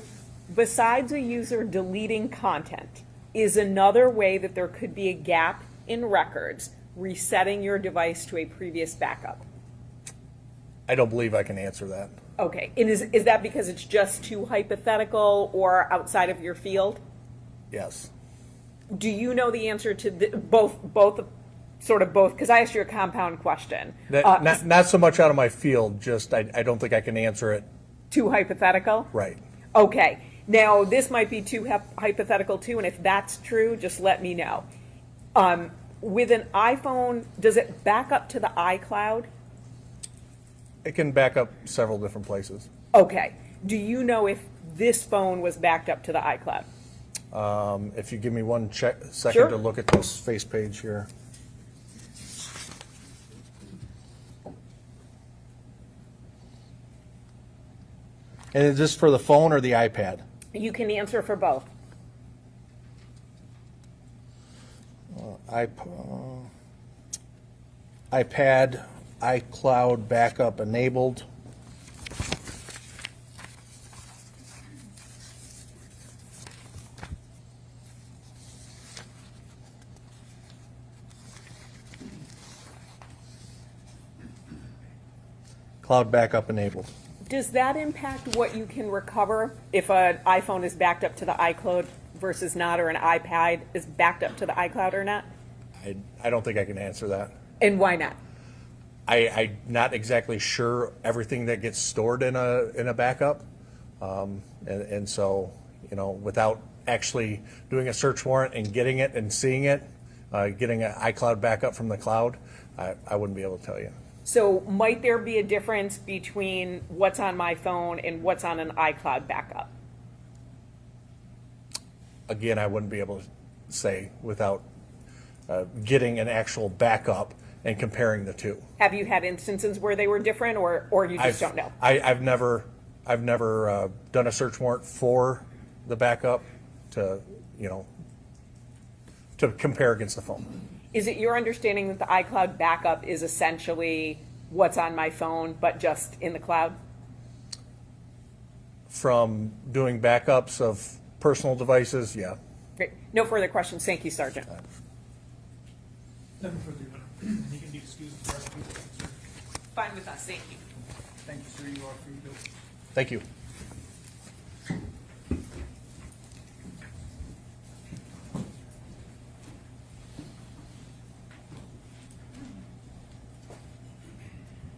besides a user deleting content, is another way that there could be a gap in records resetting your device to a previous backup? I don't believe I can answer that. Okay, and is that because it's just too hypothetical or outside of your field? Yes. Do you know the answer to both sort of both, because I asked you a compound question. Not so much out of my field, just I don't think I can answer it Too hypothetical? right. Okay. Now, this might be too hypothetical too, and if that's true, just let me know. With an iPhone, does it back up to the iCloud? It can back up several different places. Okay. Do you know if this phone was backed up to the iCloud? If you give me one second Sure. to look at this face page here. And is this for the phone or the iPad? You can answer for both. iPad, iCloud backup enabled. Cloud backup enabled. Does that impact what you can recover if an iPhone is backed up to the iCloud versus not, or an iPad is backed up to the iCloud or not? I don't think I can answer that. And why not? I'm not exactly sure everything that gets stored in a backup, and so, you know, without actually doing a search warrant and getting it and seeing it, getting an iCloud backup from the cloud, I wouldn't be able to tell you. So might there be a difference between what's on my phone and what's on an iCloud backup? Again, I wouldn't be able to say without getting an actual backup and comparing the two. Have you had instances where they were different, or you just don't know? I've never done a search warrant for the backup to, you know, to compare against the phone. Is it your understanding that the iCloud backup is essentially what's on my phone, but just in the cloud? From doing backups of personal devices, yeah. Great. No further questions. Thank you, Sergeant. Nothing further, Your Honor. You can be excused for our people, sir. Fine with us, thank you. Thank you, sir. You are free to go. Thank you.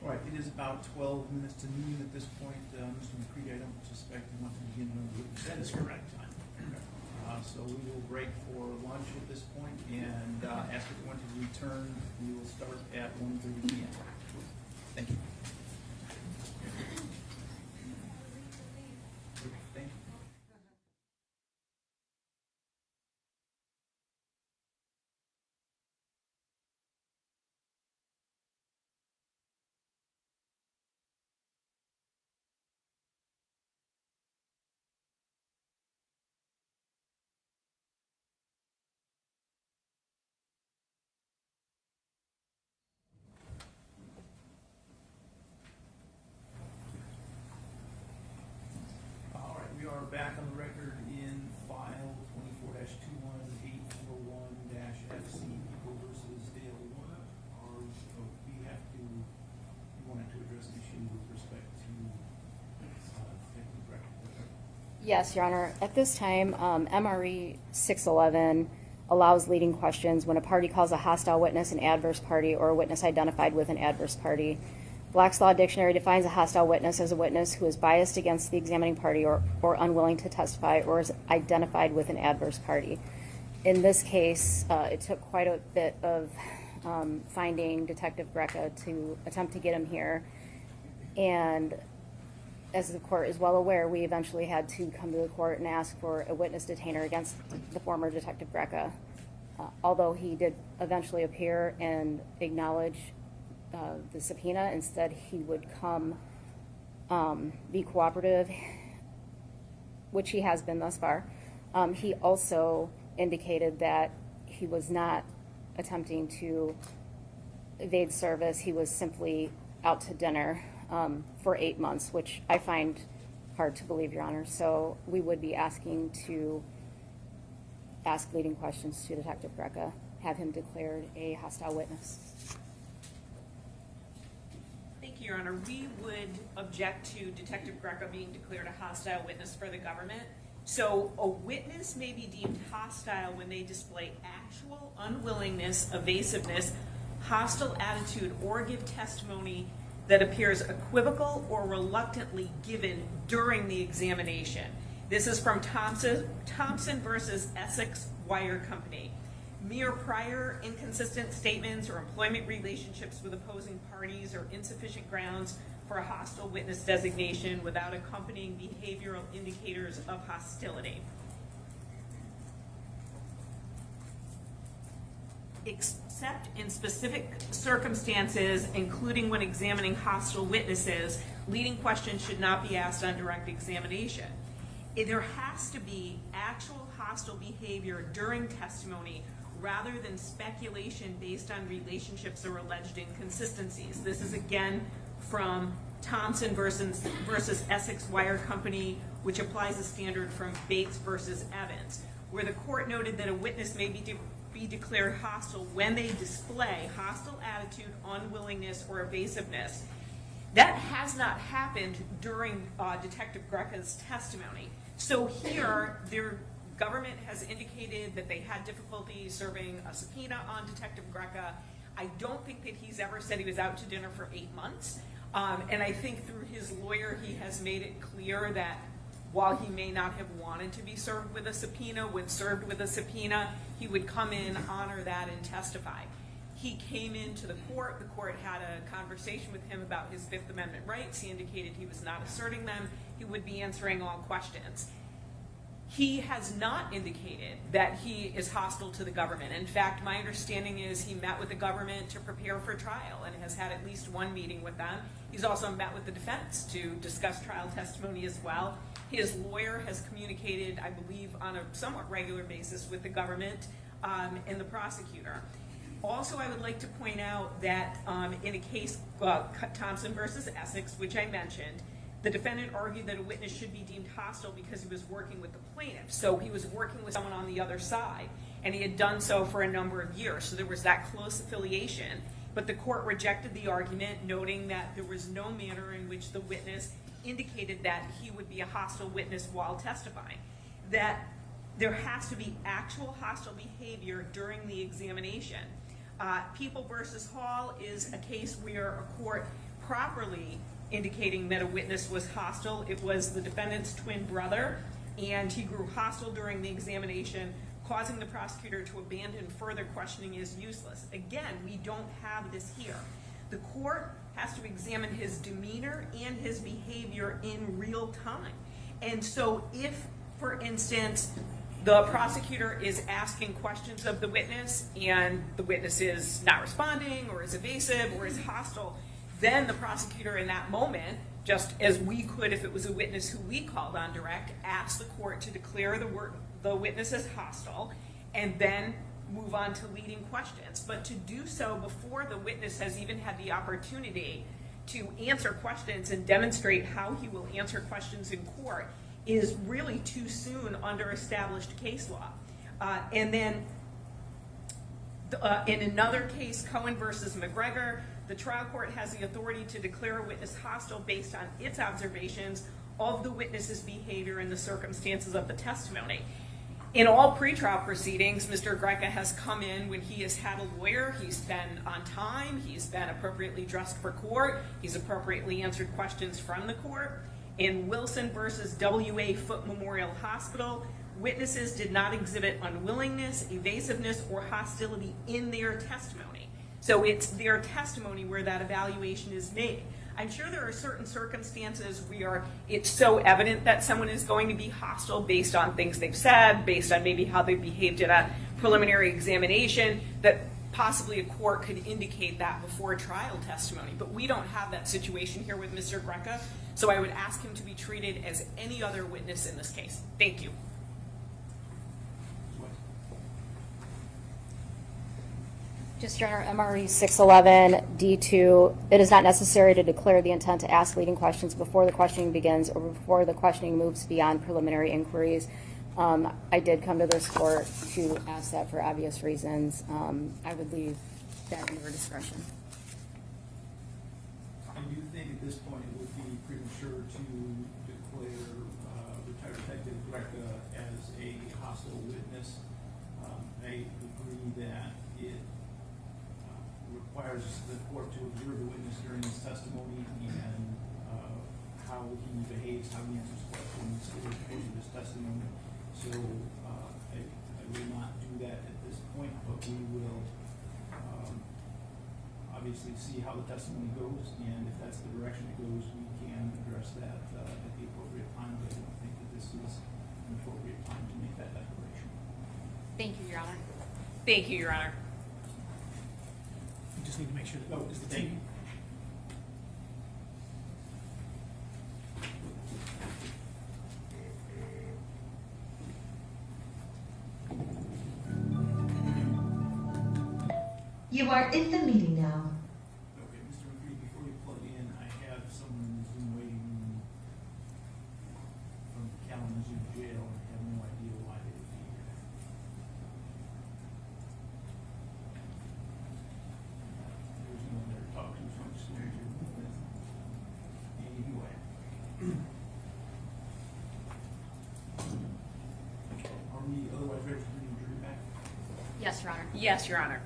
All right, it is about 12 minutes to noon at this point. Mr. McCready, I don't suspect you want to begin on the witness. That is correct time. So we will break for lunch at this point and ask everyone to return. We will start at 1:30 p.m. Thank you. Thank you. All right, we are back on the record in file 24-21841-FC, People versus Dale Warner. We wanted to address an issue with respect to Detective Brecker. Yes, Your Honor. At this time, MRE 611 allows leading questions when a party calls a hostile witness an adverse party or a witness identified with an adverse party. Black's Law Dictionary defines a hostile witness as a witness who is biased against the examining party or unwilling to testify or is identified with an adverse party. In this case, it took quite a bit of finding Detective Greca to attempt to get him here. And as the court is well aware, we eventually had to come to the court and ask for a witness detainer against the former Detective Greca. Although he did eventually appear and acknowledge the subpoena, instead he would come be cooperative, which he has been thus far. He also indicated that he was not attempting to evade service. He was simply out to dinner for 8 months, which I find hard to believe, Your Honor. So we would be asking to ask leading questions to Detective Greca, have him declared a hostile witness. Thank you, Your Honor. We would object to Detective Greca being declared a hostile witness for the government. So a witness may be deemed hostile when they display actual unwillingness, evasiveness, hostile attitude or give testimony that appears equivocal or reluctantly given during the examination. This is from Thompson versus Essex Wire Company. Mere prior inconsistent statements or employment relationships with opposing parties are insufficient grounds for a hostile witness designation without accompanying behavioral indicators of hostility. Except in specific circumstances, including when examining hostile witnesses, leading questions should not be asked on direct examination. There has to be actual hostile behavior during testimony rather than speculation based on relationships or alleged inconsistencies. This is again from Thompson versus Essex Wire Company, which applies a standard from Bates versus Evans, where the court noted that a witness may be declared hostile when they display hostile attitude, unwillingness, or evasiveness. That has not happened during Detective Greca's testimony. So here, their government has indicated that they had difficulty serving a subpoena on Detective Greca. I don't think that he's ever said he was out to dinner for 8 months. And I think through his lawyer, he has made it clear that while he may not have wanted to be served with a subpoena, when served with a subpoena, he would come in, honor that, and testify. He came into the court had a conversation with him about his Fifth Amendment rights. He indicated he was not asserting them. He would be answering all questions. He has not indicated that he is hostile to the government. In fact, my understanding is he met with the government to prepare for trial and has had at least one meeting with them. He's also met with the defense to discuss trial testimony as well. His lawyer has communicated, I believe, on a somewhat regular basis with the government and the prosecutor. Also, I would like to point out that in a case, Thompson versus Essex, which I mentioned, the defendant argued that a witness should be deemed hostile because he was working with the plaintiff. So he was working with someone on the other side, and he had done so for a number of years. So there was that close affiliation. But the court rejected the argument, noting that there was no manner in which the witness indicated that he would be a hostile witness while testifying. That there has to be actual hostile behavior during the examination. People versus Hall is a case where a court properly indicating that a witness was hostile. It was the defendant's twin brother, and he grew hostile during the examination, causing the prosecutor to abandon further questioning as useless. Again, we don't have this here. The court has to examine his demeanor and his behavior in real time. And so if, for instance, the prosecutor is asking questions of the witness and the witness is not responding or is evasive or is hostile, then the prosecutor in that moment, just as we could if it was a witness who we called on direct, ask the court to declare the witness as hostile and then move on to leading questions. But to do so before the witness has even had the opportunity to answer questions and demonstrate how he will answer questions in court is really too soon under established case law. And then in another case, Cohen versus McGregor, the trial court has the authority to declare a witness hostile based on its observations of the witness's behavior and the circumstances of the testimony. In all pretrial proceedings, Mr. Greca has come in when he has had a lawyer, he's been on time, he's been appropriately dressed for court, he's appropriately answered questions from the court. In Wilson versus W.A. Foote Memorial Hospital, witnesses did not exhibit unwillingness, evasiveness, or hostility in their testimony. So it's their testimony where that evaluation is made. I'm sure there are certain circumstances where it's so evident that someone is going to be hostile based on things they've said, based on maybe how they behaved in a preliminary examination, that possibly a court could indicate that before trial testimony. But we don't have that situation here with Mr. Greca, so I would ask him to be treated as any other witness in this case. Thank you. Just your Honor, MRE 611 D2, it is not necessary to declare the intent to ask leading questions before the questioning begins or before the questioning moves beyond preliminary inquiries. I did come to this court to ask that for obvious reasons. I would leave that in your discretion. And do you think at this point it would be premature to declare retired Detective Greca as a hostile witness? I agree that it requires the court to observe the witness during his testimony and how he behaves, how he answers questions over the course of his testimony. So I will not do that at this point, but we will obviously see how the testimony goes, and if that's the direction it goes, we can address that at the appropriate time, but I don't think that this is an appropriate time to make that declaration. Thank you, Your Honor. Thank you, Your Honor. You just need to make sure that is the team. You are in the meeting now. Okay, Mr. McCready, before you plug in, I have someone in the Zoom waiting room from Kalamazoo jail, and I have no idea why they would be here. There's no one there to talk to, so I'm just going to move this. Anyway. Are we otherwise ready to bring the jury back? Yes, Your Honor. Yes, Your Honor.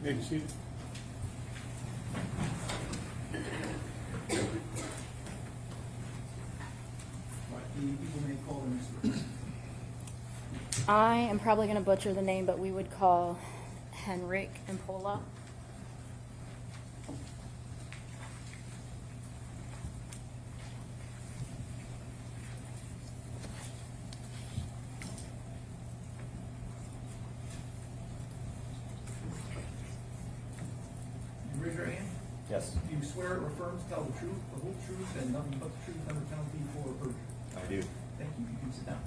May be seated. Right, the people may call the next witness. I am probably going to butcher the name, but we would call Henrik Impola. You raise your hand. Yes, Do you swear or affirm to tell the truth, the whole truth, and nothing but the truth under penalty for perjury? I do. Thank you. You can sit down.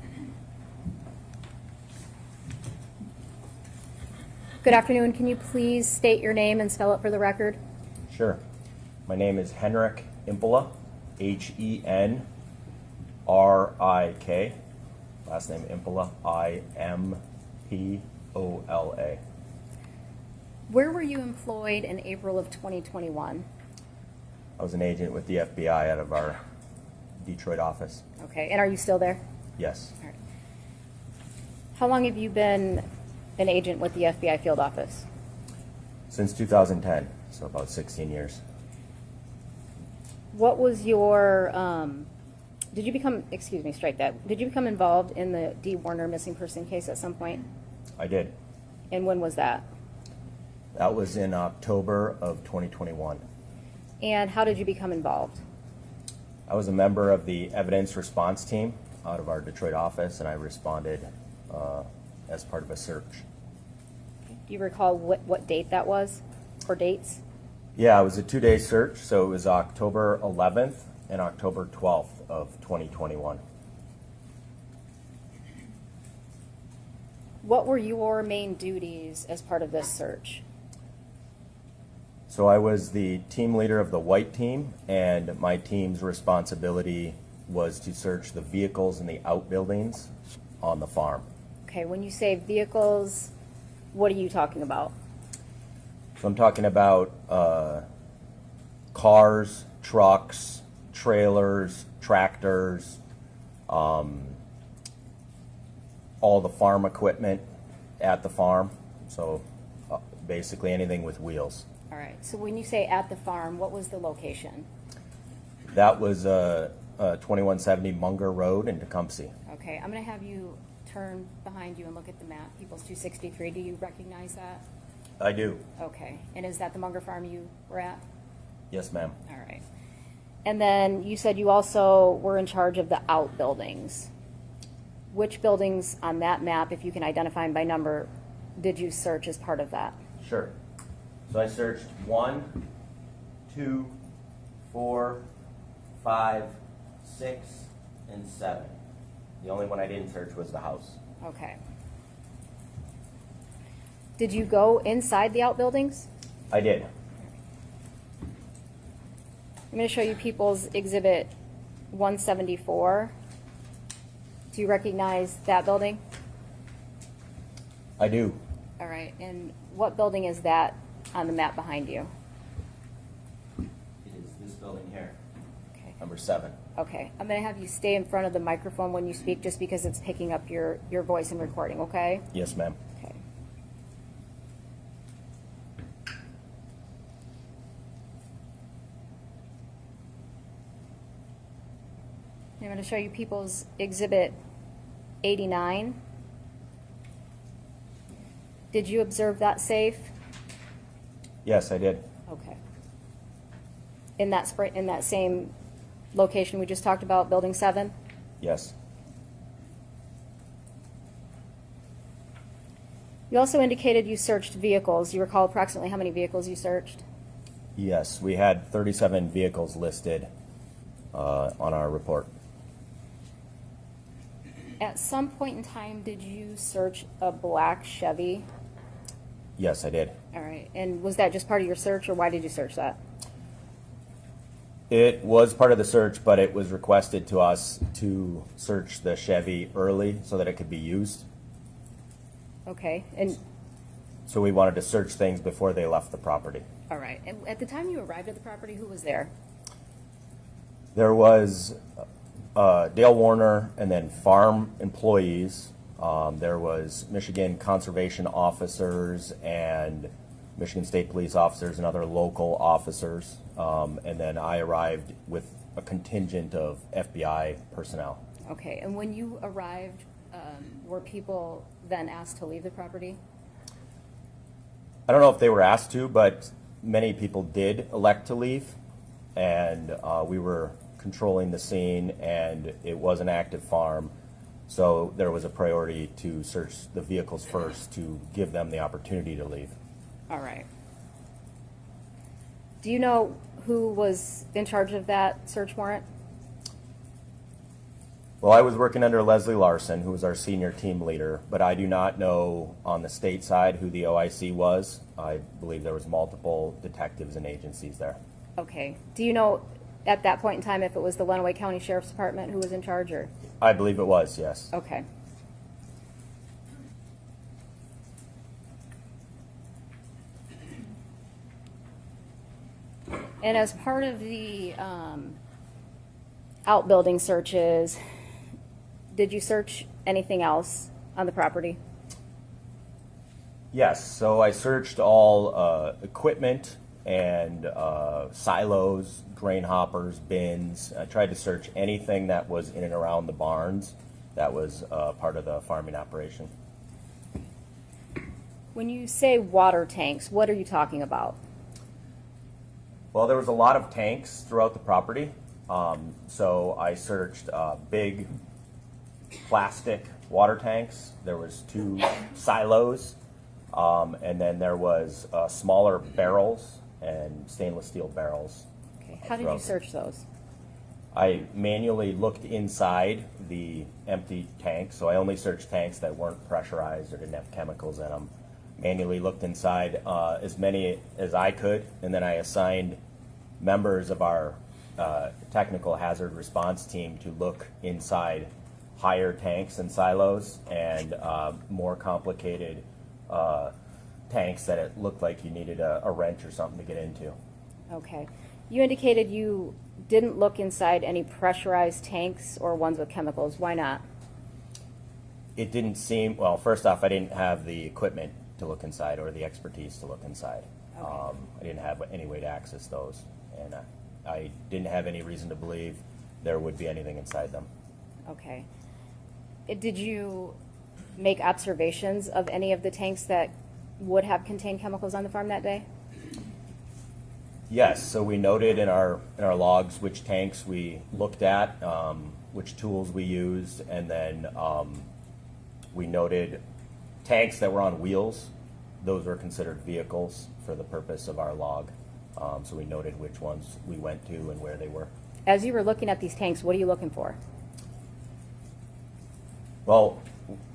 Good afternoon. Can you please state your name and spell it for the record? Sure. My name is Henrik Impola, Henrik. Last name Impola, Impola. Where were you employed in April of 2021? I was an agent with the FBI out of our Detroit office. Okay, and are you still there? Yes. All right. How long have you been an agent with the FBI field office? Since 2010, so about 16 years. What was your, did you become, excuse me, strike that. Did you become involved in the Dee Warner missing person case at some point? I did. And when was that? That was in October of 2021. And how did you become involved? I was a member of the evidence response team out of our Detroit office, and I responded as part of a search. Do you recall what date that was, or dates? Yeah, it was a 2-day search, so it was October 11th and October 12th of 2021. What were your main duties as part of this search? So I was the team leader of the white team, and my team's responsibility was to search the vehicles in the outbuildings on the farm. Okay, when you say vehicles, what are you talking about? So I'm talking about cars, trucks, trailers, tractors, all the farm equipment at the farm. So basically anything with wheels. All right, so when you say at the farm, what was the location? That was 2170 Munger Road in Tecumseh. Okay, I'm going to have you turn behind you and look at the map, People's 263. Do you recognize that? I do. Okay, and is that the Munger farm you were at? Yes, ma'am. All right. And then you said you also were in charge of the outbuildings. Which buildings on that map, if you can identify them by number, did you search as part of that? Sure. So I searched 1, 2, 4, 5, 6, and 7. The only one I didn't search was the house. Okay. Did you go inside the outbuildings? I did. I'm going to show you People's Exhibit 174. Do you recognize that building? I do. All right, and what building is that on the map behind you? It is this building here, Okay. number 7. Okay, I'm going to have you stay in front of the microphone when you speak just because it's picking up your voice and recording, okay? Yes, ma'am. Okay. I'm going to show you People's Exhibit 89. Did you observe that safe? Yes, I did. Okay. In that same location we just talked about, Building 7? Yes. You also indicated you searched vehicles. You recall approximately how many vehicles you searched? Yes, we had 37 vehicles listed on our report. At some point in time, did you search a black Chevy? Yes, I did. All right. And was that just part of your search, or why did you search that? It was part of the search, but it was requested to us to search the Chevy early so that it could be used. Okay. And So we wanted to search things before they left the property. all right. And at the time you arrived at the property, who was there? There was Dale Warner and then farm employees. There was Michigan conservation officers and Michigan State police officers and other local officers. And then I arrived with a contingent of FBI personnel. Okay. And when you arrived, were people then asked to leave the property? I don't know if they were asked to, but many people did elect to leave. And we were controlling the scene, and it was an active farm. So there was a priority to search the vehicles first to give them the opportunity to leave. All right. Do you know who was in charge of that search warrant? Well, I was working under Leslie Larson, who was our senior team leader, but I do not know on the state side who the OIC was. I believe there was multiple detectives and agencies there. Okay. Do you know at that point in time if it was the Lenawee County Sheriff's Department who was in charge, or? I believe it was, yes. Okay. And as part of the outbuilding searches, did you search anything else on the property? Yes, so I searched all equipment and silos, grain hoppers, bins. I tried to search anything that was in and around the barns that was part of the farming operation. When you say water tanks, what are you talking about? Well, there was a lot of tanks throughout the property, so I searched big plastic water tanks. There was 2 silos, and then there was smaller barrels and stainless steel barrels. Okay. How did you search those? I manually looked inside the empty tank, so I only searched tanks that weren't pressurized or didn't have chemicals in them. Manually looked inside as many as I could, and then I assigned members of our technical hazard response team to look inside higher tanks and silos and more complicated tanks that it looked like you needed a wrench or something to get into. Okay. You indicated you didn't look inside any pressurized tanks or ones with chemicals. Why not? It didn't seem, well, first off, I didn't have the equipment to look inside or the expertise to look inside. Okay. I didn't have any way to access those, and I didn't have any reason to believe there would be anything inside them. Okay. Did you make observations of any of the tanks that would have contained chemicals on the farm that day? Yes, so we noted in our logs which tanks we looked at, which tools we used, and then we noted tanks that were on wheels. Those were considered vehicles for the purpose of our log. So we noted which ones we went to and where they were. As you were looking at these tanks, what are you looking for? Well,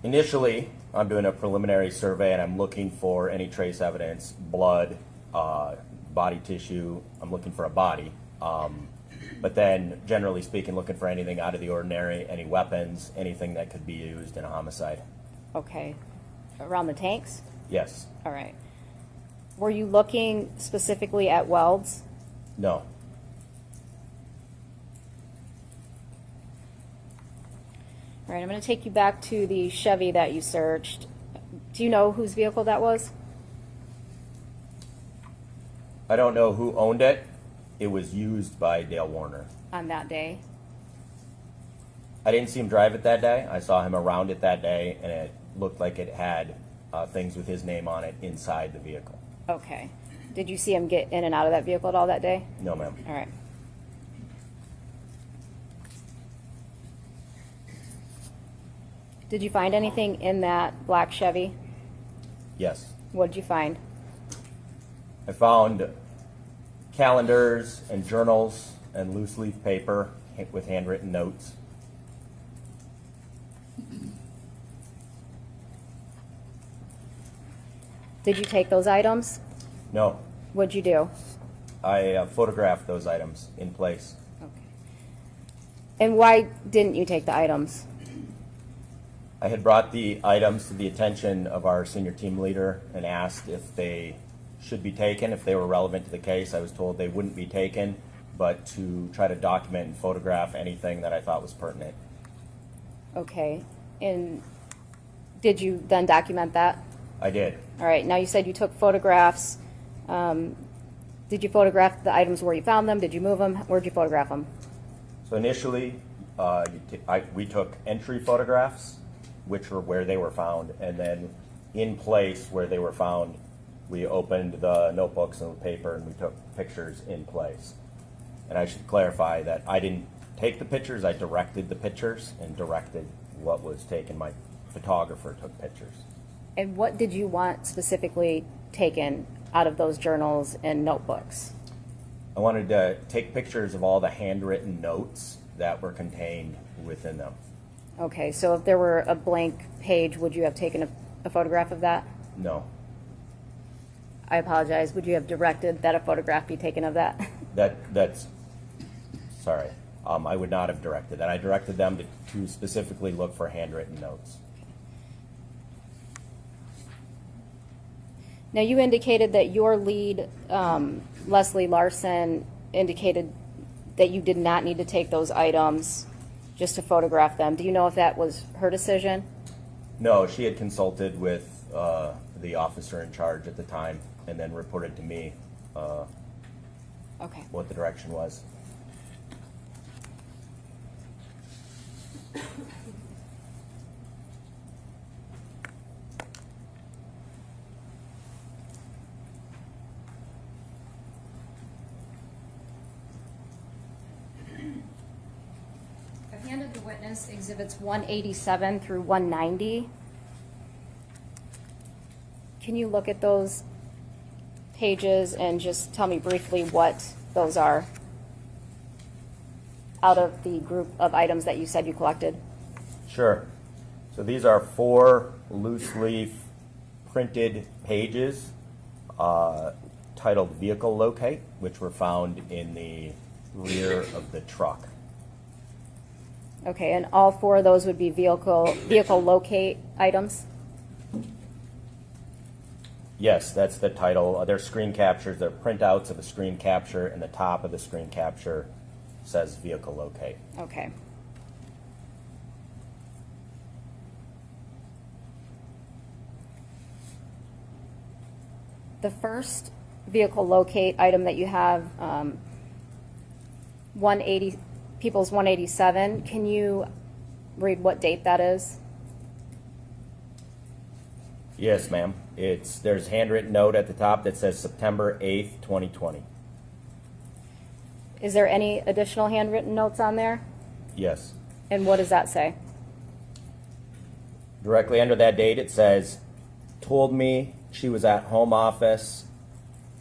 initially, I'm doing a preliminary survey and I'm looking for any trace evidence, blood, body tissue. I'm looking for a body. But then, generally speaking, looking for anything out of the ordinary, any weapons, anything that could be used in a homicide. Okay. Around the tanks? Yes. All right. Were you looking specifically at welds? No. All right, I'm going to take you back to the Chevy that you searched. Do you know whose vehicle that was? I don't know who owned it. It was used by Dale Warner. On that day? I didn't see him drive it that day. I saw him around it that day, and it looked like it had things with his name on it inside the vehicle. Okay. Did you see him get in and out of that vehicle at all that day? No, ma'am. All right. Did you find anything in that black Chevy? Yes. What did you find? I found calendars and journals and loose leaf paper with handwritten notes. Did you take those items? No. What'd you do? I photographed those items in place. Okay. And why didn't you take the items? I had brought the items to the attention of our senior team leader and asked if they should be taken, if they were relevant to the case. I was told they wouldn't be taken, but to try to document and photograph anything that I thought was pertinent. Okay. And did you then document that? I did. All right. Now you said you took photographs. Did you photograph the items where you found them? Did you move them? Where'd you photograph them? So initially, we took entry photographs, which were where they were found, and then in place where they were found, we opened the notebooks and the paper and we took pictures in place. And I should clarify that I didn't take the pictures, I directed the pictures and directed what was taken. My photographer took pictures. And what did you want specifically taken out of those journals and notebooks? I wanted to take pictures of all the handwritten notes that were contained within them. Okay, so if there were a blank page, would you have taken a photograph of that? No. I apologize. Would you have directed that a photograph be taken of that? That's sorry. I would not have directed that. I directed them to specifically look for handwritten notes. Now, you indicated that your lead, Leslie Larson, indicated that you did not need to take those items just to photograph them. Do you know if that was her decision? No, she had consulted with the officer in charge at the time and then reported to me Okay. what the direction was. I've handed the witness exhibits 187 through 190. Can you look at those pages and just tell me briefly what those are out of the group of items that you said you collected? Sure. So these are 4 loose leaf printed pages titled Vehicle Locate, which were found in the rear of the truck. Okay, and all four of those would be vehicle locate items? Yes, that's the title. They're screen captures. They're printouts of a screen capture, and the top of the screen capture says vehicle locate. Okay. The first vehicle locate item that you have, 180, People's 187, can you read what date that is? Yes, ma'am. There's a handwritten note at the top that says September 8th, 2020. Is there any additional handwritten notes on there? Yes. And what does that say? Directly under that date, it says, told me she was at home office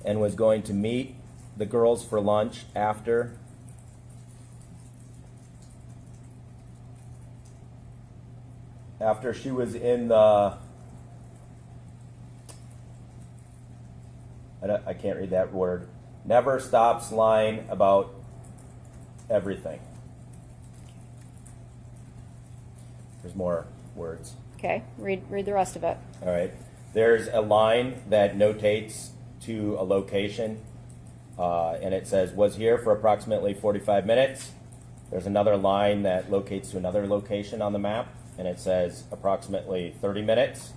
and was going to meet the girls for lunch after. After she was in the, I can't read that word, never stops lying about everything. There's more words. Okay, read the rest of it. All right. There's a line that notates to a location, and it says, was here for approximately 45 minutes. There's another line that locates to another location on the map, and it says approximately 30 minutes.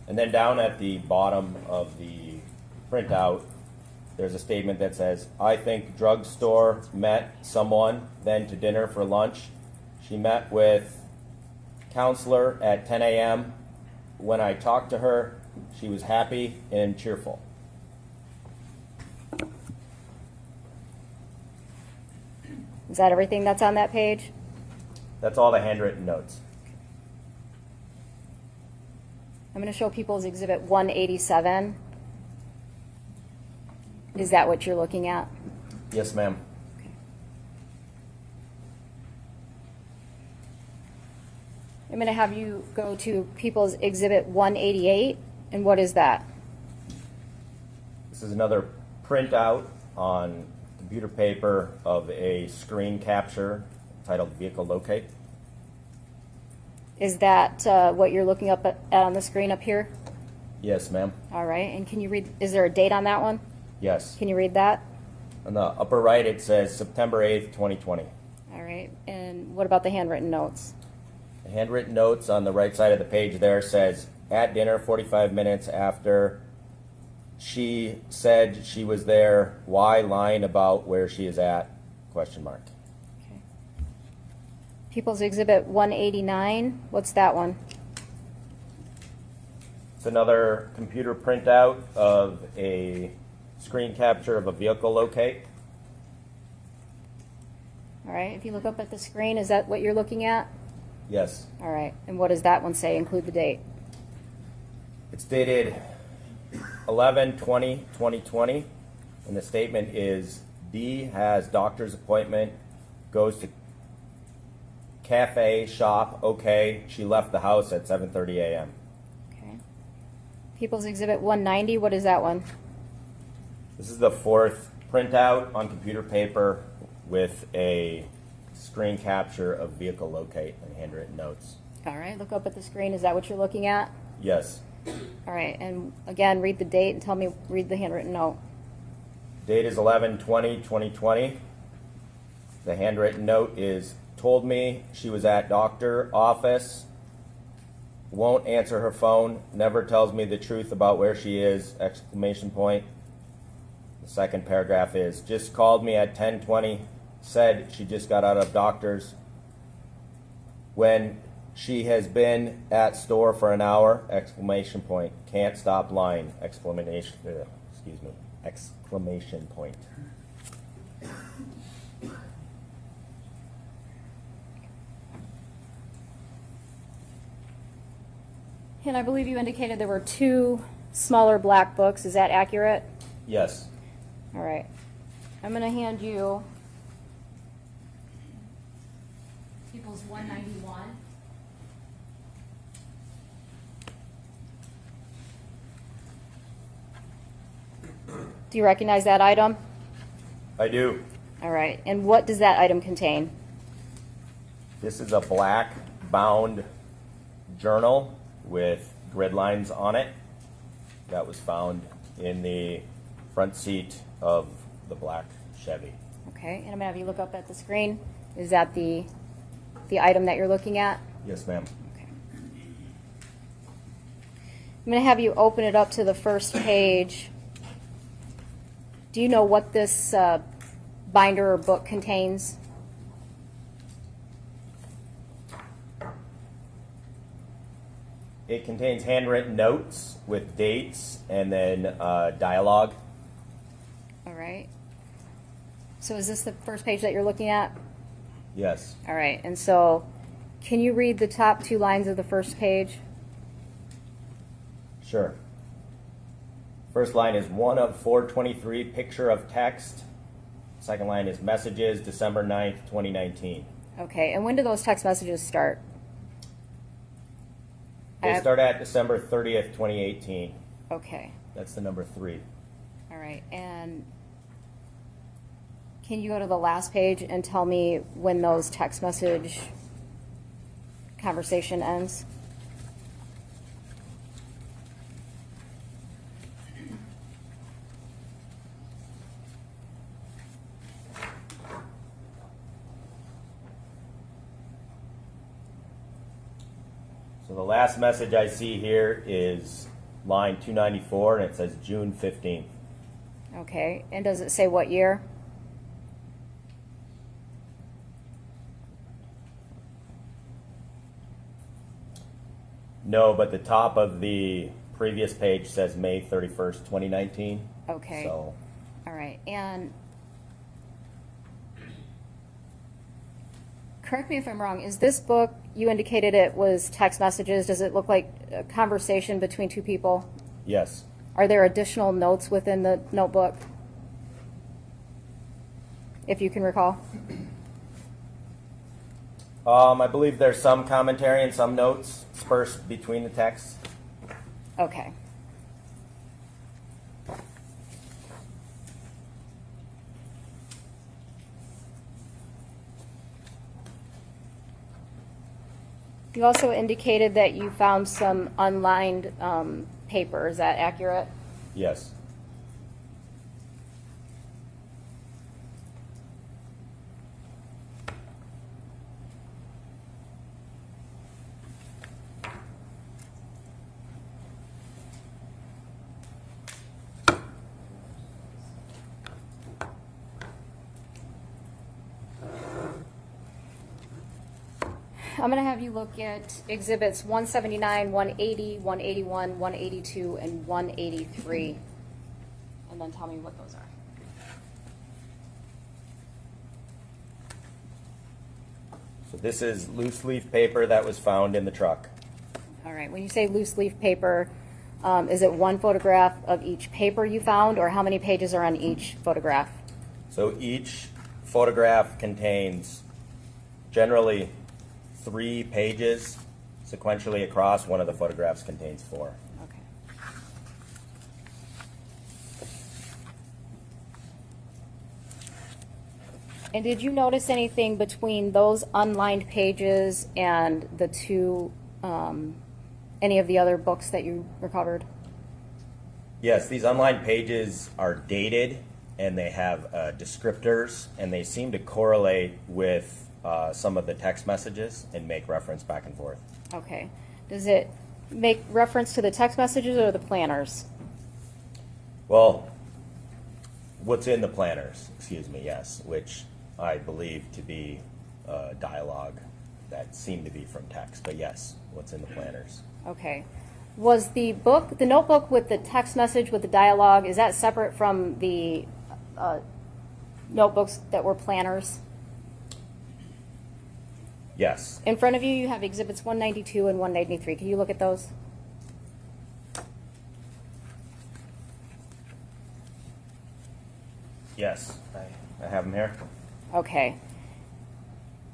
And then down at the bottom of the printout, there's a statement that says, I think drugstore met someone, then to dinner for lunch. She met with counselor at 10 a.m. When I talked to her, she was happy and cheerful. Is that everything that's on that page? That's all the handwritten notes. I'm going to show People's Exhibit 187. Is that what you're looking at? Yes, ma'am. I'm going to have you go to People's Exhibit 188, and what is that? This is another printout on computer paper of a screen capture titled Vehicle Locate. Is that what you're looking up at on the screen up here? Yes, ma'am. All right, and can you read, is there a date on that one? Yes. Can you read that? On the upper right, it says September 8th, 2020. All right, and what about the handwritten notes? The handwritten notes on the right side of the page there says, at dinner 45 minutes after she said she was there, why lying about where she is at, question mark. Okay. People's Exhibit 189, what's that one? It's another computer printout of a screen capture of a vehicle locate. All right, if you look up at the screen, is that what you're looking at? Yes. All right, and what does that one say? Include the date. It's dated 11/20/2020, and the statement is, Dee has doctor's appointment, goes to cafe, shop, okay. She left the house at 7:30 a.m. Okay. People's Exhibit 190, what is that one? This is the fourth printout on computer paper with a screen capture of vehicle locate and handwritten notes. All right, look up at the screen. Is that what you're looking at? Yes. All right, and again, read the date and tell me, read the handwritten note. Date is 11/20/2020. The handwritten note is, told me she was at doctor office, won't answer her phone, never tells me the truth about where she is, exclamation point. The second paragraph is, just called me at 10:20, said she just got out of doctor's. When she has been at store for an hour, exclamation point. Can't stop lying, exclamation point. And I believe you indicated there were two smaller black books. Is that accurate? Yes. All right. I'm going to hand you People's 191. Do you recognize that item? I do. All right, and what does that item contain? This is a black bound journal with grid lines on it that was found in the front seat of the black Chevy. Okay, and I'm gonna have you look up at the screen. Is that the item that you're looking at? Yes, ma'am. Okay. I'm gonna have you open it up to the first page. Do you know what this binder or book contains? It contains handwritten notes with dates and then dialogue. All right. So is this the first page that you're looking at? Yes. All right, and so can you read the top 2 lines of the first page? Sure. First line is 1 of 423, picture of text. Second line is messages, December 9th, 2019. Okay, and when do those text messages start? They start at December 30th, 2018. Okay, That's the number 3. all right, and can you go to the last page and tell me when those text message conversation ends? So the last message I see here is line 294, and it says June 15th. Okay, and does it say what year? No, but the top of the previous page says May 31st, 2019. Okay. So All right, and correct me if I'm wrong, is this book, you indicated it was text messages, does it look like a conversation between 2 people? yes. Are there additional notes within the notebook? If you can recall? I believe there's some commentary and some notes dispersed between the texts. Okay. You also indicated that you found some unlined paper. Is that accurate? Yes. I'm going to have you look at exhibits 179, 180, 181, 182, and 183, and then tell me what those are. So this is loose leaf paper that was found in the truck. All right, when you say loose leaf paper, is it one photograph of each paper you found, or how many pages are on each photograph? So each photograph contains generally 3 pages sequentially across. One of the photographs contains 4. Okay. And did you notice anything between those unlined pages and the 2, any of the other books that you recovered? Yes, these unlined pages are dated and they have descriptors, and they seem to correlate with some of the text messages and make reference back and forth. Okay. Does it make reference to the text messages or the planners? Well, what's in the planners, excuse me, yes, which I believe to be dialogue that seemed to be from text, but yes, what's in the planners. Okay. Was the book, the notebook with the text message with the dialogue, is that separate from the notebooks that were planners? Yes. In front of you, you have exhibits 192 and 193. Can you look at those? Yes, I have them here. Okay.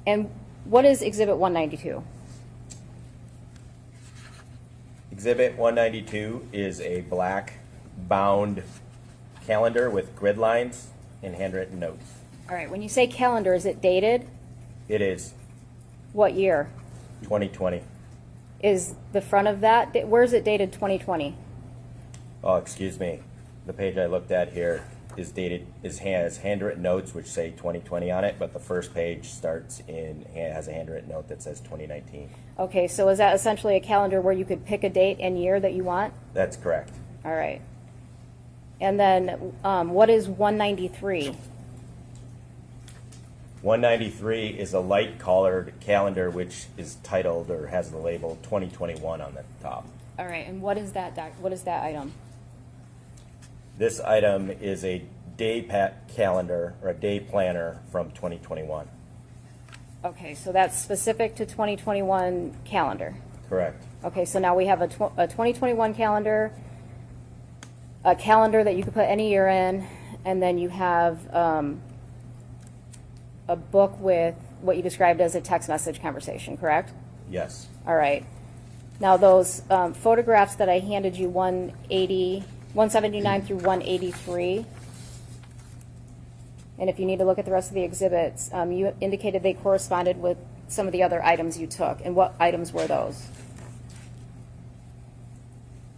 And what is exhibit 192? Exhibit 192 is a black bound calendar with grid lines and handwritten notes. All right, when you say calendar, is it dated? It is What year? 2020. Is the front of that, where is it dated 2020? Oh, excuse me. The page I looked at here is dated, has handwritten notes which say 2020 on it, but the first page has a handwritten note that says 2019. Okay, so is that essentially a calendar where you could pick a date and year that you want? That's correct. All right. And then what is 193? 193 is a light colored calendar which is titled or has the label 2021 on the top. All right, and what is that item? This item is a day calendar or a day planner from 2021. Okay, so that's specific to 2021 calendar. Correct. Okay, so now we have a 2021 calendar, a calendar that you could put any year in, and then you have a book with what you described as a text message conversation, correct? Yes. All right. Now those photographs that I handed you, 179 through 183, and if you need to look at the rest of the exhibits, you indicated they corresponded with some of the other items you took. And what items were those?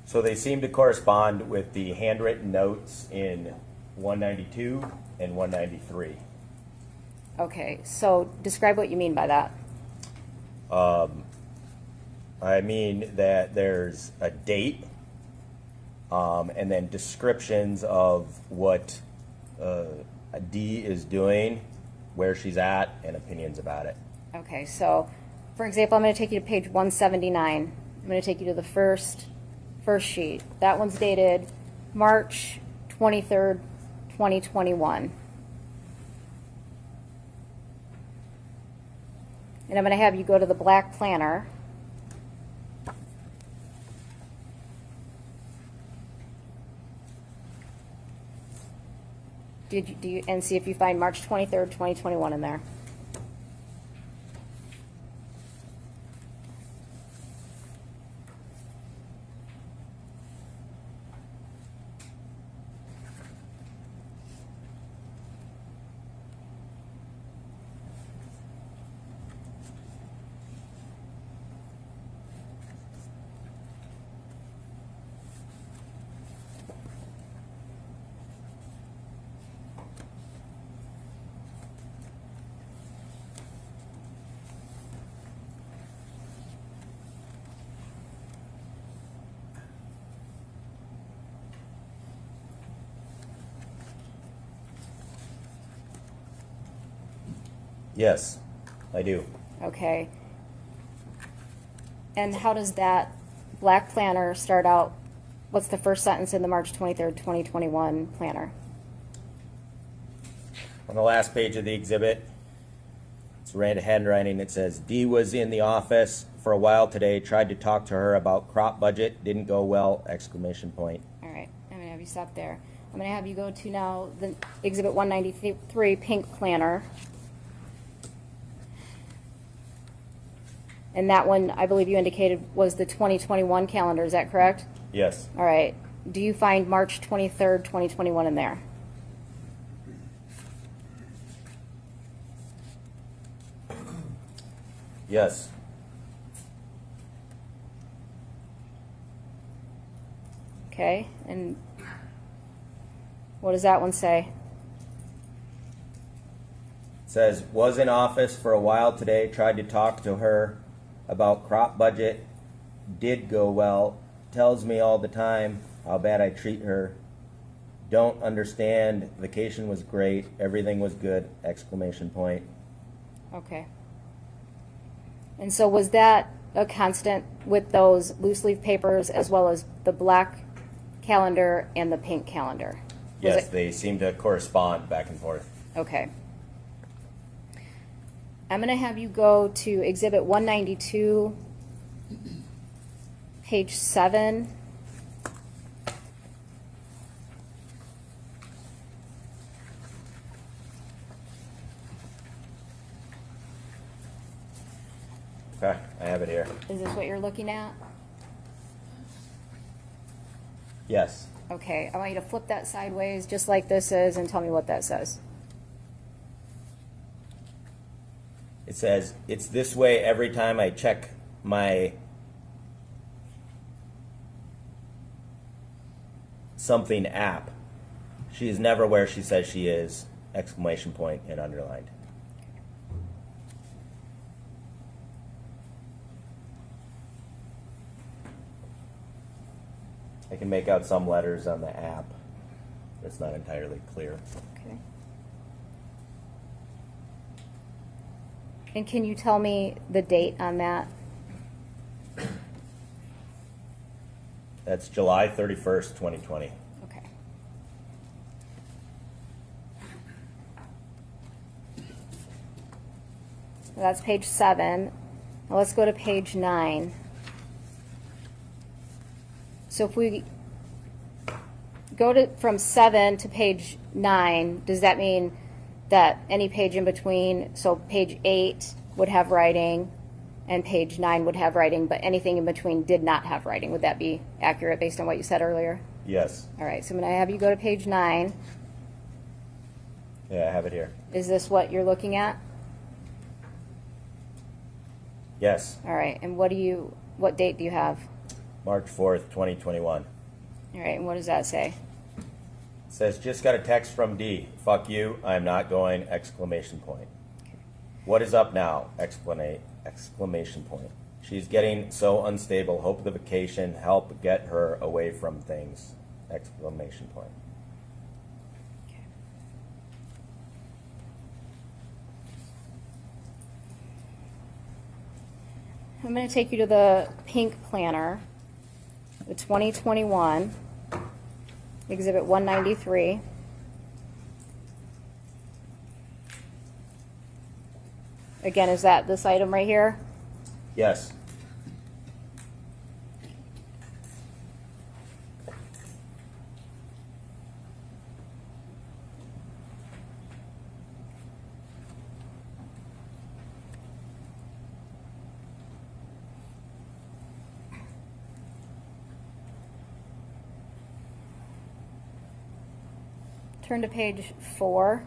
So they seem to correspond with the handwritten notes in 192 and 193. Okay, so describe what you mean by that. I mean that there's a date and then descriptions of what Dee is doing, where she's at, and opinions about it. Okay, so for example, I'm going to take you to page 179. I'm going to take you to the first sheet. That one's dated March 23rd, 2021. And I'm going to have you go to the black planner. And see if you find March 23rd, 2021 in there. Yes, I do. Okay. And how does that black planner start out? What's the first sentence in the March 23rd, 2021 planner? On the last page of the exhibit, it's red handwriting. It says, Dee was in the office for a while today, tried to talk to her about crop budget, didn't go well, exclamation point. All right, I'm going to have you stop there. I'm going to have you go to now the exhibit 193, pink planner. And that one, I believe you indicated, was the 2021 calendar, is that correct? Yes. All right. Do you find March 23rd, 2021 in there? Yes. Okay, and what does that one say? It says, was in office for a while today, tried to talk to her about crop budget, did go well, tells me all the time how bad I treat her, don't understand, vacation was great, everything was good, exclamation point. Okay. And so was that a constant with those loose leaf papers as well as the black calendar and the pink calendar? Yes, they seem to correspond back and forth. Okay. I'm going to have you go to exhibit 192, page 7. Okay, I have it here. Is this what you're looking at? Yes. Okay, I want you to flip that sideways, just like this is, and tell me what that says. It says, it's this way every time I check my something app. She is never where she says she is, exclamation point and underlined. I can make out some letters on the app. It's not entirely clear. Okay. And can you tell me the date on that? That's July 31st, 2020. Okay. That's page 7. Now let's go to page 9. So if we go to from 7 to page 9, does that mean that any page in between, so page 8 would have writing and page 9 would have writing, but anything in between did not have writing? Would that be accurate based on what you said earlier? Yes. All right, so I'm going to have you go to page 9. Yeah, I have it here. Is this what you're looking at? Yes. All right, and what date do you have? March 4th, 2021. All right, and what does that say? It says, just got a text from Dee. Fuck you, I'm not going, exclamation point. What is up now? Exclamation point. She's getting so unstable. Hope the vacation help get her away from things. Exclamation point. I'm going to take you to the pink planner, the 2021, Exhibit 193. Again, is that this item right here? Yes. Turn to page 4.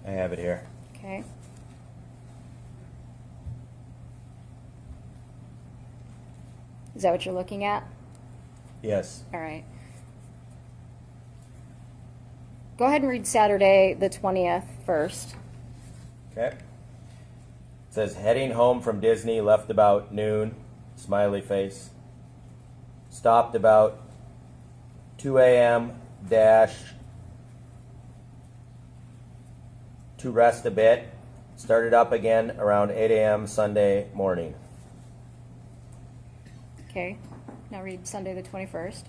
I have it here. Okay. Is that what you're looking at? Yes. All right. Go ahead and read Saturday, the 20th first. Okay. It says, heading home from Disney, left about noon, smiley face. Stopped about 2 a.m. dash to rest a bit. Started up again around 8 a.m. Sunday morning. Okay. Now read Sunday, the 21st.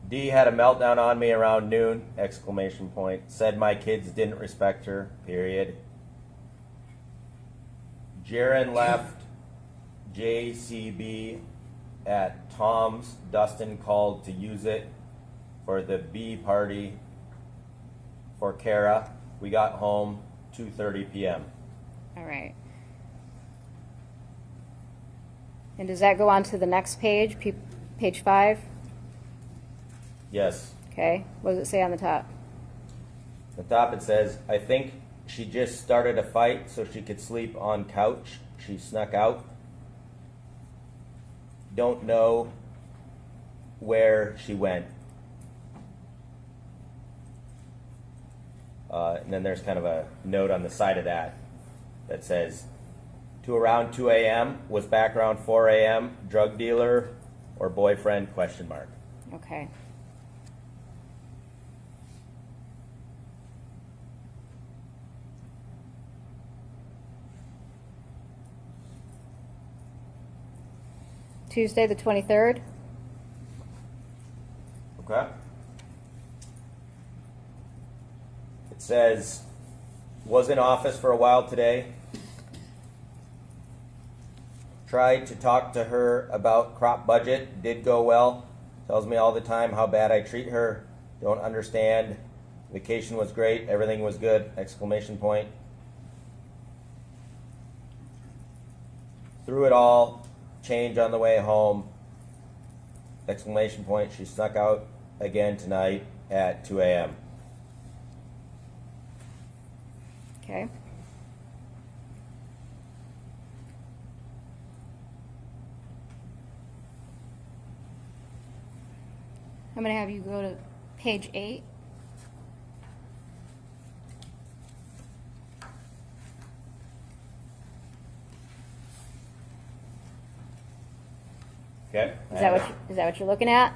Dee had a meltdown on me around noon, exclamation point. Said my kids didn't respect her, period. Jaron left JCB at Tom's. Dustin called to use it for the B party for Kara. We got home 2:30 p.m. All right. And does that go on to the next page, page 5? Yes. Okay. What does it say on the top? At the top it says, I think she just started a fight so she could sleep on couch. She snuck out. Don't know where she went. And then there's kind of a note on the side of that that says, to around 2 a.m., was back around 4 a.m., drug dealer or boyfriend, question mark. Okay. Tuesday, the 23rd. Okay. It says, was in office for a while today. Tried to talk to her about crop budget. Did go well. Tells me all the time how bad I treat her. Don't understand. Vacation was great. Everything was good. Exclamation point. through it all, change on the way home, exclamation point, she snuck out again tonight at 2 a.m. Okay. I'm going to have you go to page 8. Okay? Is that what you're looking at?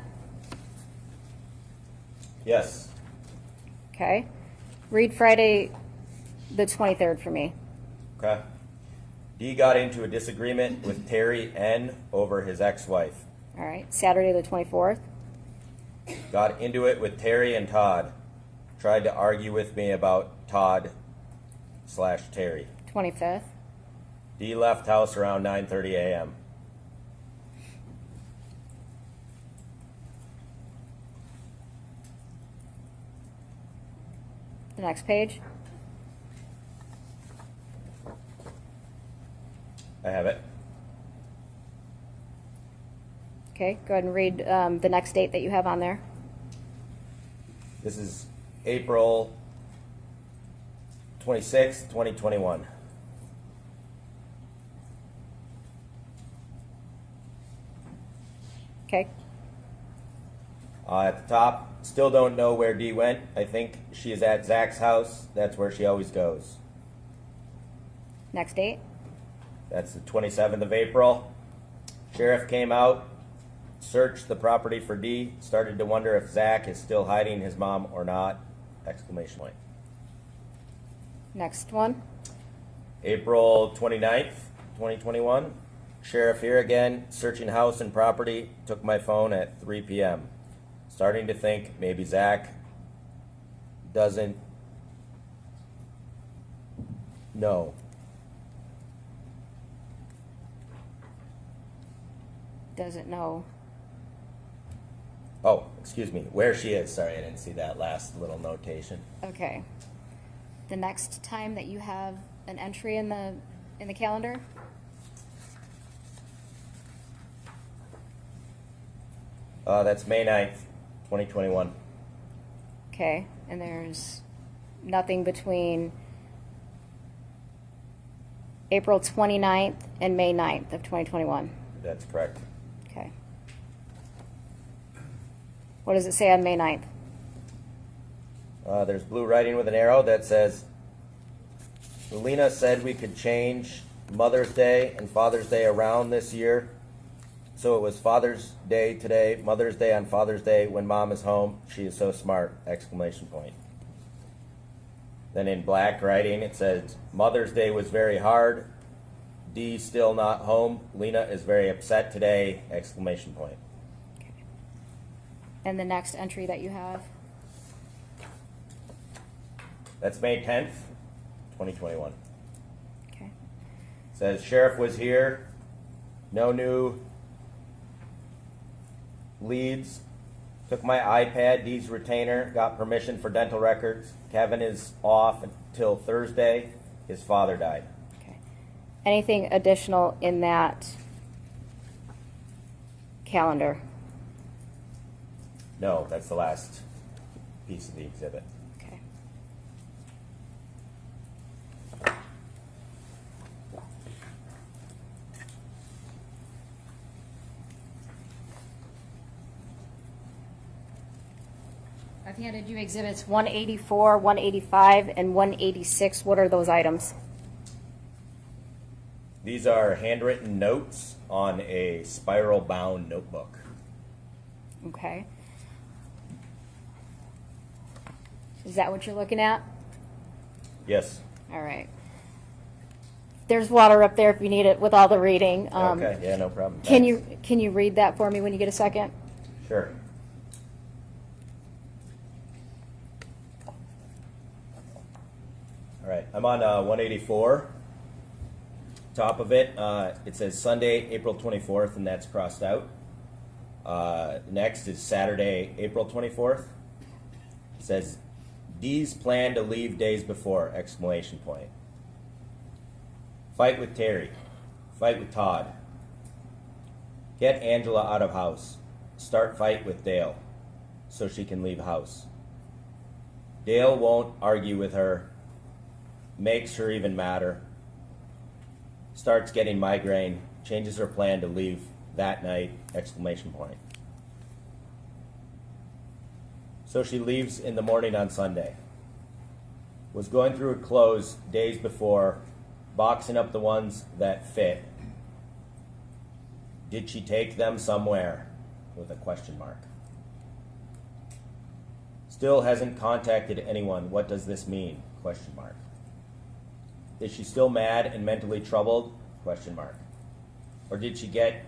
Yes. Okay. Read Friday the 23rd for me. Okay. Dee got into a disagreement with Terry N. over his ex-wife. All right. Saturday the 24th. Got into it with Terry and Todd. Tried to argue with me about Todd/Terry. 25th. Dee left house around 9:30 a.m. The next page. I have it. Okay. Go ahead and read the next date that you have on there. This is April 26th, 2021. Okay. At the top, still don't know where Dee went. I think she is at Zach's house. That's where she always goes. Next date. That's the 27th of April. Sheriff came out, searched the property for Dee, started to wonder if Zach is still hiding his mom or not. Exclamation point. Next one. April 29th, 2021. Sheriff here again, searching house and property, took my phone at 3 p.m. Starting to think maybe Zach doesn't know. Doesn't know. Oh, excuse me, where she is. Sorry, I didn't see that last little notation. Okay. The next time that you have an entry in the calendar. That's May 9th, 2021. Okay. And there's nothing between April 29th and May 9th of 2021. That's correct. Okay. What does it say on May 9th? There's blue writing with an arrow that says, Lena said we could change Mother's Day and Father's Day around this year. So it was Father's Day today, Mother's Day on Father's Day when Mom is home. She is so smart! Exclamation point. Then in black writing it says, Mother's Day was very hard. Dee still not home. Lena is very upset today! Exclamation point. Okay. And the next entry that you have? That's May 10th, 2021. Okay. Says sheriff was here. No new leads. Took my iPad, Dee's retainer, got permission for dental records. Kevin is off until Thursday. His father died. Okay. Anything additional in that calendar? No, that's the last piece of the exhibit. Okay. I've handed you exhibits 184, 185, and 186. What are those items? These are handwritten notes on a spiral bound notebook. Okay. Is that what you're looking at? Yes. All right. There's water up there if you need it with all the reading. Okay, yeah, no problem. Can Thanks. you read that for me when you get a second? Sure. All right, I'm on 184. Top of it, it says Sunday, April 24th, and that's crossed out. Next is Saturday, April 24th. It says Dee's plan to leave days before! Exclamation point. Fight with Terry. Fight with Todd. Get Angela out of house. Start fight with Dale so she can leave house. Dale won't argue with her. Makes her even madder. Starts getting migraine. Changes her plan to leave that night! Exclamation point. So she leaves in the morning on Sunday. Was going through her clothes days before, boxing up the ones that fit. Did she take them somewhere? With a question mark. Still hasn't contacted anyone. What does this mean? Question mark. Is she still mad and mentally troubled? Question mark. Or did she get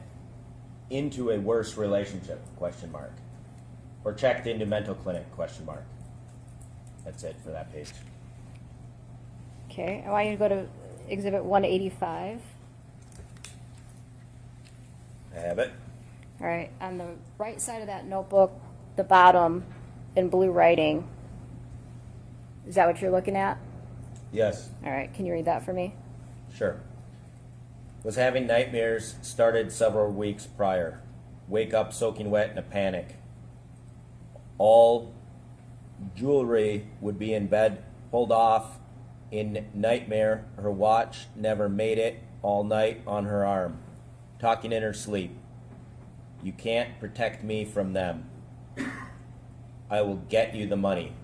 into a worse relationship? Question mark. Or checked into mental clinic? Question mark. That's it for that page. Okay, I want you to go to Exhibit 185. I have it. All right, on the right side of that notebook, the bottom in blue writing, is that what you're looking at? Yes. All right, can you read that for me? Sure. Was having nightmares, started several weeks prior. Wake up soaking wet in a panic. All jewelry would be in bed, pulled off in nightmare. Her watch never made it all night on her arm. Talking in her sleep. You can't protect me from them. I will get you the money.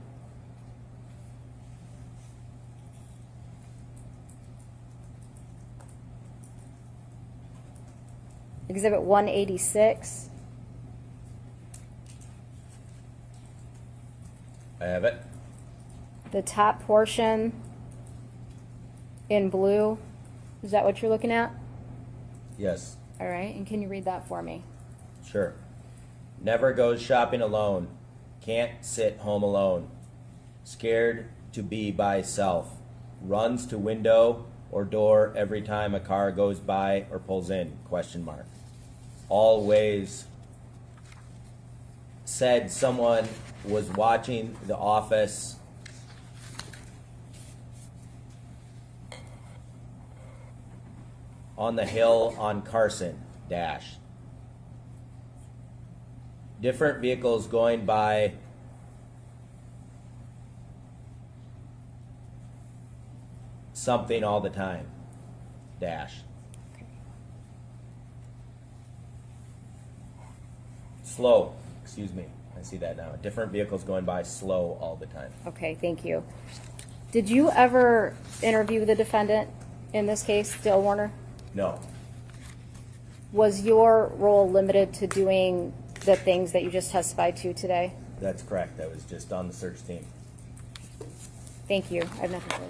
Exhibit 186. I have it. The top portion in blue, is that what you're looking at? Yes. All right, and can you read that for me? Sure. Never goes shopping alone. Can't sit home alone. Scared to be by self. Runs to window or door every time a car goes by or pulls in? Question mark. Always said someone was watching The Office. On the hill on Carson, dash. Different vehicles going by something all the time, dash. Slow, excuse me, I see that now. Different vehicles going by slow all the time. Okay, thank you. Did you ever interview the defendant in this case, Dale Warner? No, Was your role limited to doing the things that you just testified to today? that's correct. I was just on the search team. Thank you. I have nothing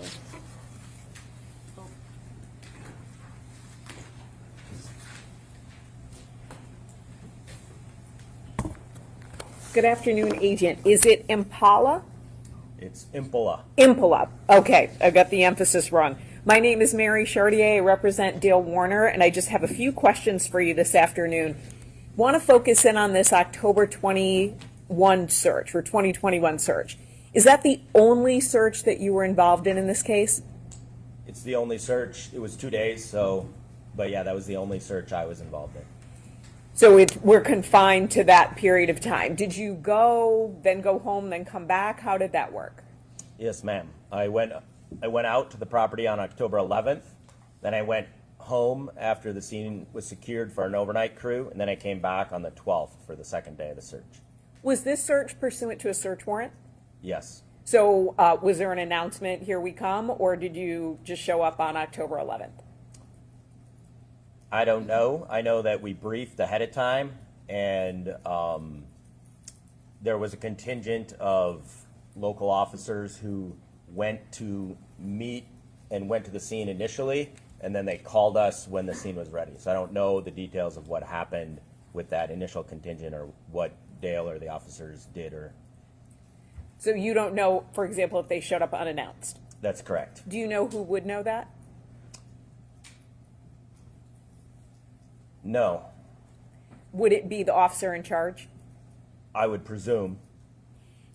further. Good afternoon, Agent. Is it Impala? It's Impola. Impala. Okay, I got the emphasis wrong. My name is Mary Chartier. I represent Dale Warner, and I just have a few questions for you this afternoon. Want to focus in on this October 21 search, or 2021 search. Is that the only search that you were involved in this case? It's the only search. It was 2 days, but yeah, that was the only search I was involved in. So we're confined to that period of time. Did you go, then go home, then come back? How did that work? Yes, ma'am. I went out to the property on October 11th. Then I went home after the scene was secured for an overnight crew, and then I came back on the 12th for the second day of the search. Was this search pursuant to a search warrant? Yes. So was there an announcement, here we come, or did you just show up on October 11th? I don't know. I know that we briefed ahead of time, and there was a contingent of local officers who went to meet and went to the scene initially, and then they called us when the scene was ready. So I don't know the details of what happened with that initial contingent or what Dale or the officers did. Or So you don't know, for example, if they showed up unannounced? That's correct. Do you know who would know that? No, Would it be the officer in charge? I would presume.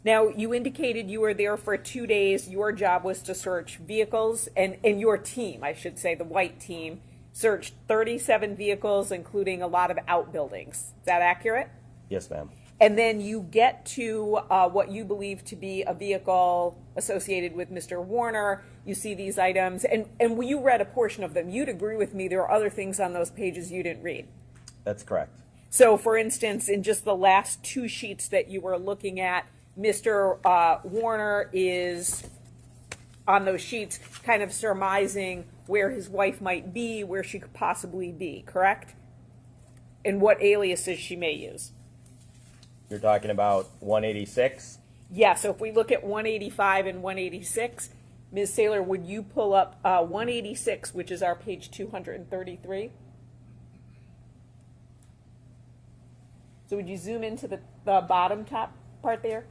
Now, you indicated you were there for 2 days. Your job was to search vehicles, and your team, I should say, the white team, searched 37 vehicles, including a lot of outbuildings. Is that accurate? Yes, ma'am. And then you get to what you believe to be a vehicle associated with Mr. Warner. You see these items, and you read a portion of them. You'd agree with me there are other things on those pages you didn't read. That's correct. So, for instance, in just the last 2 sheets that you were looking at, Mr. Warner is on those sheets kind of surmising where his wife might be, where she could possibly be, correct? And what aliases she may use. You're talking about 186? Yeah, so if we look at 185 and 186, Ms. Saylor, would you pull up 186, which is our page 233? So would you zoom into the bottom top part there?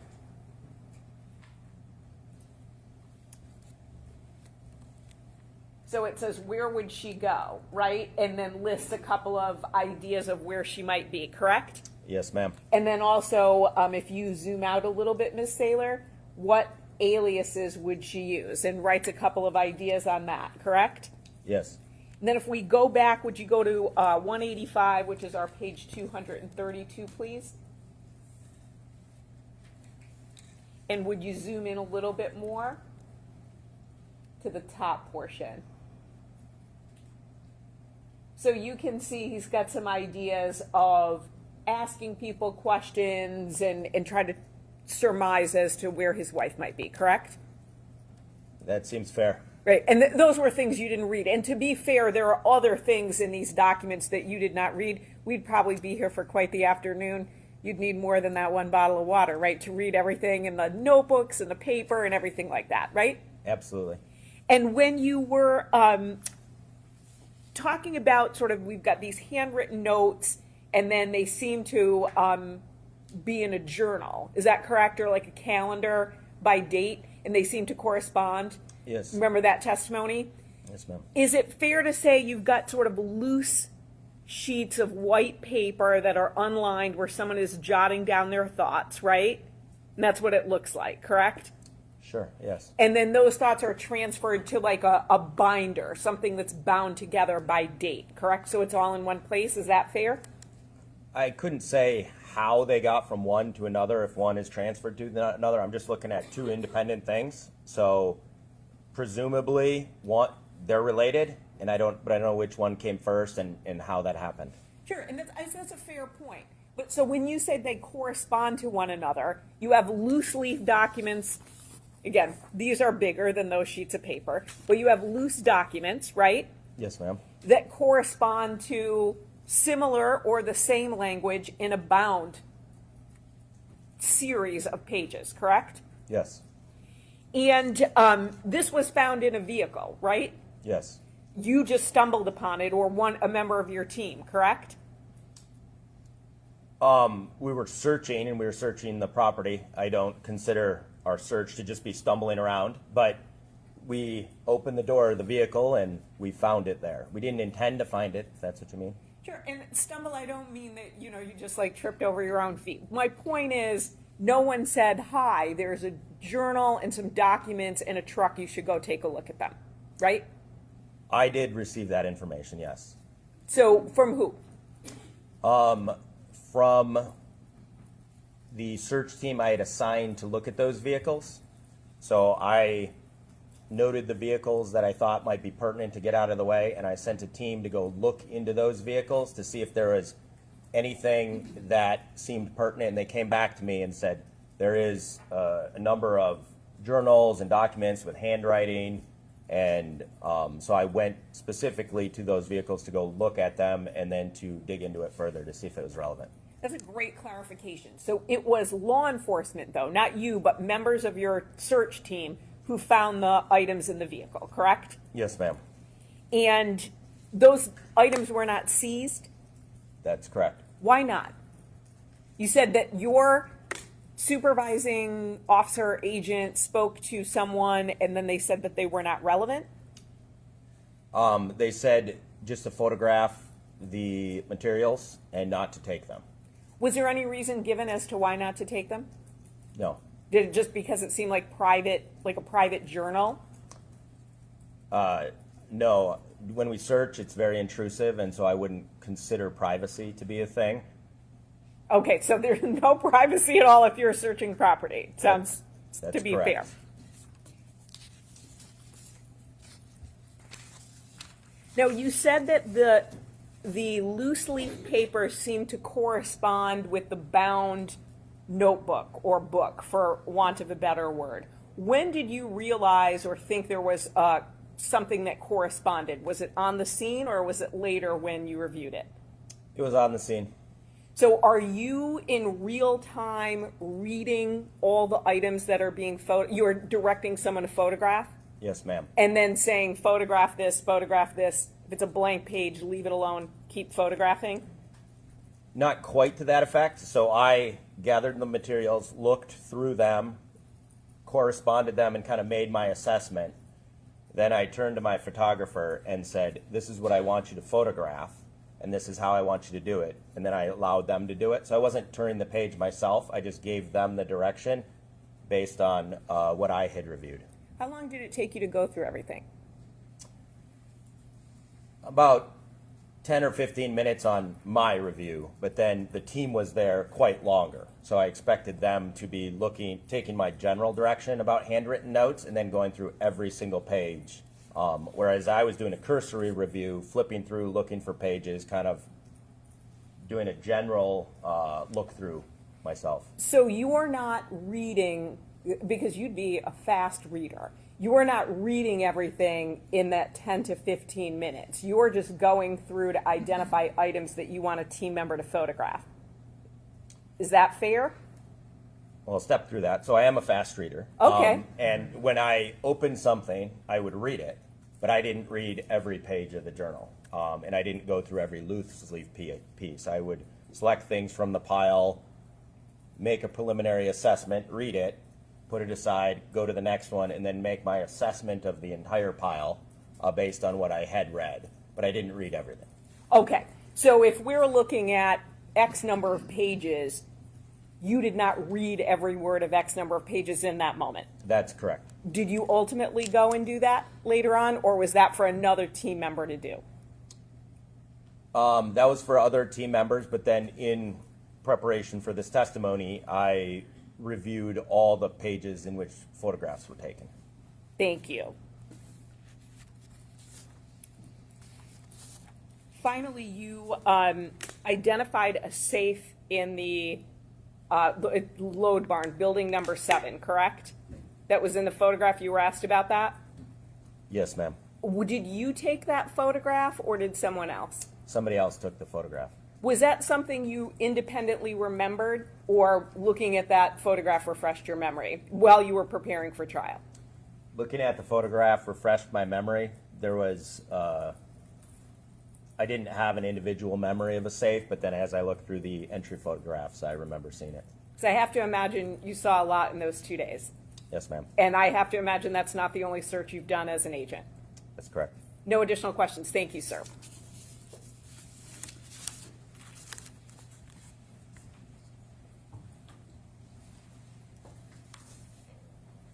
So it says, where would she go, right? And then lists a couple of ideas of where she might be, correct? Yes, ma'am. And then also, if you zoom out a little bit, Ms. Saylor, what aliases would she use? And writes a couple of ideas on that, correct? Yes. And then if we go back, would you go to 185, which is our page 232, please? And would you zoom in a little bit more to the top portion? So you can see he's got some ideas of asking people questions and try to surmise as to where his wife might be, correct? That seems fair. Right, and those were things you didn't read. And to be fair, there are other things in these documents that you did not read. We'd probably be here for quite the afternoon. You'd need more than that 1 bottle of water, right, to read everything in the notebooks and the paper and everything like that, right? Absolutely. And when you were talking about sort of, we've got these handwritten notes, and then they seem to be in a journal. Is that correct? Or like a calendar by date, and they seem to correspond? Yes. Remember that testimony? Yes, ma'am. Is it fair to say you've got sort of loose sheets of white paper that are unlined where someone is jotting down their thoughts, right? And that's what it looks like, correct? Sure, yes. And then those thoughts are transferred to like a binder, something that's bound together by date, correct? So it's all in one place. Is that fair? I couldn't say how they got from one to another if one is transferred to another. I'm just looking at 2 independent things. So presumably they're related, and I don't know which one came first and how that happened. Sure, and that's a fair point. But so when you say they correspond to one another, you have loose leaf documents. Again, these are bigger than those sheets of paper, but you have loose documents, right? Yes, ma'am. That correspond to similar or the same language in a bound series of pages, correct? Yes. And this was found in a vehicle, right? Yes. You just stumbled upon it, or a member of your team, correct? We were searching, and we were searching the property. I don't consider our search to just be stumbling around, but we opened the door of the vehicle and we found it there. We didn't intend to find it, if that's what you mean. Sure, and stumble, I don't mean that, you just like tripped over your own feet. My point is, no one said, hi, there's a journal and some documents in a truck, you should go take a look at them, right? I did receive that information, yes. So, from who? From the search team I had assigned to look at those vehicles. So I noted the vehicles that I thought might be pertinent to get out of the way, and I sent a team to go look into those vehicles to see if there was anything that seemed pertinent, and they came back to me and said there is a number of journals and documents with handwriting, and so I went specifically to those vehicles to go look at them and then to dig into it further to see if it was relevant. That's a great clarification. So it was law enforcement, though, not you, but members of your search team who found the items in the vehicle, correct? Yes, ma'am. And those items were not seized? That's correct. Why not? You said that your supervising officer agent spoke to someone and then they said that they were not relevant? They said just to photograph the materials and not to take them. Was there any reason given as to why not to take them? No. Did it just because it seemed like a private journal? No. when we search, it's very intrusive, and so I wouldn't consider privacy to be a thing. Okay, so there's no privacy at all if you're searching property. Sounds That's to be correct. fair. Now, you said that the loose leaf paper seemed to correspond with the bound notebook or book, for want of a better word. When did you realize or think there was something that corresponded? Was it on the scene or was it later when you reviewed it? It was on the scene. So are you in real time reading all the items that are being you're directing someone to photograph? Yes, ma'am. And then saying, photograph this, photograph this. If it's a blank page, leave it alone, keep photographing? Not quite to that effect. So I gathered the materials, looked through them, corresponded them, and kind of made my assessment. Then I turned to my photographer and said, this is what I want you to photograph, and this is how I want you to do it. And then I allowed them to do it. So I wasn't turning the page myself. I just gave them the direction based on what I had reviewed. How long did it take you to go through everything? About 10 or 15 minutes on my review, but then the team was there quite longer. So I expected them to be taking my general direction about handwritten notes and then going through every single page. Whereas I was doing a cursory review, flipping through, looking for pages, kind of doing a general look through myself. So you are not reading, because you'd be a fast reader, you are not reading everything in that 10 to 15 minutes. You are just going through to identify items that you want a team member to photograph. Is that fair? Well, I'll step through that. So I am a fast reader. Okay. And when I opened something, I would read it, but I didn't read every page of the journal. And I didn't go through every loose leaf piece. I would select things from the pile, make a preliminary assessment, read it, put it aside, go to the next one, and then make my assessment of the entire pile based on what I had read. But I didn't read everything. Okay. So if we're looking at X number of pages, you did not read every word of X number of pages in that moment. That's correct. Did you ultimately go and do that later on, or was that for another team member to do? That was for other team members, but then in preparation for this testimony, I reviewed all the pages in which photographs were taken. Thank you. Finally, you identified a safe in the load barn, building number 7, correct? That was in the photograph. You were asked about that? Yes, ma'am. Did you take that photograph or did someone else? Somebody else took the photograph. Was that something you independently remembered, or looking at that photograph refreshed your memory while you were preparing for trial? Looking at the photograph refreshed my memory. There was, I didn't have an individual memory of a safe, but then as I looked through the entry photographs, I remember seeing it. So I have to imagine you saw a lot in those 2 days. Yes, ma'am. And I have to imagine that's not the only search you've done as an agent. That's correct. No additional questions. Thank you, sir.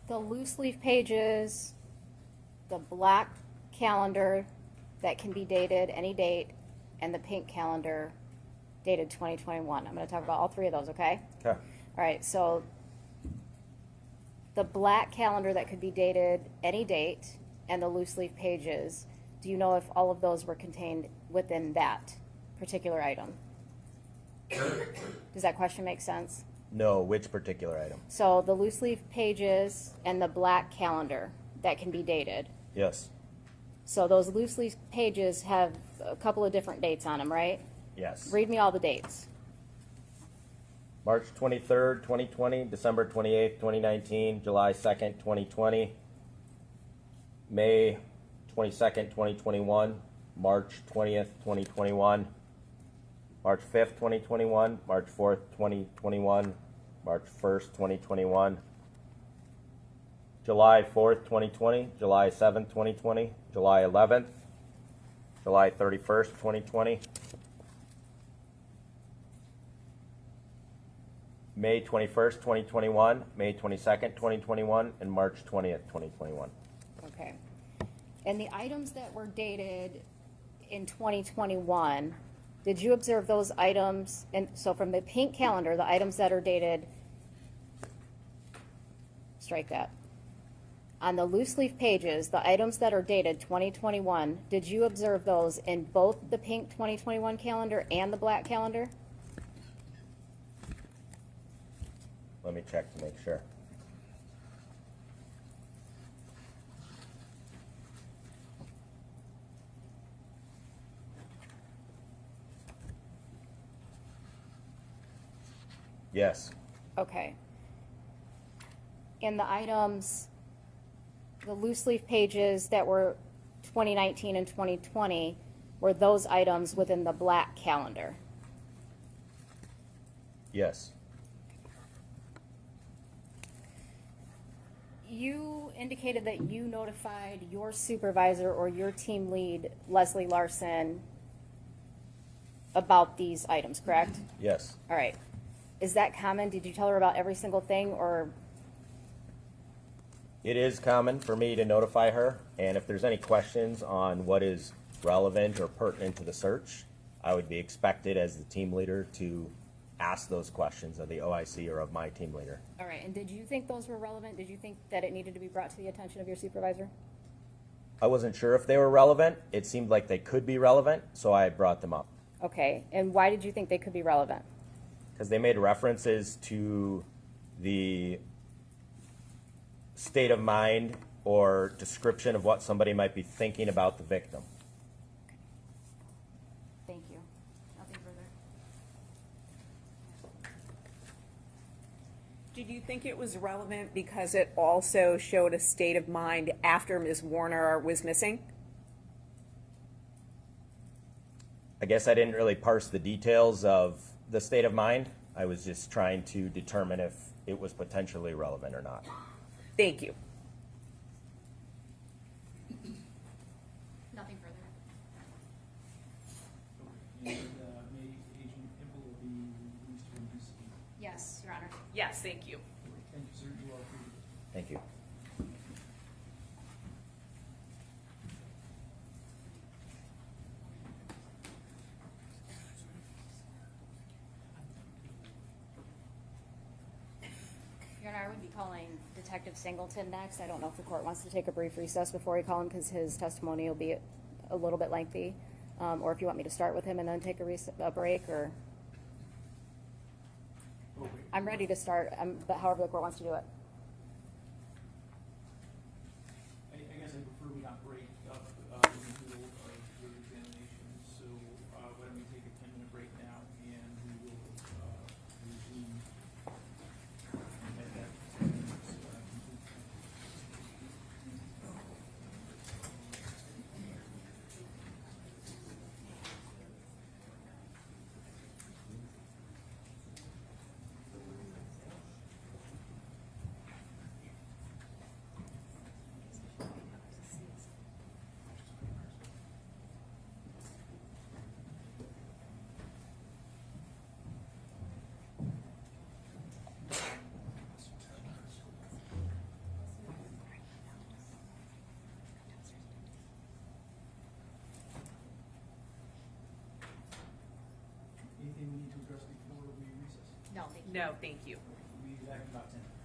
The loose leaf pages, the black calendar that can be dated any date, and the pink calendar dated 2021. I'm going to talk about all 3 of those, okay? Okay. All right, so the black calendar that could be dated any date and the loose leaf pages, do you know if all of those were contained within that particular item? Does that question make sense? No, which particular item? So the loose leaf pages and the black calendar that can be dated. Yes. So those loose leaf pages have a couple of different dates on them, right? Yes. Read me all the dates. March 23rd, 2020, December 28th, 2019, July 2nd, 2020, May 22nd, 2021, March 20th, 2021, March 5th, 2021, March 4th, 2021, March 1st, 2021, July 4th, 2020, July 7th, 2020, July 11th, July 31st, 2020, May 21st, 2021, May 22nd, 2021, and March 20th, 2021. Okay. And the items that were dated in 2021, did you observe those items? And so from the pink calendar, the items that are dated, strike that. On the loose leaf pages, the items that are dated 2021, did you observe those in both the pink 2021 calendar and the black calendar? Let me check to make sure. Yes. Okay. And the items, the loose leaf pages that were 2019 and 2020, were those items within the black calendar? Yes. You indicated that you notified your supervisor or your team lead, Leslie Larson, about these items, correct? Yes. All right. Is that common? Did you tell her about every single thing, or? It is common for me to notify her, and if there's any questions on what is relevant or pertinent to the search, I would be expected as the team leader to ask those questions of the OIC or of my team leader. All right. And did you think those were relevant? Did you think that it needed to be brought to the attention of your supervisor? I wasn't sure if they were relevant. It seemed like they could be relevant, so I brought them up. Okay. And why did you think they could be relevant? Because they made references to the state of mind or description of what somebody might be thinking about the victim. Thank you. Nothing further. Did you think it was relevant because it also showed a state of mind after Ms. Warner was missing? I guess I didn't really parse the details of the state of mind. I was just trying to determine if it was potentially relevant or not. Thank you. Nothing further. And may Agent Hipple will be released from custody. Yes, Your Honor. Yes, thank you. Thank you, sir. You are free. Thank you. Your Honor, I would be calling Detective Singleton next. I don't know if the court wants to take a brief recess before we call him because his testimony will be a little bit lengthy. Or if you want me to start with him and then take a break, or I'm ready to start, but however the court wants to do it. I guess I prefer we not break up in the middle of your examination. So why don't we take a 10-minute break now, and we will resume at that 10 minutes. Anything we need to address before we recess? No, thank you. No, thank you. We be back in about 10 minutes.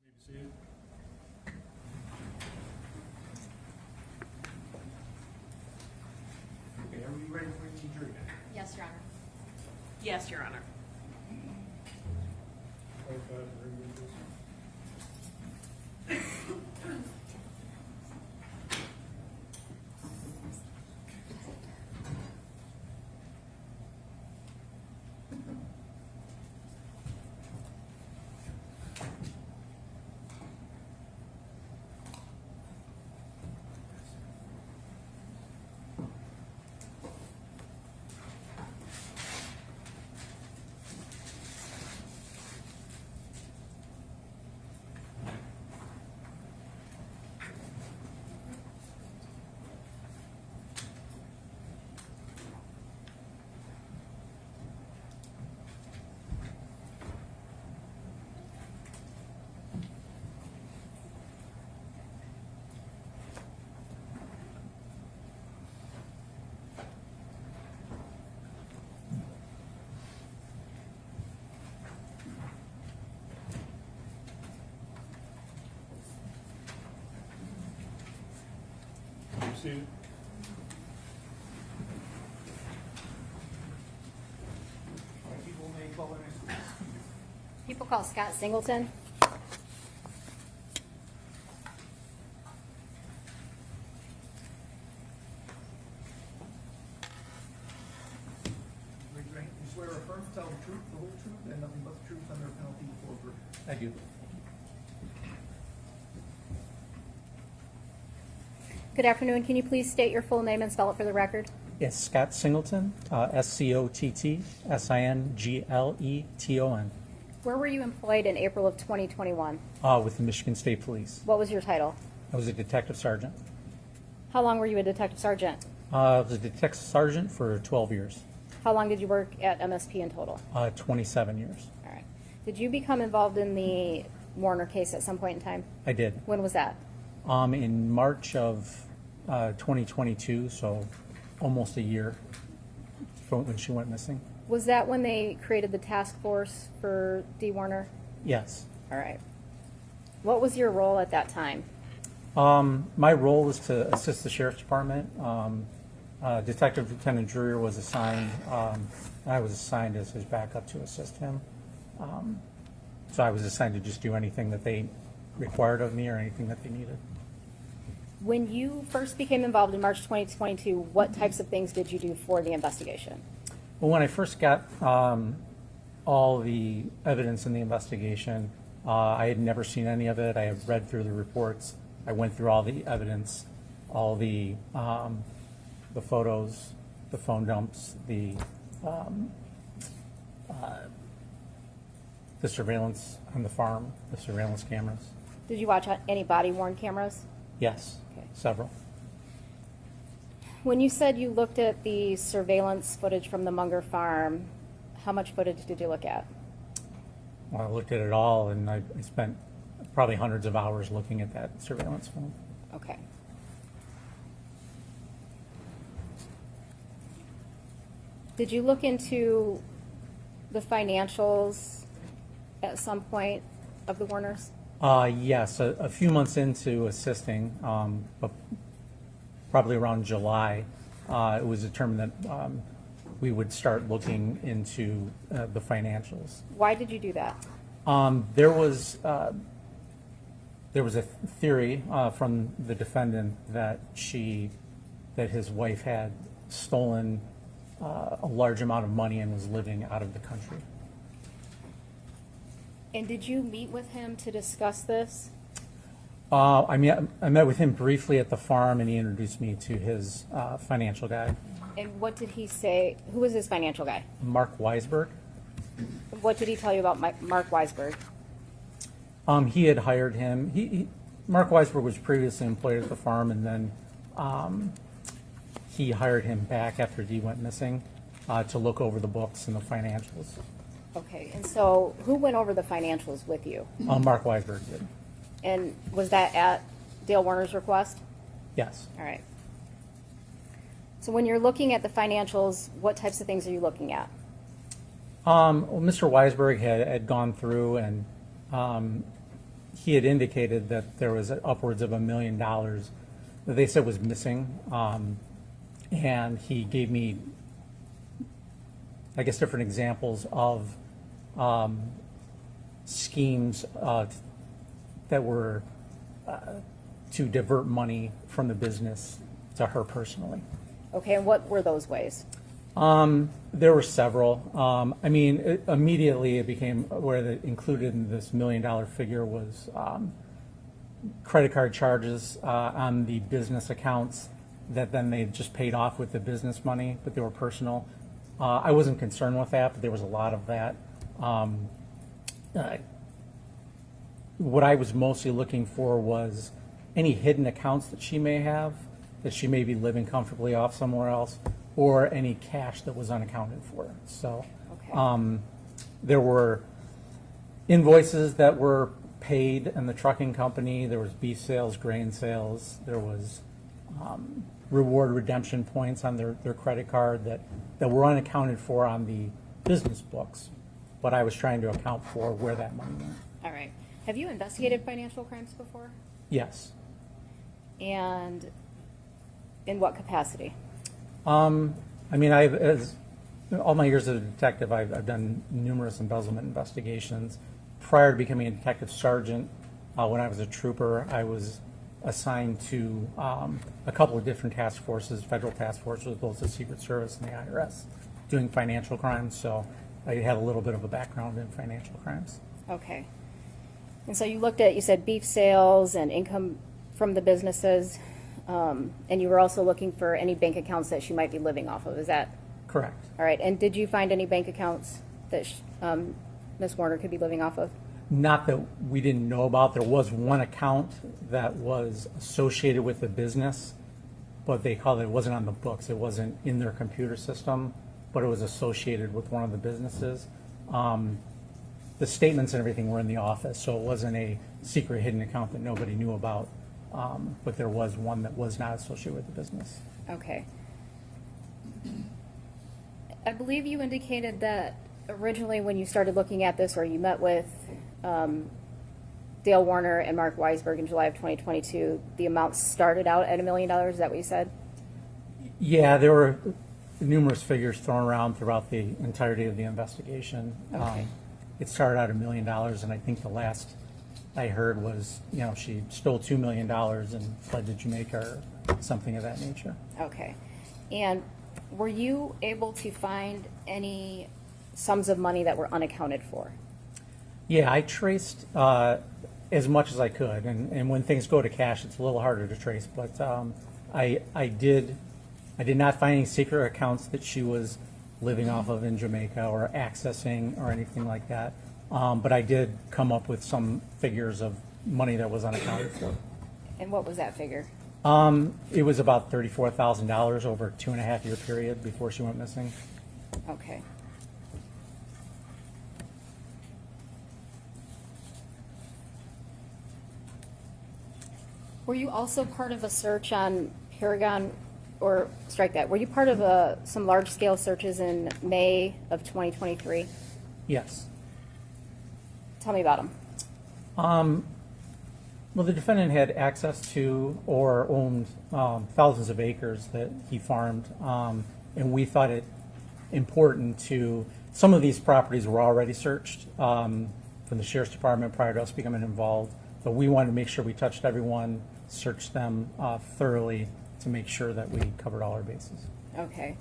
Maybe see it. Okay, are we ready for the jury? Yes, Your Honor. Yes, Your Honor. seated. People may call their next witness. People call Scott Singleton. Raise your hand. You swear or affirm to tell the truth, the whole truth, and nothing but the truth under penalty of perjury. I do. Good afternoon. Can you please state your full name and spell it for the record? Yes, Scott Singleton, SCOTT-SINGLETON, Where were you employed in April of 2021? with the Michigan State Police. What was your title? I was a detective sergeant. How long were you a detective sergeant? I was a detective sergeant for 12 years, How long did you work at MSP in total? 27 years. All right. Did you become involved in the Warner case at some point in time? I did. When was that? In March of 2022, so almost a year from when she went missing. Was that when they created the task force for Dee Warner? Yes. All right. What was your role at that time? My role was to assist the sheriff's department. Detective Lieutenant Dreyer was assigned, I was assigned as his backup to assist him. So I was assigned to just do anything that they required of me or anything that they needed. When you first became involved in March 2022, what types of things did you do for the investigation? Well, when I first got all the evidence in the investigation, I had never seen any of it. I had read through the reports. I went through all the evidence, all the photos, the phone dumps, the surveillance on the farm, the surveillance cameras. Did you watch any body-worn cameras? Yes, Okay. several. When you said you looked at the surveillance footage from the Munger farm, how much footage did you look at? Well, I looked at it all, and I spent probably hundreds of hours looking at that surveillance film. Okay. Did you look into the financials at some point of the Warners? Yes, a few months into assisting, but probably around July, it was determined that we would start looking into the financials. Why did you do that? There was a theory from the defendant that his wife had stolen a large amount of money and was living out of the country. And did you meet with him to discuss this? I met with him briefly at the farm, and he introduced me to his financial guy, And what did he say? Who was his financial guy? Mark Weisberg. What did he tell you about Mark Weisberg? He had hired him. Mark Weisberg was previously employed at the farm, and then he hired him back after Dee went missing to look over the books and the financials. Okay, and so who went over the financials with you? Mark Weisberg did. And was that at Dale Warner's request? Yes. All right. So when you're looking at the financials, what types of things are you looking at? Well, Mr. Weisberg had gone through, and he had indicated that there was upwards of $1 million that they said was missing. And he gave me, I guess, different examples of schemes that were to divert money from the business to her personally. Okay, and what were those ways? There were several. Immediately it became where included in this $1 million figure was credit card charges on the business accounts that then they just paid off with the business money, but they were personal. I wasn't concerned with that, but there was a lot of that. What I was mostly looking for was any hidden accounts that she may have, that she may be living comfortably off somewhere else, or any cash that was unaccounted for. So Okay. there were invoices that were paid in the trucking company. There was beef sales, grain sales. There was reward redemption points on their credit card that were unaccounted for on the business books. But I was trying to account for where that money went. All right. Have you investigated financial crimes before? Yes. And In what capacity? I mean, all my years as a detective, I've done numerous embezzlement investigations. Prior to becoming a detective sergeant, when I was a trooper, I was assigned to a couple of different task forces, federal task forces, both the Secret Service and the IRS, doing financial crimes. So I had a little bit of a background in financial crimes. Okay. And so you said beef sales and income from the businesses, and you were also looking for any bank accounts that she might be living off of. Is that Correct. all right? And did you find any bank accounts that Ms. Warner could be living off of? Not that we didn't know about. There was one account that was associated with the business, but they called it wasn't on the books. It wasn't in their computer system, but it was associated with one of the businesses. The statements and everything were in the office, so it wasn't a secret hidden account that nobody knew about, but there was one that was not associated with the business. Okay. I believe you indicated that originally when you started looking at this, or you met with Dale Warner and Mark Weisberg in July of 2022, the amount started out at $1 million. Is that what you said? Yeah, there were numerous figures thrown around throughout the entirety of the investigation. Okay. It started out $1 million, and I think the last I heard was, she stole $2 million and fled to Jamaica or something of that nature. Okay. And were you able to find any sums of money that were unaccounted for? Yeah, I traced as much as I could, and when things go to cash, it's a little harder to trace. But I did not find any secret accounts that she was living off of in Jamaica or accessing or anything like that. But I did come up with some figures of money that was unaccounted for. And what was that figure? It was about $34,000 over a 2.5-year period before she went missing. Okay. Were you also part of a search on Paragon, or strike that, were you part of some large-scale searches in May of 2023? Yes. Tell me about them. Well, the defendant had access to or owned thousands of acres that he farmed, and we thought it important to, some of these properties were already searched from the Sheriff's Department prior to us becoming involved, but we wanted to make sure we touched everyone, searched them thoroughly to make sure that we covered all our bases. Okay.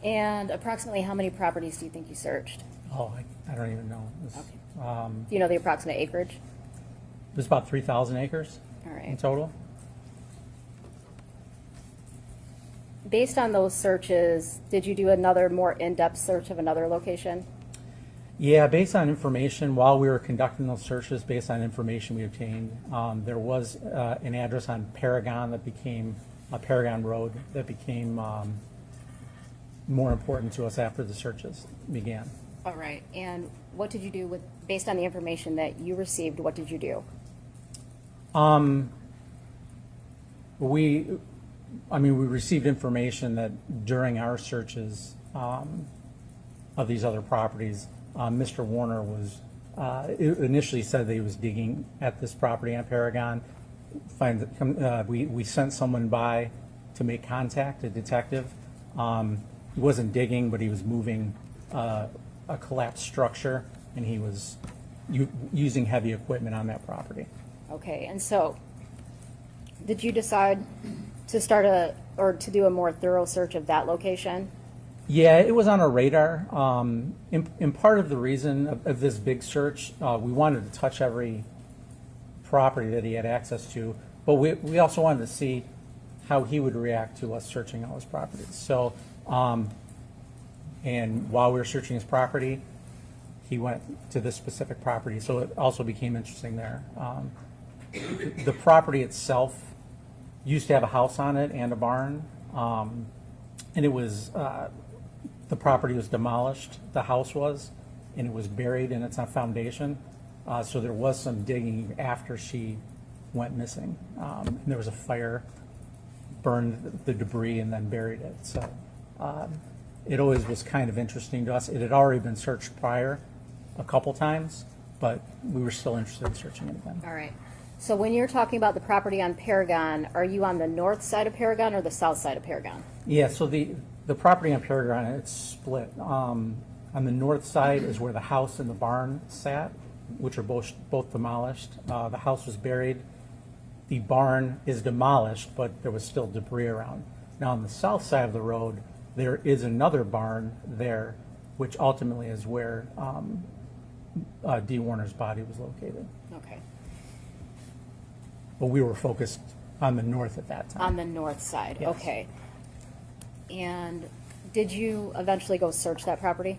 And approximately how many properties do you think you searched? Oh, I don't even know. It was, Okay. Do you know the approximate acreage? it was about 3,000 acres All right. in total. Based on those searches, did you do another more in-depth search of another location? Yeah, based on information, while we were conducting those searches, based on information we obtained, there was an address on Paragon that became, Paragon Road, that became more important to us after the searches began. All right. And what did you do with, based on the information that you received, what did you do? We received information that during our searches of these other properties, Mr. Warner was, initially said that he was digging at this property on Paragon. We sent someone by to make contact, a detective. He wasn't digging, but he was moving a collapsed structure, and he was using heavy equipment on that property. Okay. And so did you decide to to do a more thorough search of that location? Yeah, it was on our radar. And part of the reason of this big search, we wanted to touch every property that he had access to, but we also wanted to see how he would react to us searching all his properties. So, and while we were searching his property, he went to this specific property, so it also became interesting there. The property itself used to have a house on it and a barn, and it was, the property was demolished, the house was, and it was buried in its foundation. So there was some digging after she went missing. And there was a fire, burned the debris, and then buried it. So it always was kind of interesting to us. It had already been searched prior a couple times, but we were still interested in searching it again. All right. So when you're talking about the property on Paragon, are you on the north side of Paragon or the south side of Paragon? Yeah, so the property on Paragon, it's split. On the north side is where the house and the barn sat, which are both demolished. The house was buried. The barn is demolished, but there was still debris around. Now, on the south side of the road, there is another barn there, which ultimately is where Dee Warner's body was located. Okay. But we were focused on the north at that time. On the north side, Yes. okay. And did you eventually go search that property?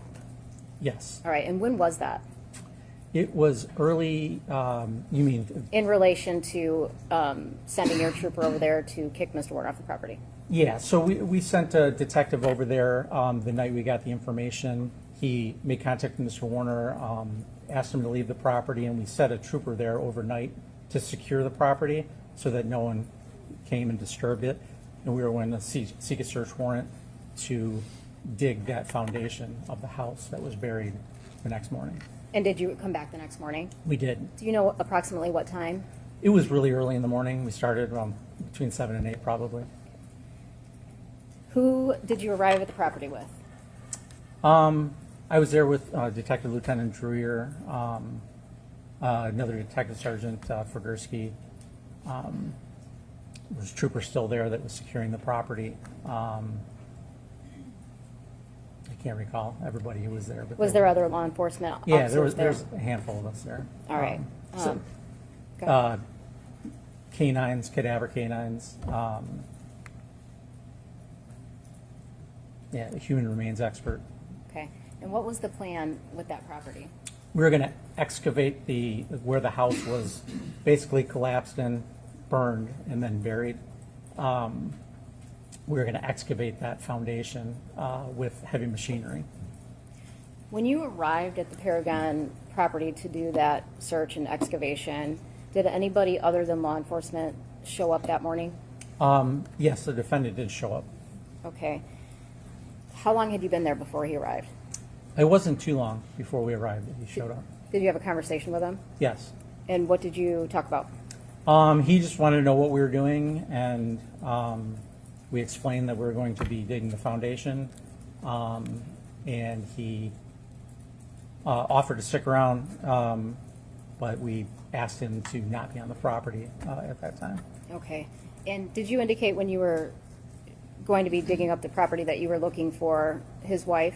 Yes. All right, and when was that? It was early, you mean, In relation to sending your trooper over there to kick Mr. Warner off the property? yeah, so we sent a detective over there the night we got the information. He made contact with Mr. Warner, asked him to leave the property, and we set a trooper there overnight to secure the property so that no one came and disturbed it. And we were going to seek a search warrant to dig that foundation of the house that was buried the next morning. And did you come back the next morning? We did. Do you know approximately what time? It was really early in the morning. We started between 7 and 8 probably. Who did you arrive at the property with? I was there with Detective Lieutenant Drewer, another Detective Sergeant Fergursky. There was a trooper still there that was securing the property. I can't recall everybody who was there. But Was there other law enforcement officers Yeah, there? there's a handful of us there. All right. So, Go ahead. canines, cadaver canines. Yeah, a human remains expert. Okay. And what was the plan with that property? We were going to excavate where the house was basically collapsed and burned and then buried. We were going to excavate that foundation with heavy machinery. When you arrived at the Paragon property to do that search and excavation, did anybody other than law enforcement show up that morning? Yes, the defendant did show up. Okay. How long had you been there before he arrived? It wasn't too long before we arrived that he showed up. Did you have a conversation with him? Yes. And what did you talk about? He just wanted to know what we were doing, and we explained that we were going to be digging the foundation, and he offered to stick around, but we asked him to not be on the property at that time. Okay. And did you indicate when you were going to be digging up the property that you were looking for his wife?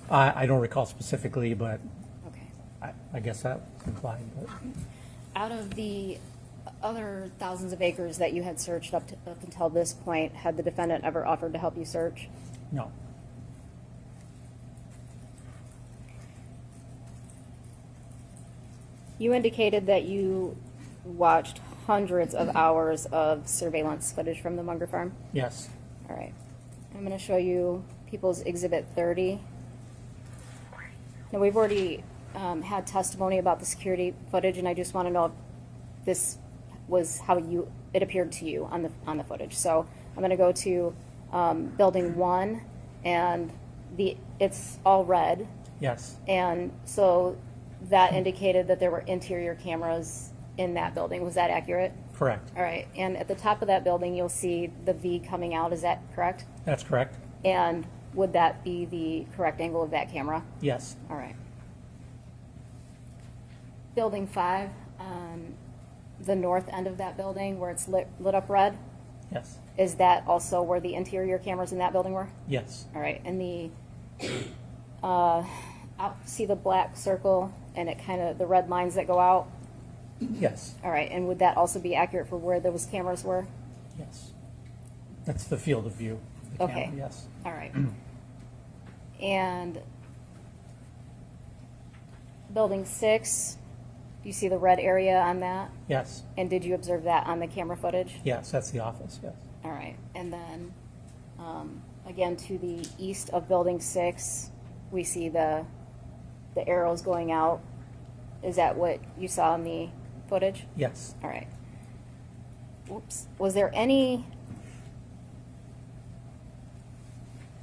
I don't recall specifically, but Okay. I guess that was implied. But. Out of the other thousands of acres that you had searched up until this point, had the defendant ever offered to help you search? No. You indicated that you watched hundreds of hours of surveillance footage from the Munger farm? Yes. All right. I'm going to show you People's Exhibit 30. Now, we've already had testimony about the security footage, and I just want to know if this was how it appeared to you on the footage. So I'm going to go to Building 1, and it's all red. Yes. And so that indicated that there were interior cameras in that building. Was that accurate? Correct. All right. And at the top of that building, you'll see the V coming out. Is that correct? That's correct. And would that be the correct angle of that camera? Yes. All right. Building 5, the north end of that building where it's lit up red, Yes. is that also where the interior cameras in that building were? Yes. All right. And see the black circle and it kind of the red lines that go out? Yes. All right. And would that also be accurate for where those cameras were? Yes. That's the field of view. of the Okay. camera, yes. All right. And Building 6, do you see the red area on that? Yes. And did you observe that on the camera footage? Yes, that's the office, yes. All right. And then, again, to the east of Building 6, we see the arrows going out. Is that what you saw in the footage? Yes. All right. Whoops. Was there any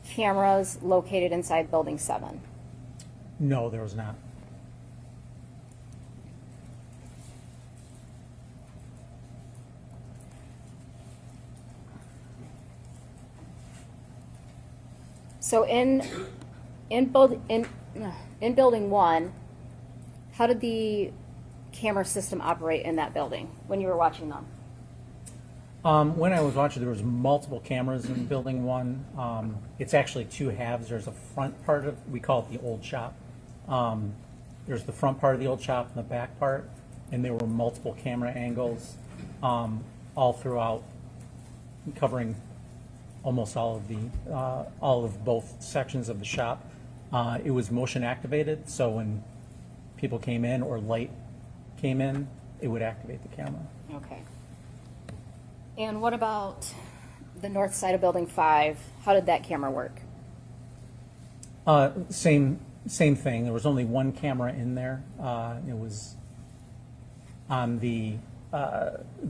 cameras located inside Building 7? No, there was not. So in building one, how did the camera system operate in that building when you were watching them? When I was watching, there was multiple cameras in building one. It's actually two halves. There's a front part of, we call it the old shop. There's the front part of the old shop and the back part, and there were multiple camera angles all throughout, covering almost all of both sections of the shop. It was motion activated, so when people came in or light came in, it would activate the camera. Okay. And what about the north side of building 5? How did that camera work? Same thing. There was only one camera in there. It was on the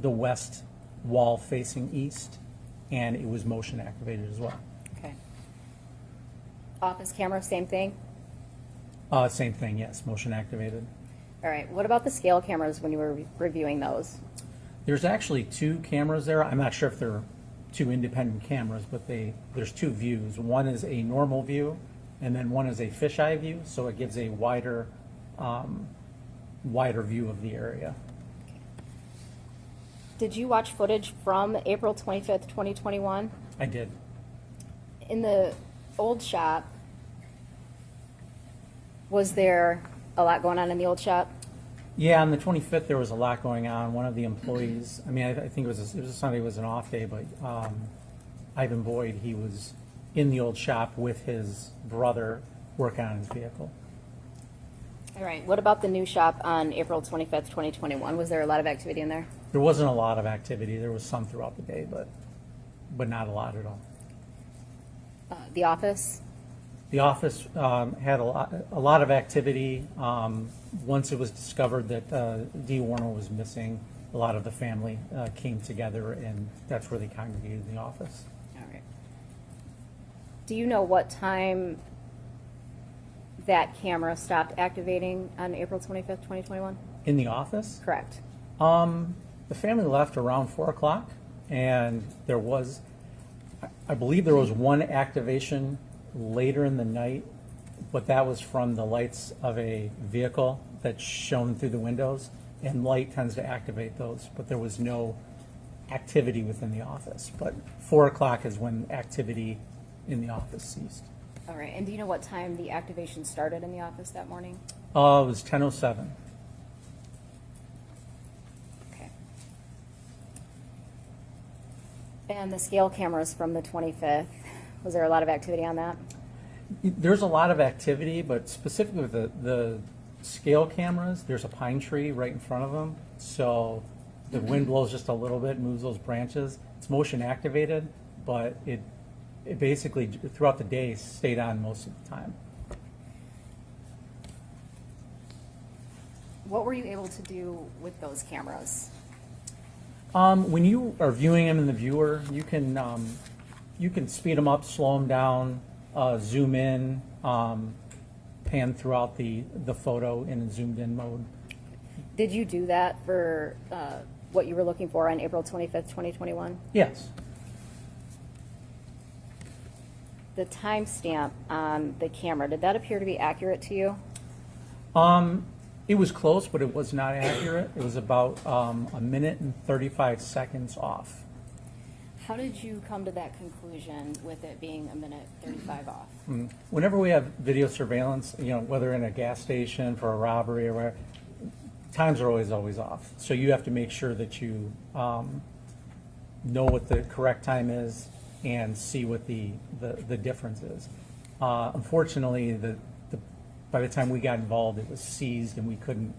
west wall facing east, and it was motion activated as well. Okay. Office camera, same thing? Same thing, yes, motion activated. All right. What about the scale cameras when you were reviewing those? There's actually two cameras there. I'm not sure if they're two independent cameras, but there's two views. One is a normal view, and then one is a fisheye view, so it gives a wider view of the area. Did you watch footage from April 25th, 2021? I did. In the old shop, was there a lot going on in the old shop? Yeah, on the 25th, there was a lot going on. One of the employees, I mean, I think it was a Sunday, it was an off day, but Ivan Boyd, he was in the old shop with his brother working on his vehicle. All right. What about the new shop on April 25th, 2021? Was there a lot of activity in there? There wasn't a lot of activity. There was some throughout the day, but not a lot at all. The office? The office had a lot of activity. Once it was discovered that Dee Warner was missing, a lot of the family came together, and that's where they congregated in the office. All right. Do you know what time that camera stopped activating on April 25th, 2021? In the office? Correct. The family left around 4 o'clock, and there was, I believe there was one activation later in the night, but that was from the lights of a vehicle that's shown through the windows, and light tends to activate those, but there was no activity within the office. But 4 o'clock is when activity in the office ceased. All right. And do you know what time the activation started in the office that morning? It was 10:07. Okay. And the scale cameras from the 25th, was there a lot of activity on that? There's a lot of activity, but specifically with the scale cameras, there's a pine tree right in front of them. So the wind blows just a little bit, moves those branches. It's motion activated, but it basically throughout the day stayed on most of the time. What were you able to do with those cameras? When you are viewing them in the viewer, you can speed them up, slow them down, zoom in, pan throughout the photo in a zoomed in mode. Did you do that for what you were looking for on April 25th, 2021? Yes. The timestamp on the camera, did that appear to be accurate to you? It was close, but it was not accurate. It was about a minute and 35 seconds off. How did you come to that conclusion with it being a minute 35 off? Whenever we have video surveillance, whether in a gas station for a robbery or where, times are always off. So you have to make sure that you know what the correct time is and see what the difference is. Unfortunately, by the time we got involved, it was seized and we couldn't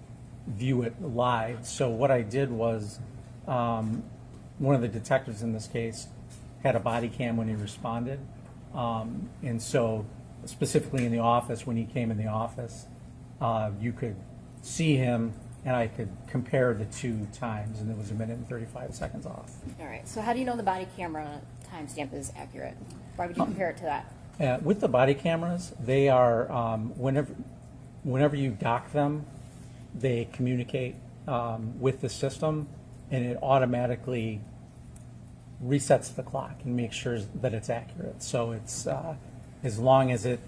view it live. So what I did was, one of the detectives in this case had a body cam when he responded. And so specifically in the office, when he came in the office, you could see him and I could compare the two times, and it was a minute and 35 seconds off. All right, so how do you know the body camera timestamp is accurate? Why would you compare it to that? With the body cameras, they are, whenever you dock them, they communicate with the system, and it automatically resets the clock and makes sure that it's accurate. So it's as long as it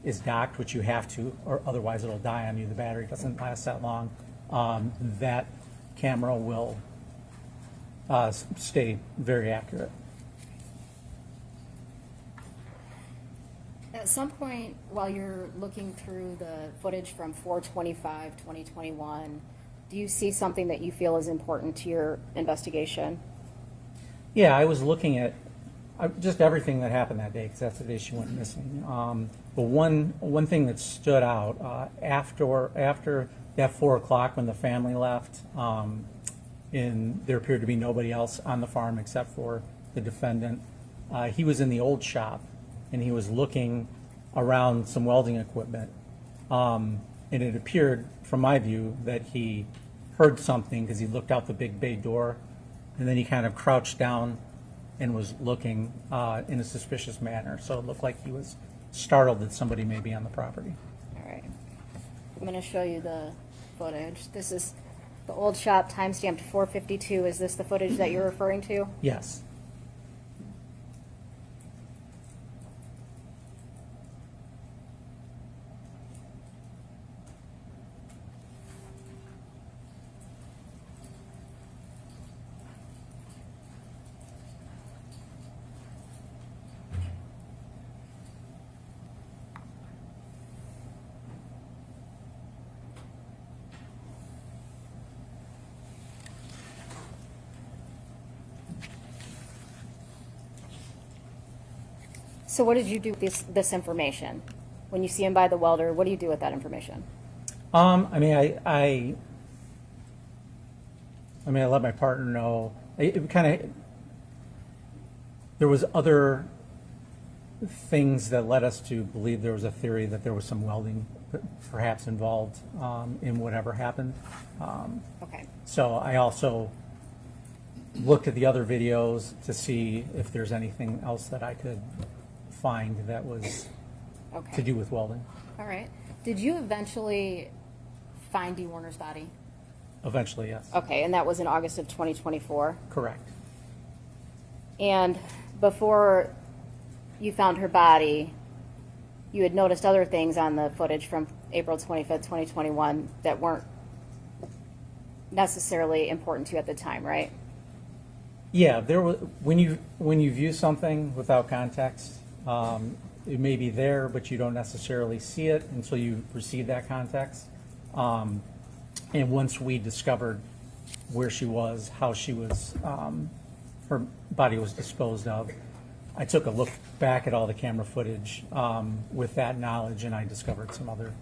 is docked, which you have to, or otherwise it'll die on you, the battery doesn't last that long, that camera will stay very accurate. At some point, while you're looking through the footage from 4/25/2021, do you see something that you feel is important to your investigation? Yeah, I was looking at just everything that happened that day, because that's the day she went missing. But one thing that stood out, after that 4 o'clock when the family left, and there appeared to be nobody else on the farm except for the defendant, he was in the old shop, and he was looking around some welding equipment. And it appeared, from my view, that he heard something because he looked out the big bay door, and then he kind of crouched down and was looking in a suspicious manner. So it looked like he was startled that somebody may be on the property. All right. I'm going to show you the footage. This is the old shop, timestamped 4:52. Is this the footage that you're referring to? Yes. So what did you do with this information? When you see him by the welder, what do you do with that information? I mean, I let my partner know. It kind of, there was other things that led us to believe there was a theory that there was some welding perhaps involved in whatever happened. Okay. So I also looked at the other videos to see if there's anything else that I could find that was Okay. to do with welding. All right. Did you eventually find Dee Warner's body? Eventually, yes. Okay, and that was in August of 2024? Correct. And before you found her body, you had noticed other things on the footage from April 25th, 2021 that weren't necessarily important to you at the time, right? Yeah, there was, when you view something without context, it may be there, but you don't necessarily see it until you receive that context. And once we discovered where she was, how she was, her body was disposed of, I took a look back at all the camera footage with that knowledge, and I discovered some other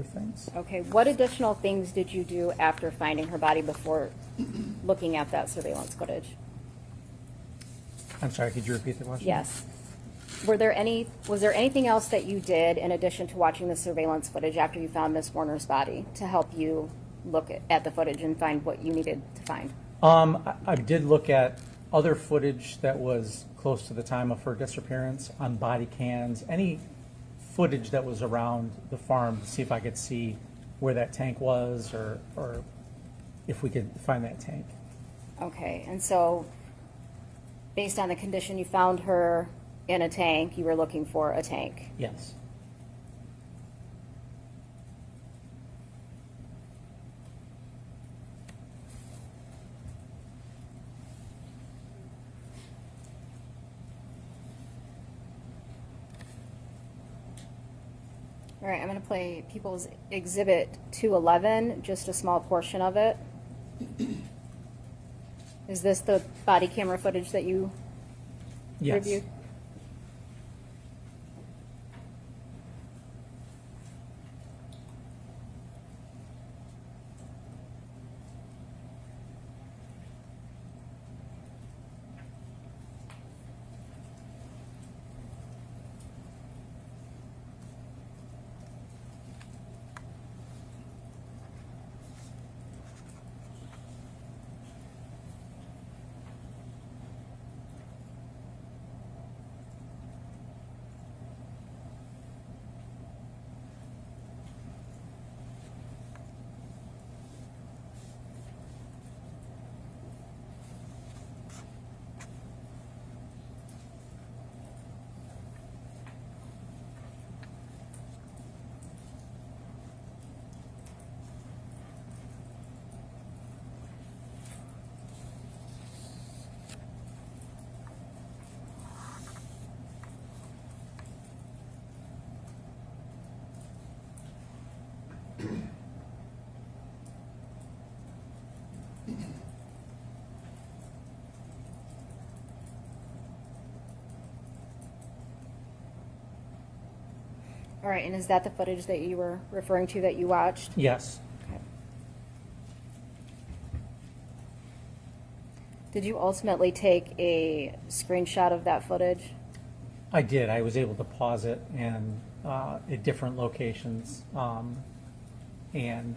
things. Okay, what additional things did you do after finding her body before looking at that surveillance footage? I'm sorry, could you repeat the question? Yes. Was there anything else that you did in addition to watching the surveillance footage after you found Miss Warner's body to help you look at the footage and find what you needed to find? I did look at other footage that was close to the time of her disappearance on body cams, any footage that was around the farm to see if I could see where that tank was or if we could find that tank. Okay, and so based on the condition you found her in a tank, you were looking for a tank. Yes. All right, I'm going to play People's Exhibit 211, just a small portion of it. Is this the body camera footage that you Yes. reviewed? All right, and is that the footage that you were referring to that you watched? Yes. Okay. Did you ultimately take a screenshot of that footage? I did. I was able to pause it and at different locations and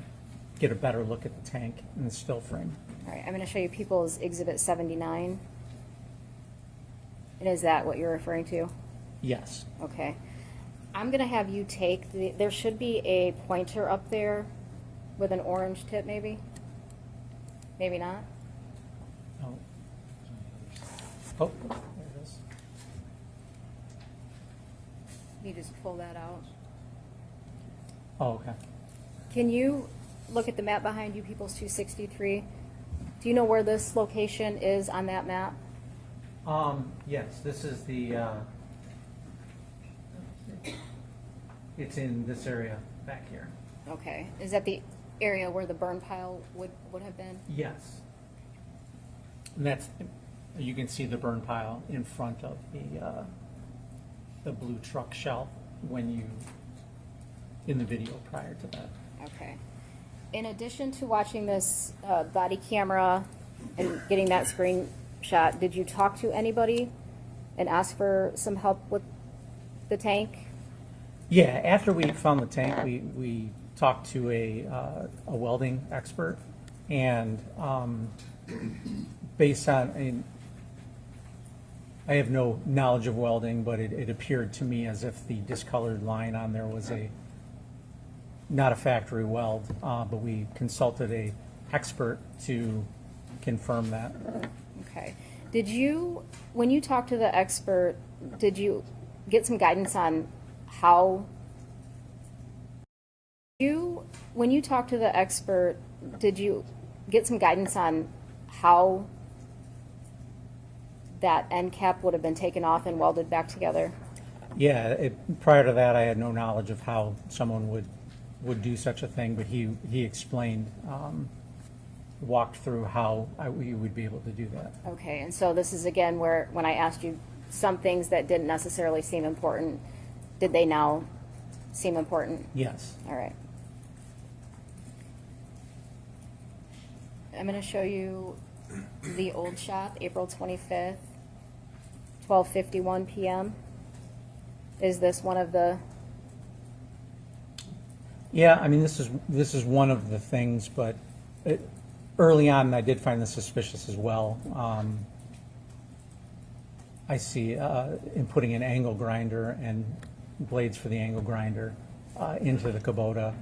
get a better look at the tank in the still frame. All right, I'm going to show you People's Exhibit 79. And is that what you're referring to? Yes. Okay. I'm going to have you take there should be a pointer up there with an orange tip, maybe? Maybe not? Oh. Oh, there it is. You just pull that out. Oh, okay. Can you look at the map behind you, People's 263? Do you know where this location is on that map? Yes, this is the, it's in this area back here. Okay. Is that the area where the burn pile would have been? Yes. And that's, you can see the burn pile in front of the blue truck shell when you, in the video prior to that. Okay. In addition to watching this body camera and getting that screenshot, did you talk to anybody and ask for some help with the tank? Yeah, after we found the tank, we talked to a welding expert, and based on, I have no knowledge of welding, but it appeared to me as if the discolored line on there was not a factory weld, but we consulted a expert to confirm that. Okay. Did you, when you talked to the expert, did you get some guidance on how, when you talked to the expert, did you get some guidance on how that end cap would have been taken off and welded back together? Yeah, prior to that, I had no knowledge of how someone would do such a thing, but he explained, walked through how we would be able to do that. Okay, and so this is again where, when I asked you some things that didn't necessarily seem important, did they now seem important? Yes. All right. I'm going to show you the old shop, April 25th, 12:51 p.m. Is this one of the? Yeah, I mean, this is one of the things, but early on, I did find this suspicious as well. I see in putting an angle grinder and blades for the angle grinder into the Kubota,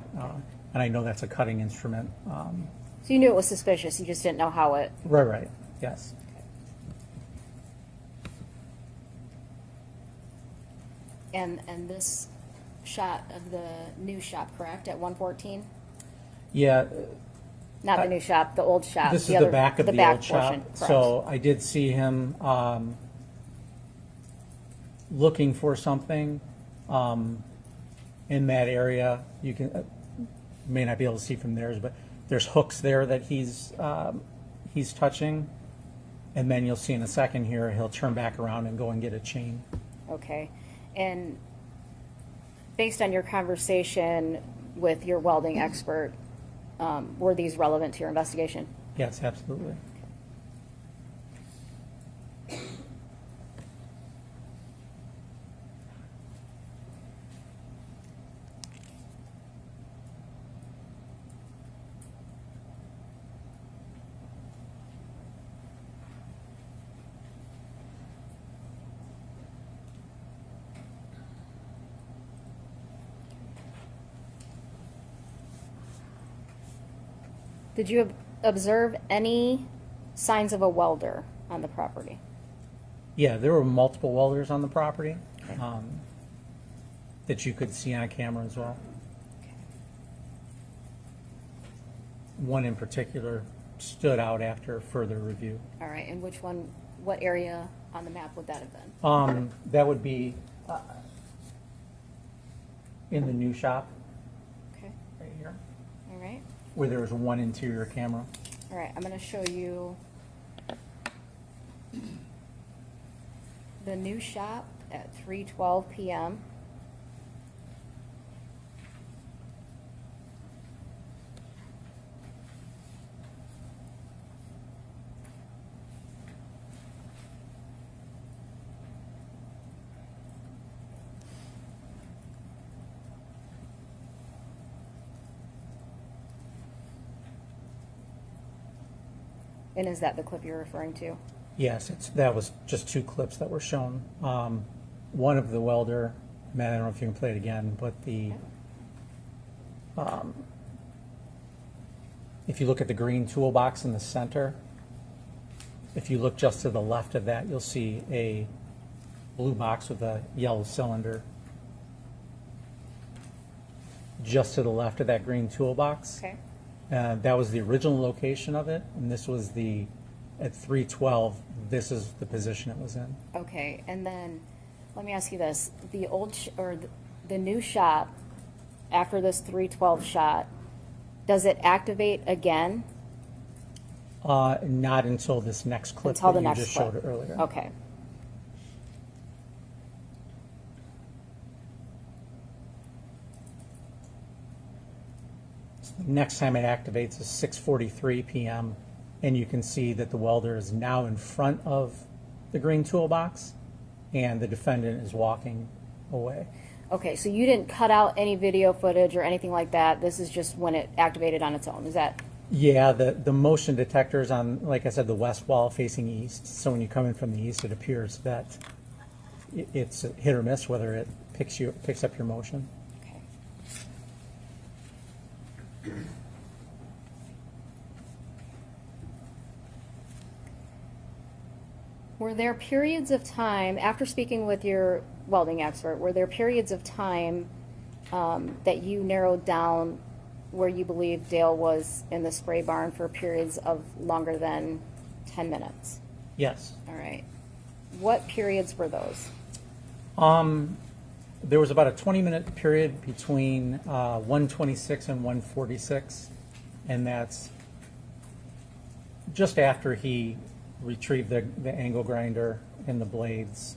and I know that's a cutting instrument. So you knew it was suspicious, you just didn't know how it. Right, yes. And this shot of the new shop, correct, at 114? Yeah. Not the new shop, the old shop. This is the back of the old shop. portion, correct. So I did see him looking for something in that area. You can may not be able to see from theirs, but there's hooks there that he's touching, and then you'll see in a second here he'll turn back around and go and get a chain. Okay, and based on your conversation with your welding expert, were these relevant to your investigation? Yes, absolutely. Did you observe any signs of a welder on the property? Yeah, there were multiple welders on the property that you could see on camera as well. One in particular stood out after further review. All right, and which one, what area on the map would that have been? That would be in the new shop Okay, right here, all right. where there was one interior camera. All right, I'm going to show you the new shop at 3:12 p.m. And is that the clip you're referring to? Yes, that was just 2 clips that were shown. One of the welder, Matt, I don't know if you can play it again, but if you look at the green toolbox in the center, if you look just to the left of that, you'll see a blue box with a yellow cylinder. Just to the left of that green toolbox. Okay. That was the original location of it, and this was at 312, this is the position it was in. Okay, and then, let me ask you this, the the new shot, after this 312 shot, does it activate again? Not until this next clip Until that the you next just clip. showed earlier. Okay. The next time it activates is 6:43 p.m. and you can see that the welder is now in front of the green toolbox and the defendant is walking away. Okay, so you didn't cut out any video footage or anything like that. This is just when it activated on its own. Is that? Yeah, the motion detector is on, like I said, the west wall facing east. So when you come in from the east, it appears that it's hit or miss whether it picks up your motion. Okay. Were there periods of time, after speaking with your welding expert, were there periods of time that you narrowed down where you believe Dale was in the spray barn for periods of longer than 10 minutes? Yes. All right. What periods were those? There was about a 20-minute period between 1:26 and 1:46, and that's just after he retrieved the angle grinder and the blades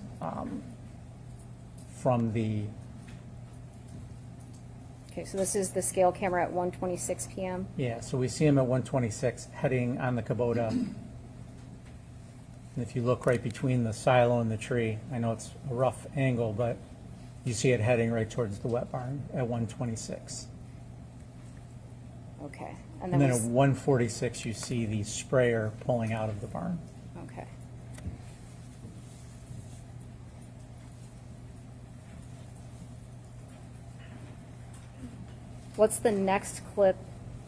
from the... Okay, so this is the scale camera at 1:26 p.m.? Yeah, so we see him at 1:26 heading on the Kubota. And if you look right between the silo and the tree, I know it's a rough angle, but you see it heading right towards the wet barn at 1:26. Okay. And then at 1:46, you see the sprayer pulling out of the barn. Okay. What's the next clip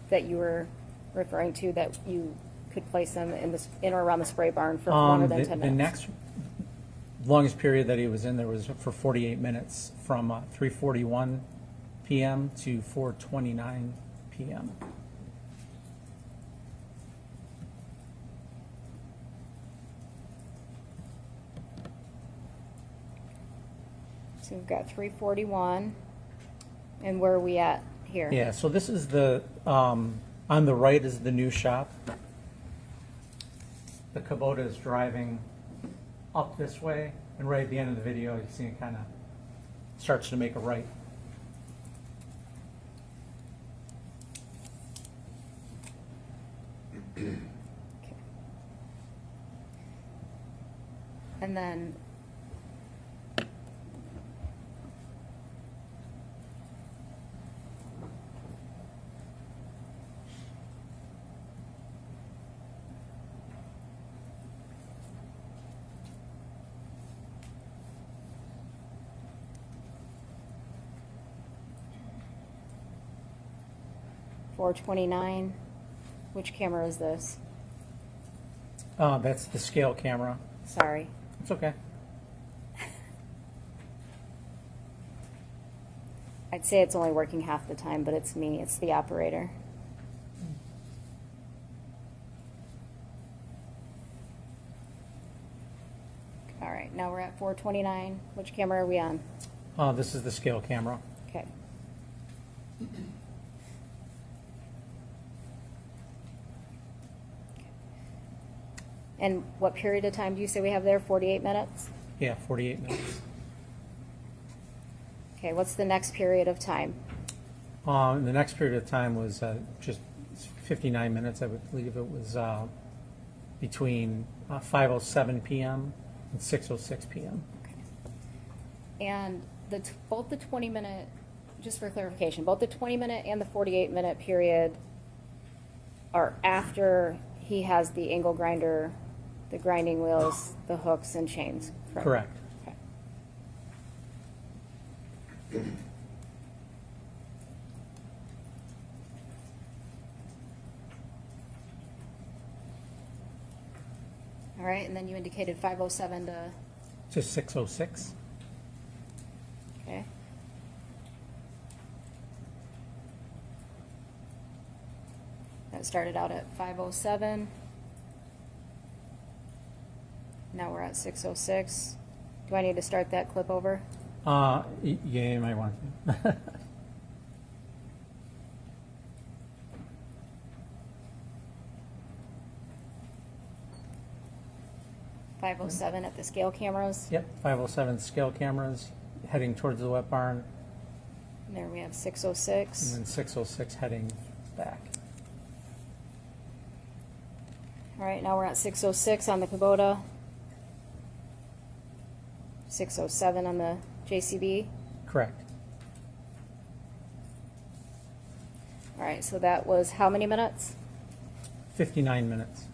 that you were referring to that you could place them in or around the spray barn for longer than 10 minutes? The next longest period that he was in there was for 48 minutes, from 3:41 p.m. to 4:29 p.m. So we've got 341, and where are we at here? Yeah, so this is on the right is the new shop. The Kubota is driving up this way, and right at the end of the video, you see it kind of starts to make a right. Okay. And then $429. Which camera is this? That's the scale camera. Sorry. It's okay. I'd say it's only working half the time, but it's me. It's the operator. All right, now we're at 429. Which camera are we on? This is the scale camera. Okay. And what period of time do you say we have there? 48 minutes? Yeah, 48 minutes. Okay, what's the next period of time? The next period of time was just 59 minutes. I would believe it was between 5:07 p.m. and 6:06 p.m. Okay. And both the 20-minute, just for clarification, both the 20-minute and the 48-minute period are after he has the angle grinder, the grinding wheels, the hooks and chains, correct? Correct. Okay. All right, and then you indicated 507 to, To 606. okay. That started out at 507. Now we're at 606. Do I need to start that clip over? Yeah, you might want to. 507 at the scale cameras. Yep, 507 scale cameras heading towards the wet barn, And there we have and 606. then 606 heading back. All right, now we're at 606 on the Kubota. 607 on the JCB. Correct. All right, so that was how many minutes? 59 minutes.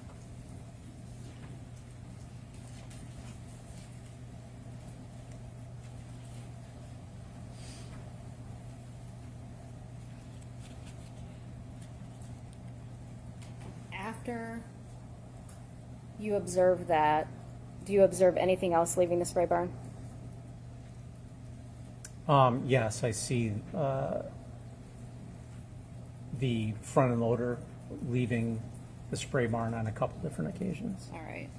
After you observe that, do you observe anything else leaving the spray barn? Yes, I see the front end loader leaving the spray barn on a couple different occasions. All right.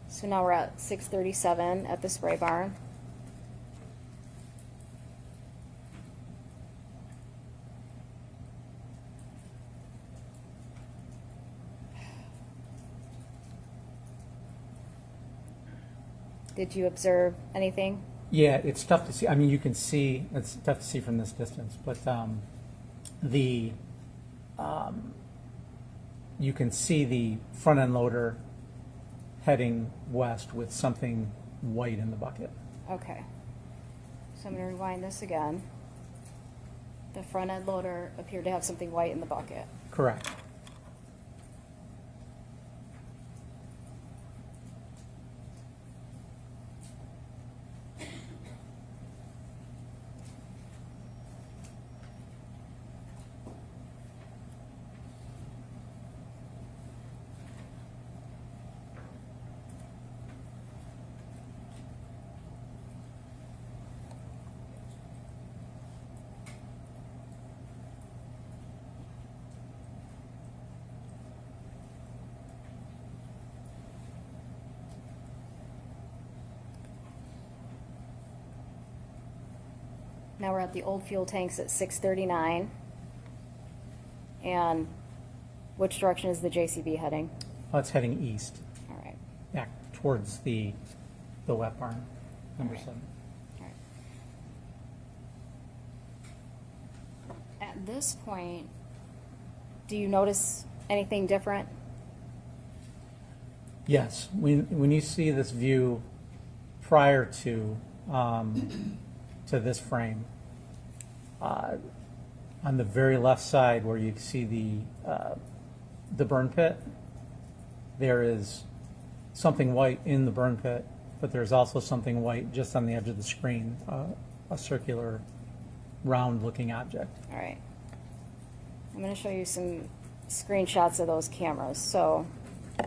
So now we're at 637 at the spray barn. Did you observe anything? Yeah, it's tough to see. I mean, you can see, it's tough to see from this distance, but you can see the front end loader heading west with something white in the bucket. Okay. So I'm going to rewind this again. The front end loader appeared to have something white in the bucket. Correct. Now we're at the old fuel tanks at 639. And which direction is the JCB heading? Oh, it's heading east, All right. back towards the wet barn, number All right. 7. All right. At this point, do you notice anything different? Yes, when you see this view prior to this frame, on the very left side where you see the burn pit, there is something white in the burn pit, but there's also something white just on the edge of the screen, a circular, round-looking object. All right. I'm going to show you some screenshots of those cameras. So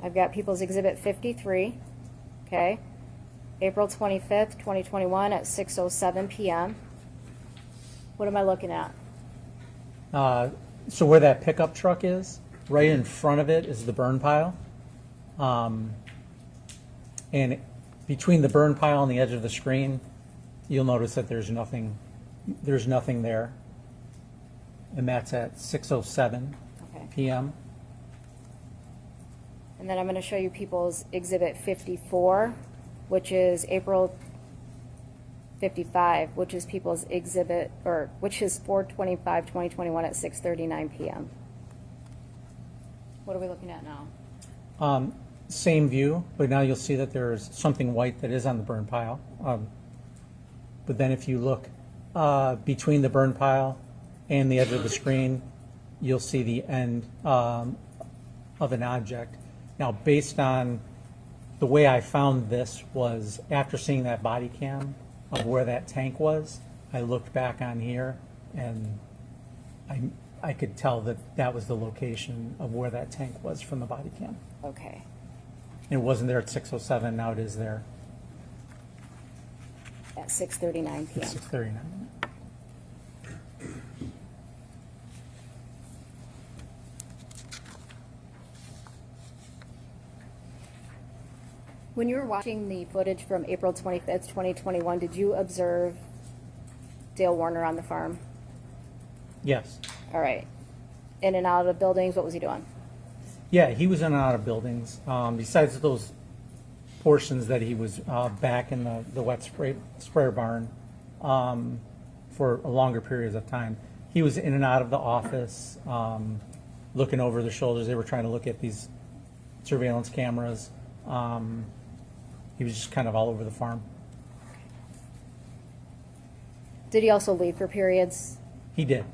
I've got People's Exhibit 53, okay? April 25th, 2021 at 6:07 p.m. What am I looking at? So where that pickup truck is, right in front of it is the burn pile. And between the burn pile and the edge of the screen, you'll notice that there's nothing there. And that's at 6:07 Okay. p.m. And then I'm going to show you People's Exhibit 54, which is April 55, which is People's Exhibit, or which is 4/25/2021 at 6:39 p.m. What are we looking at now? Same view, but now you'll see that there's something white that is on the burn pile. but then if you look between the burn pile and the edge of the screen, you'll see the end of an object. Now, based on the way I found this was after seeing that body cam of where that tank was, I looked back on here and I could tell that that was the location of where that tank was from the body cam. Okay. It wasn't there at 6:07, now it is there At 6:39 at PM. 6:39. When you were watching the footage from April 25th, 2021, did you observe Dale Warner on the farm? Yes. All right. In and out of buildings, what was he doing? Yeah, he was in and out of buildings. Besides those portions that he was back in the wet sprayer barn for longer periods of time. He was in and out of the office, looking over their shoulders. They were trying to look at these surveillance cameras. He was just kind of all over the farm. Did he also leave for periods? He did.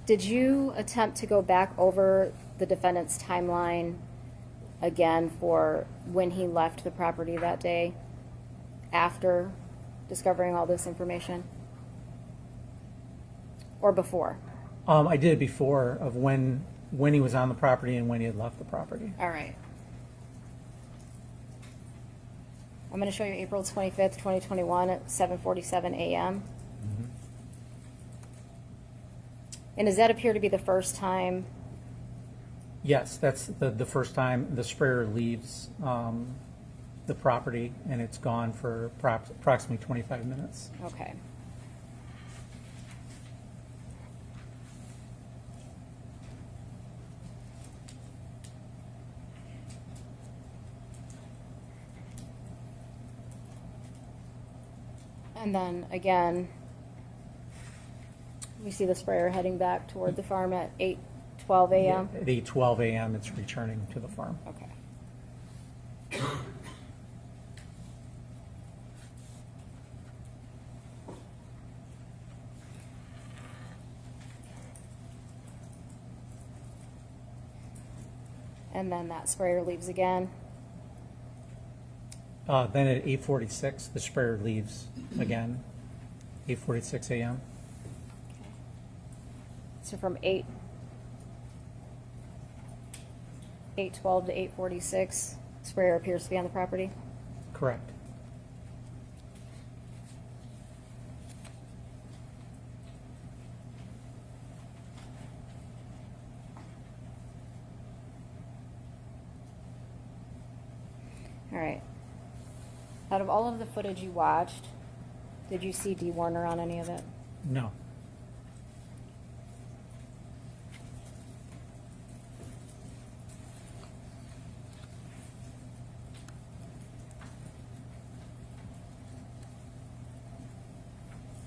Did you attempt to go back over the defendant's timeline again for when he left the property that day after discovering all this information? Or before? I did before of when he was on the property and when he had left the property. All right. I'm going to show you April 25th, 2021 at 7:47 a.m. And does that appear to be the first time? Yes, that's the first time the sprayer leaves the property, and it's gone for approximately 25 minutes. Okay. And then again, we see the sprayer heading back toward the farm at 8:12 a.m. At 8:12 a.m., it's returning to the farm. Okay. And then that sprayer leaves again. Then at 8:46, the sprayer leaves again, 8:46 a.m. So from 8:12 to 8:46, sprayer appears to be on the property. Correct. All right. Out of all of the footage you watched, did you see Dee Warner on any of it? No.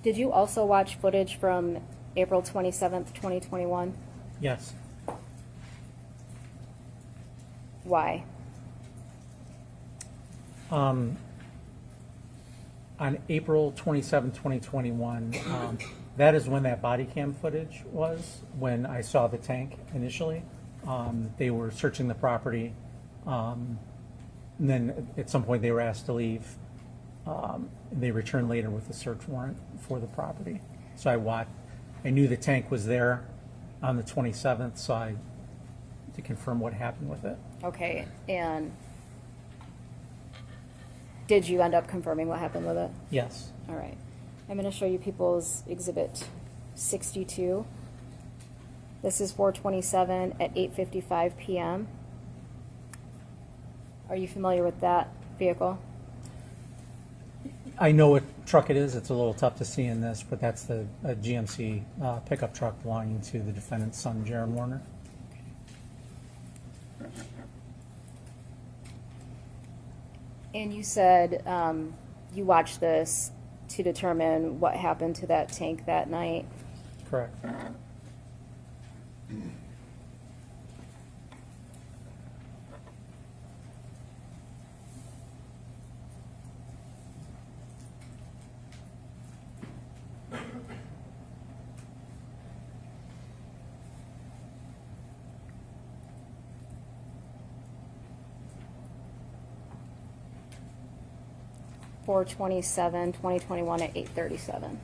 Did you also watch footage from April 27th, 2021? Yes. Why? On April 27, 2021, that is when that body cam footage was, when I saw the tank initially. They were searching the property, and then at some point they were asked to leave. They returned later with a search warrant for the property. So I knew the tank was there on the 27th, so to confirm what happened with it. Okay, and did you end up confirming what happened with it? Yes. All right. I'm going to show you People's Exhibit 62. This is 4/27 at 8:55 p.m. Are you familiar with that vehicle? I know what truck it is. It's a little tough to see in this, but that's a GMC pickup truck belonging to the defendant's son, Jaron Warner. And you said you watched this to determine what happened to that tank that night. Correct. For 2021 at 8:37.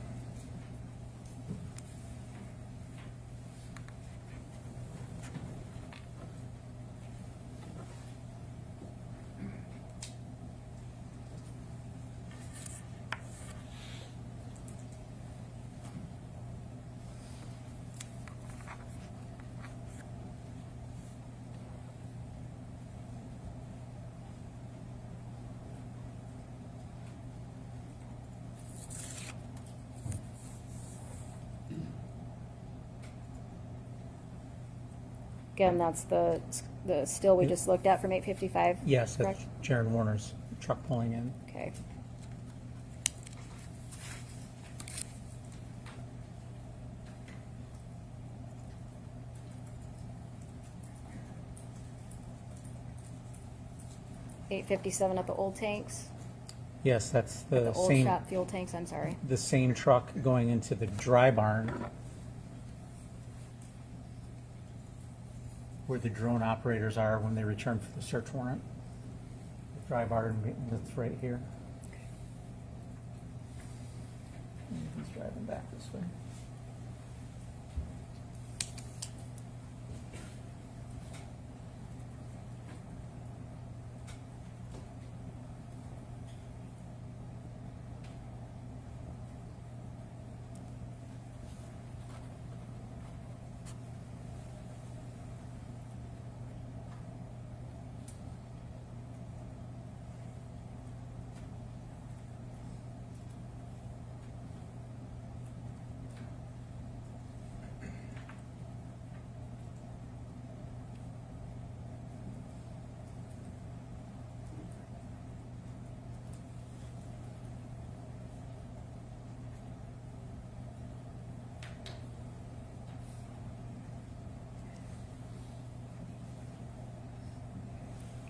Again, that's the still we just looked at from 8:55? Yes, that's correct? Jaron Warner's truck pulling in. Okay. $8.57 at the old tanks, Yes, that's at the the old same, shop fuel tanks, I'm sorry. the same truck going into the dry barn where the drone operators are when they return for the search warrant. The dry barn, that's right here. And he's driving back this way.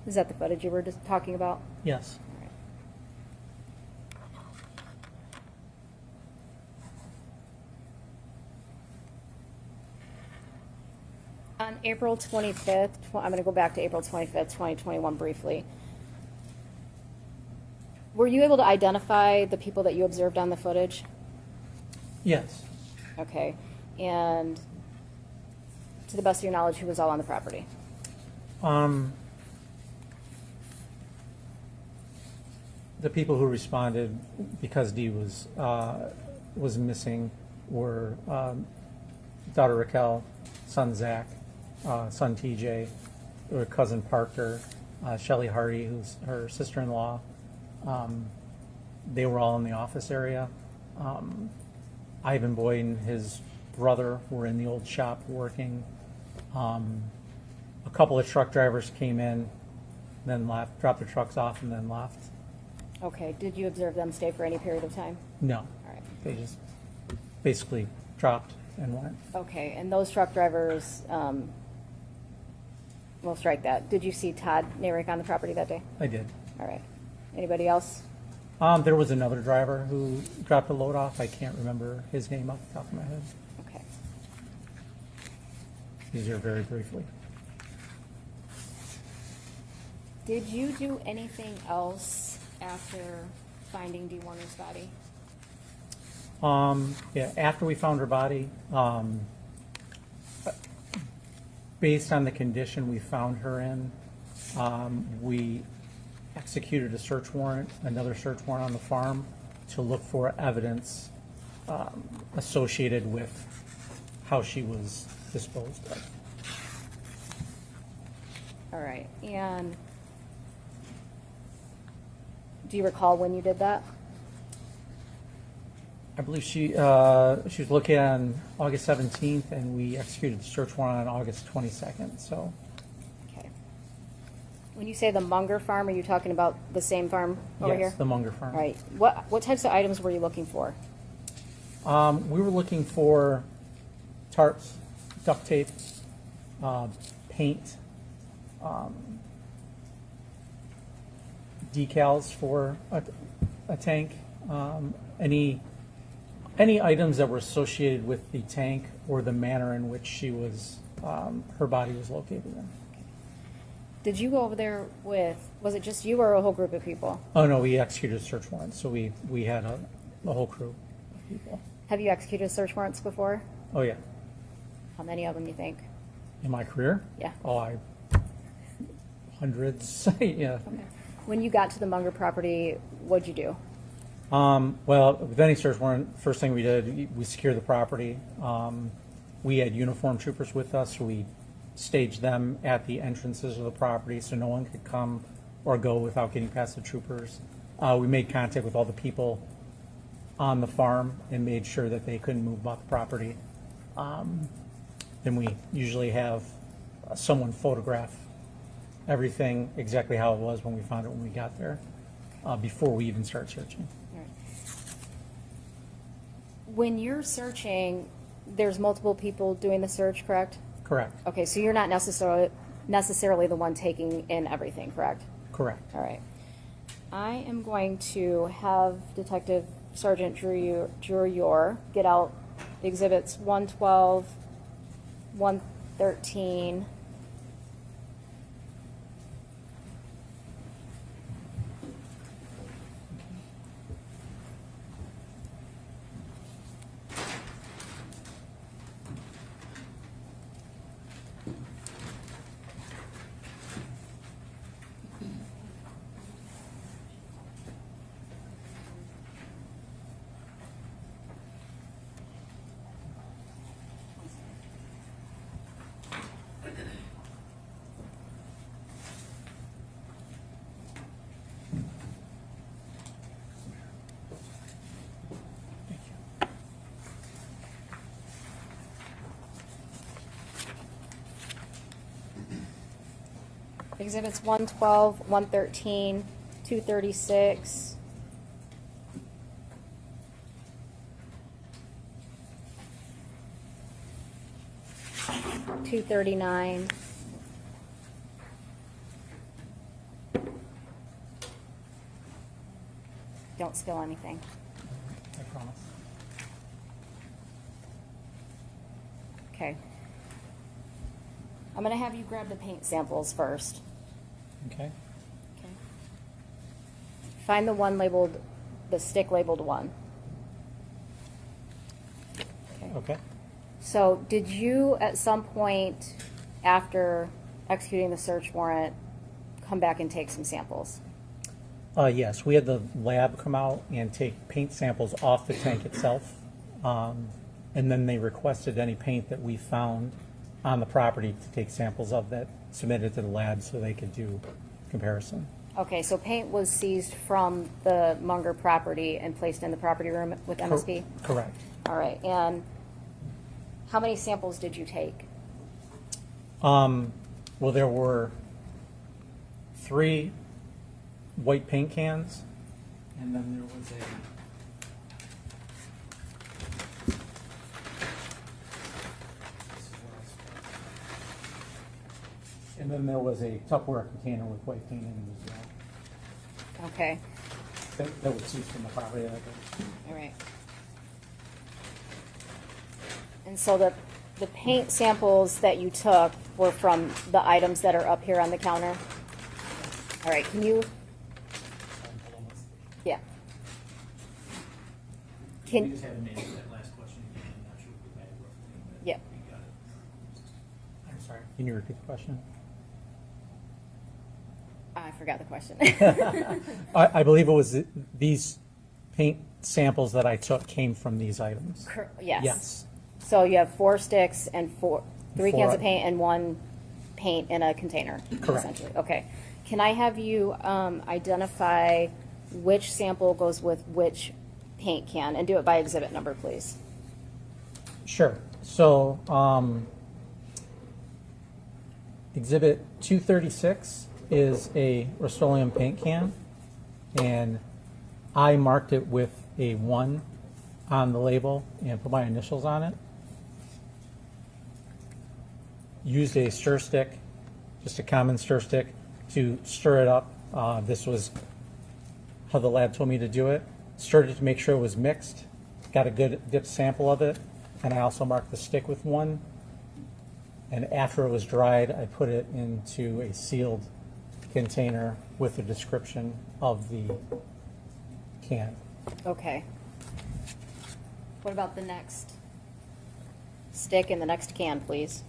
Is that the footage you were just talking about? Yes. On April 25th, I'm going to go back to April 25th, 2021 briefly. Were you able to identify the people that you observed on the footage? Yes. Okay. And to the best of your knowledge, who was all on the property? The people who responded because Dee was missing were daughter Raquel, son Zach, son TJ, or cousin Parker, Shelly Hardy, who's her sister-in-law. They were all in the office area. Ivan Boyd and his brother were in the old shop working. A couple of truck drivers came in, then left, dropped their trucks off, and then left. Okay. Did you observe them stay for any period of time? No. All right. They just basically dropped and went. Okay. And those truck drivers, we'll strike that. Did you see Todd Narick on the property that day? I did. All right. Anybody else? There was another driver who dropped a load off. I can't remember his name off the top of my head. Okay. He's here very briefly. Did you do anything else after finding Dee Warner's body? Yeah, after we found her body, based on the condition we found her in, we executed a search warrant, another search warrant on the farm to look for evidence associated with how she was disposed of. All right. And do you recall when you did that? I believe she was looking on August 17th, and we executed the search warrant on August 22nd. So, Okay. When you say the Munger farm, are you talking about the same farm over here? Yes, the Munger farm. All right. What types of items were you looking for? We were looking for tarps, duct tape, paint, decals for a tank, any items that were associated with the tank or the manner in which she was, her body was located in. Did you go over there with, was it just you or a whole group of people? Oh, no, we executed a search warrant, so we had a whole crew of people. Have you executed search warrants before? Oh, yeah. How many of them you think? In my career? Yeah. Oh, hundreds, yeah. Okay. When you got to the Munger property, what'd you do? Well, with any search warrant, first thing we did, we secured the property. We had uniformed troopers with us, so we staged them at the entrances of the property so no one could come or go without getting past the troopers. We made contact with all the people on the farm and made sure that they couldn't move about the property. Then we usually have someone photograph everything exactly how it was when we found it when we got there, before we even start searching. All right. When you're searching, there's multiple people doing the search, correct? Correct. Okay, so you're not necessarily the one taking in everything, correct? Correct. All right. I am going to have Detective Sergeant Drew Yor get out exhibits 112, 113. Exhibits 112, 113, 236. $239. Don't spill anything. I promise. Okay. I'm going to have you grab the paint samples first. Okay. Okay. Find the one labeled, the stick labeled 1. Okay. So did you at some point after executing the search warrant come back and take some samples? Yes, we had the lab come out and take paint samples off the tank itself. And then they requested any paint that we found on the property to take samples of that, submitted to the lab so they could do comparison. Okay, so paint was seized from the Munger property and placed in the property room with MSP? Correct. All right, and how many samples did you take? Well, there were 3 white paint cans. And then there was And then there was a Tupperware container with white paint in it as well. Okay, That was seized from the property. all right. And so the paint samples that you took were from the items that are up here on the counter? All right, can you, yeah. we Can, just haven't answered that last question again. I'm not sure if we had it roughly, but Yeah. we got it. I'm sorry. Can you repeat the question? I forgot the question. I believe it was these paint samples that I took came from these items. Yes. Yes. So you have 4 sticks and 3 cans Four. of paint and 1 paint in a container, Correct. essentially. Okay. Can I have you identify which sample goes with which paint can, and do it by exhibit number, please? Sure. So, exhibit 236 is a Rust-Oleum paint can, and I marked it with a 1 on the label and put my initials on it. Used a stir stick, just a common stir stick, to stir it up. This was how the lab told me to do it. Stirred it to make sure it was mixed. Got a good dip sample of it, and I also marked the stick with 1. And after it was dried, I put it into a sealed container with a description of the can. Okay. What about the next stick and the next can, please?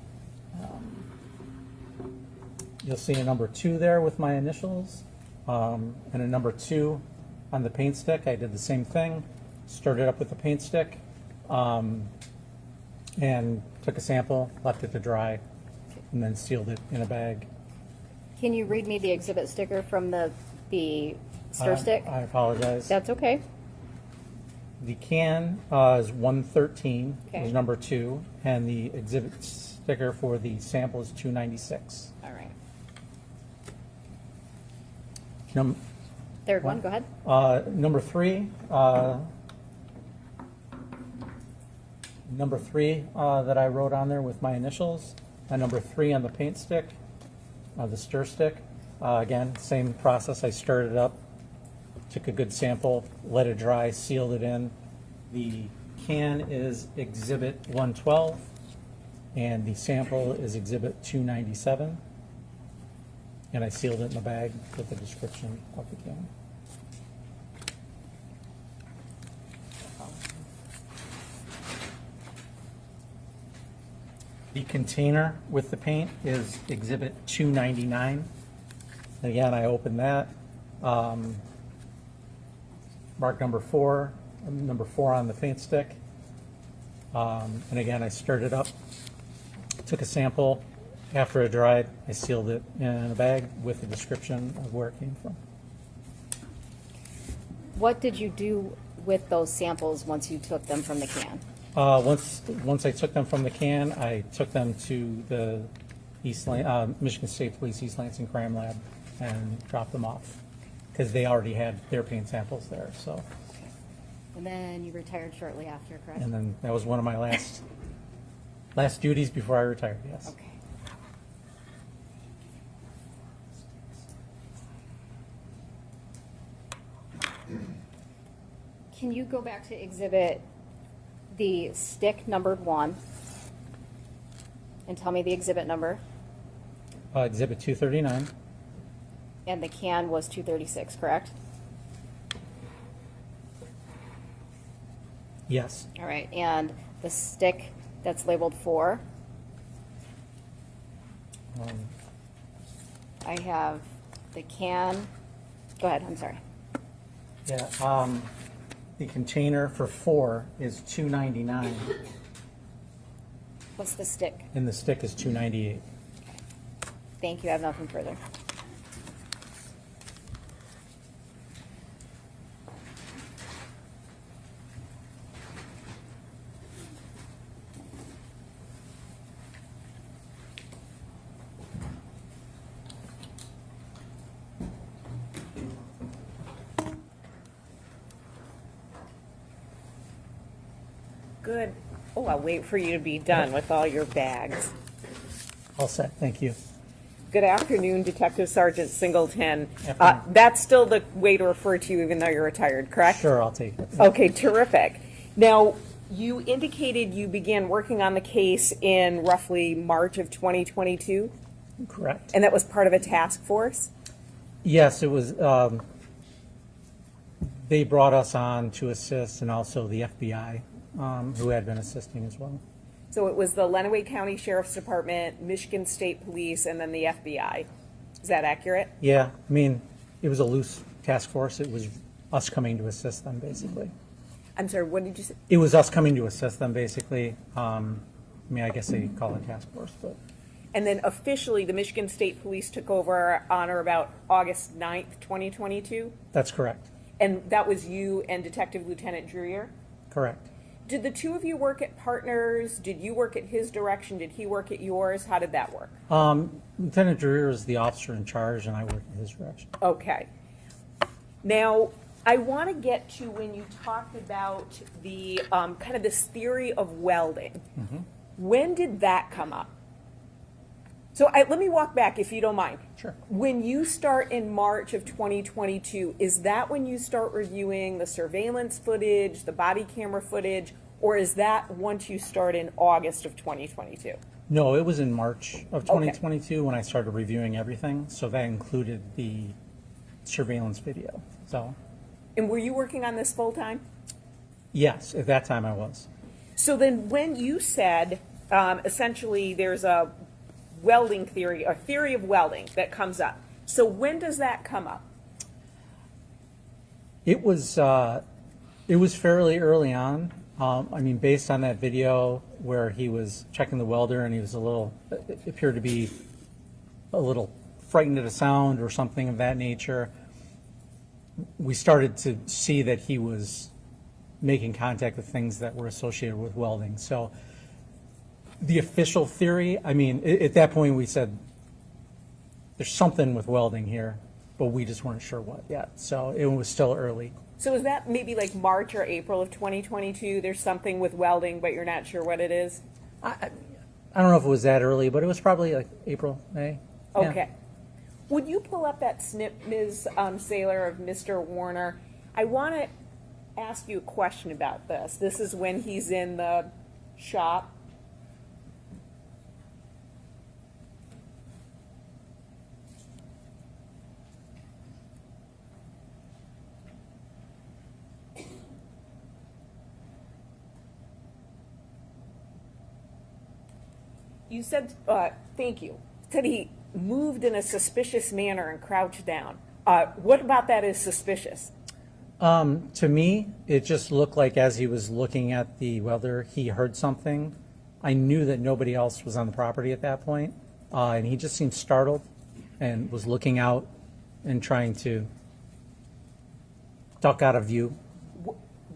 You'll see a number 2 there with my initials, and a number 2 on the paint stick. I did the same thing, stirred it up with the paint stick, and took a sample, left it to dry, and then sealed it in a bag. Can you read me the exhibit sticker from the stir stick? I apologize. That's okay. The can is 113, Okay. is number 2, and the exhibit sticker for the sample is 296. All right. Third one, go ahead. Number 3, that I wrote on there with my initials, and number 3 on the paint stick, the stir stick. Again, same process. I stirred it up, took a good sample, let it dry, sealed it in. The can is exhibit 112, and the sample is exhibit 297. And I sealed it in a bag with the description of the can. The container with the paint is exhibit 299. And again, I opened that. Mark number 4 on the paint stick. And again, I stirred it up, took a sample. After it dried, I sealed it in a bag with a description of where it came from. What did you do with those samples once you took them from the can? Once I took them from the can, I took them to the Michigan State Police East Lansing Crime Lab and dropped them off because they already had their paint samples there. So, And then you retired shortly after, correct? and then that was one of my last duties before I retired. Yes. Okay. Can you go back to exhibit the stick numbered 1 and tell me the exhibit number? Exhibit 239. And the can was 236, correct? Yes. All right, and the stick that's labeled 4? I have the can, go ahead, I'm sorry. Yeah. The container for 4 is 299, What's the stick? and the stick is 298. Thank you, I have nothing further. Good. Oh, I'll wait for you to be done with all your bags. All set. Thank you. Good afternoon, Detective Sergeant Singleton. Afternoon. That's still the way to refer to you even though you're retired, correct? Sure, I'll take it. Okay, terrific. Now, you indicated you began working on the case in roughly March of 2022, Correct. and that was part of a task force? Yes, it was. They brought us on to assist, and also the FBI, who had been assisting as well. So it was the Lenawee County Sheriff's Department, Michigan State Police, and then the FBI. Is that accurate? Yeah, I mean, it was a loose task force. It was us coming to assist them, basically. I'm sorry, what did you say? It was us coming to assist them, basically. I mean, I guess they call it task force, but And then officially, the Michigan State Police took over on or about August 9th, 2022? that's correct. And that was you and Detective Lieutenant Dreyer? Correct. Did the two of you work at partners? Did you work at his direction? Did he work at yours? How did that work? Lieutenant Dreer is the officer in charge, and I work in his direction. Okay. Now, I want to get to when you talked about the kind of this theory of welding. When did that come up? So let me walk back, if you don't mind. Sure. When you start in March of 2022, is that when you start reviewing the surveillance footage, the body camera footage, or is that once you start in August of 2022? No, it was in March of 2022 when I started reviewing everything, so that included the surveillance video. So, And were you working on this full time? yes, at that time I was. So then when you said, essentially, there's a welding theory, a theory of welding that comes up. So when does that come up? It was fairly early on. I mean, based on that video where he was checking the welder and he was it appeared to be a little frightened at a sound or something of that nature, we started to see that he was making contact with things that were associated with welding. So the official theory, I mean, at that point we said, there's something with welding here, but we just weren't sure what yet. So it was still early. So is that maybe like March or April of 2022? There's something with welding, but you're not sure what it is? I don't know if it was that early, but it was probably like April, May. Yeah. Okay. Would you pull up that snip, Ms. Saylor, of Mr. Warner? I want to ask you a question about this. This is when he's in the shop. You said, thank you, said he moved in a suspicious manner and crouched down. What about that is suspicious? To me, it just looked like as he was looking at the welder, he heard something. I knew that nobody else was on the property at that point, and he just seemed startled and was looking out and trying to duck out of view.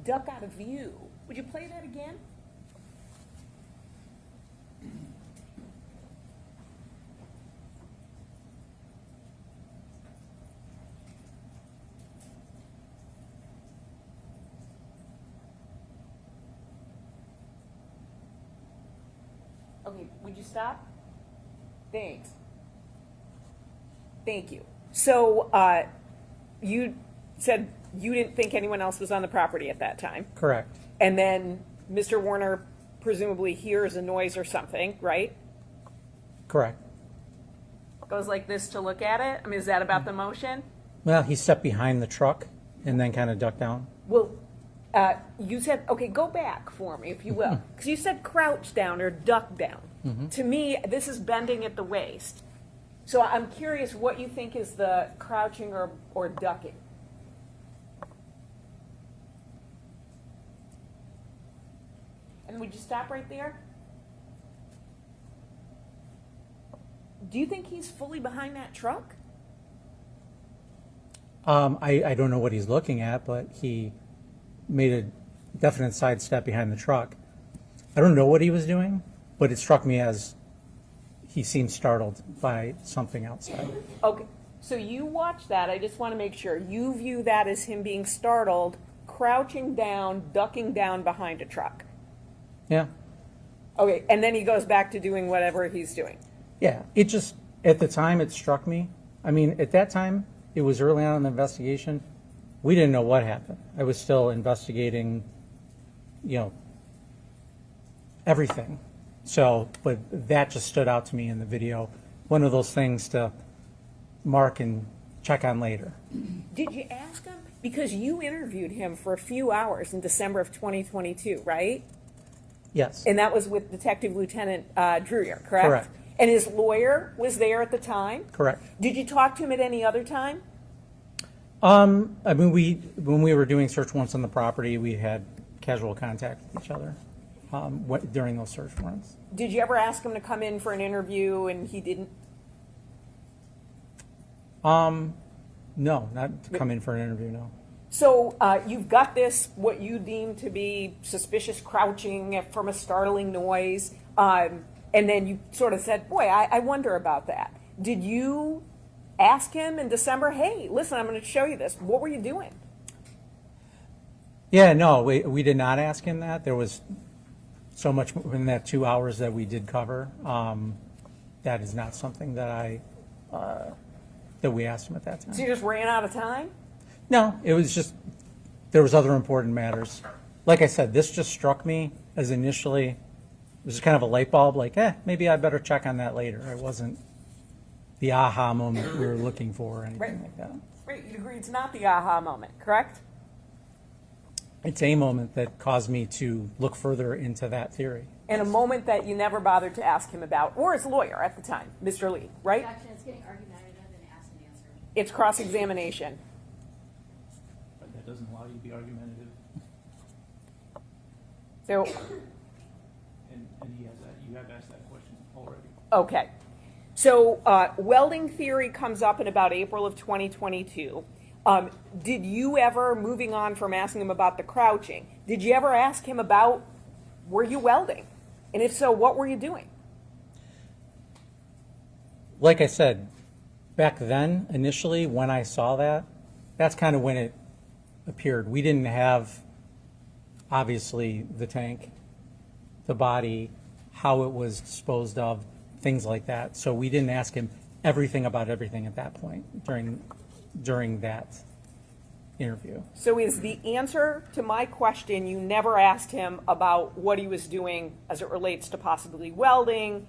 Duck out of view. Would you play that again? Okay, would you stop? Thanks. Thank you. So, you said you didn't think anyone else was on the property at that time. Correct. And then Mr. Warner presumably hears a noise or something, right? Correct. Goes like this to look at it? I mean, is that about the motion? Well, he stepped behind the truck and then kind of ducked down. Well, you said, okay, go back for me, if you will. Because you said crouch down or duck down. To me, this is bending at the waist. So I'm curious what you think is the crouching or ducking. And would you stop right there? Do you think he's fully behind that truck? I don't know what he's looking at, but he made a definite sidestep behind the truck. I don't know what he was doing, but it struck me as he seemed startled by something outside. Okay, so you watch that. I just want to make sure. You view that as him being startled, crouching down, ducking down behind a truck. Yeah. Okay, and then he goes back to doing whatever he's doing. Yeah, it just, at the time, it struck me. I mean, at that time, it was early on in the investigation. We didn't know what happened. I was still investigating, everything. So, but that just stood out to me in the video. One of those things to mark and check on later. Did you ask him? Because you interviewed him for a few hours in December of 2022, right? Yes. And that was with Detective Lieutenant Dreyer, correct? Correct. And his lawyer was there at the time? Correct. Did you talk to him at any other time? I mean, when we were doing search warrants on the property, we had casual contact with each other during those search warrants. Did you ever ask him to come in for an interview and he didn't? No, not to come in for an interview, no. So you've got this, what you deem to be suspicious crouching from a startling noise, and then you sort of said, boy, I wonder about that. Did you ask him in December, hey, listen, I'm going to show you this. What were you doing? Yeah, no, we did not ask him that. There was so much in that 2 hours that we did cover. That is not something that that we asked him at that time. So you just ran out of time? No, it was just, there was other important matters. Like I said, this just struck me as initially, it was kind of a light bulb, like, maybe I better check on that later. It wasn't the aha moment we were looking for or anything like that. Right, you agree it's not the aha moment, correct? It's a moment that caused me to look further into that theory. And a moment that you never bothered to ask him about, or his lawyer at the time, Mr. Lee, right? Objection, it's getting argumentative and asked and answered. It's cross-examination. But that doesn't allow you to be argumentative, So, and he has that, you have asked that question already. okay. So welding theory comes up in about April of 2022. Did you ever, moving on from asking him about the crouching, did you ever ask him about, were you welding? And if so, what were you doing? Like I said, back then, initially, when I saw that, that's kind of when it appeared. We didn't have, obviously, the tank, the body, how it was disposed of, things like that. So we didn't ask him everything about everything at that point during that interview. So is the answer to my question, you never asked him about what he was doing as it relates to possibly welding,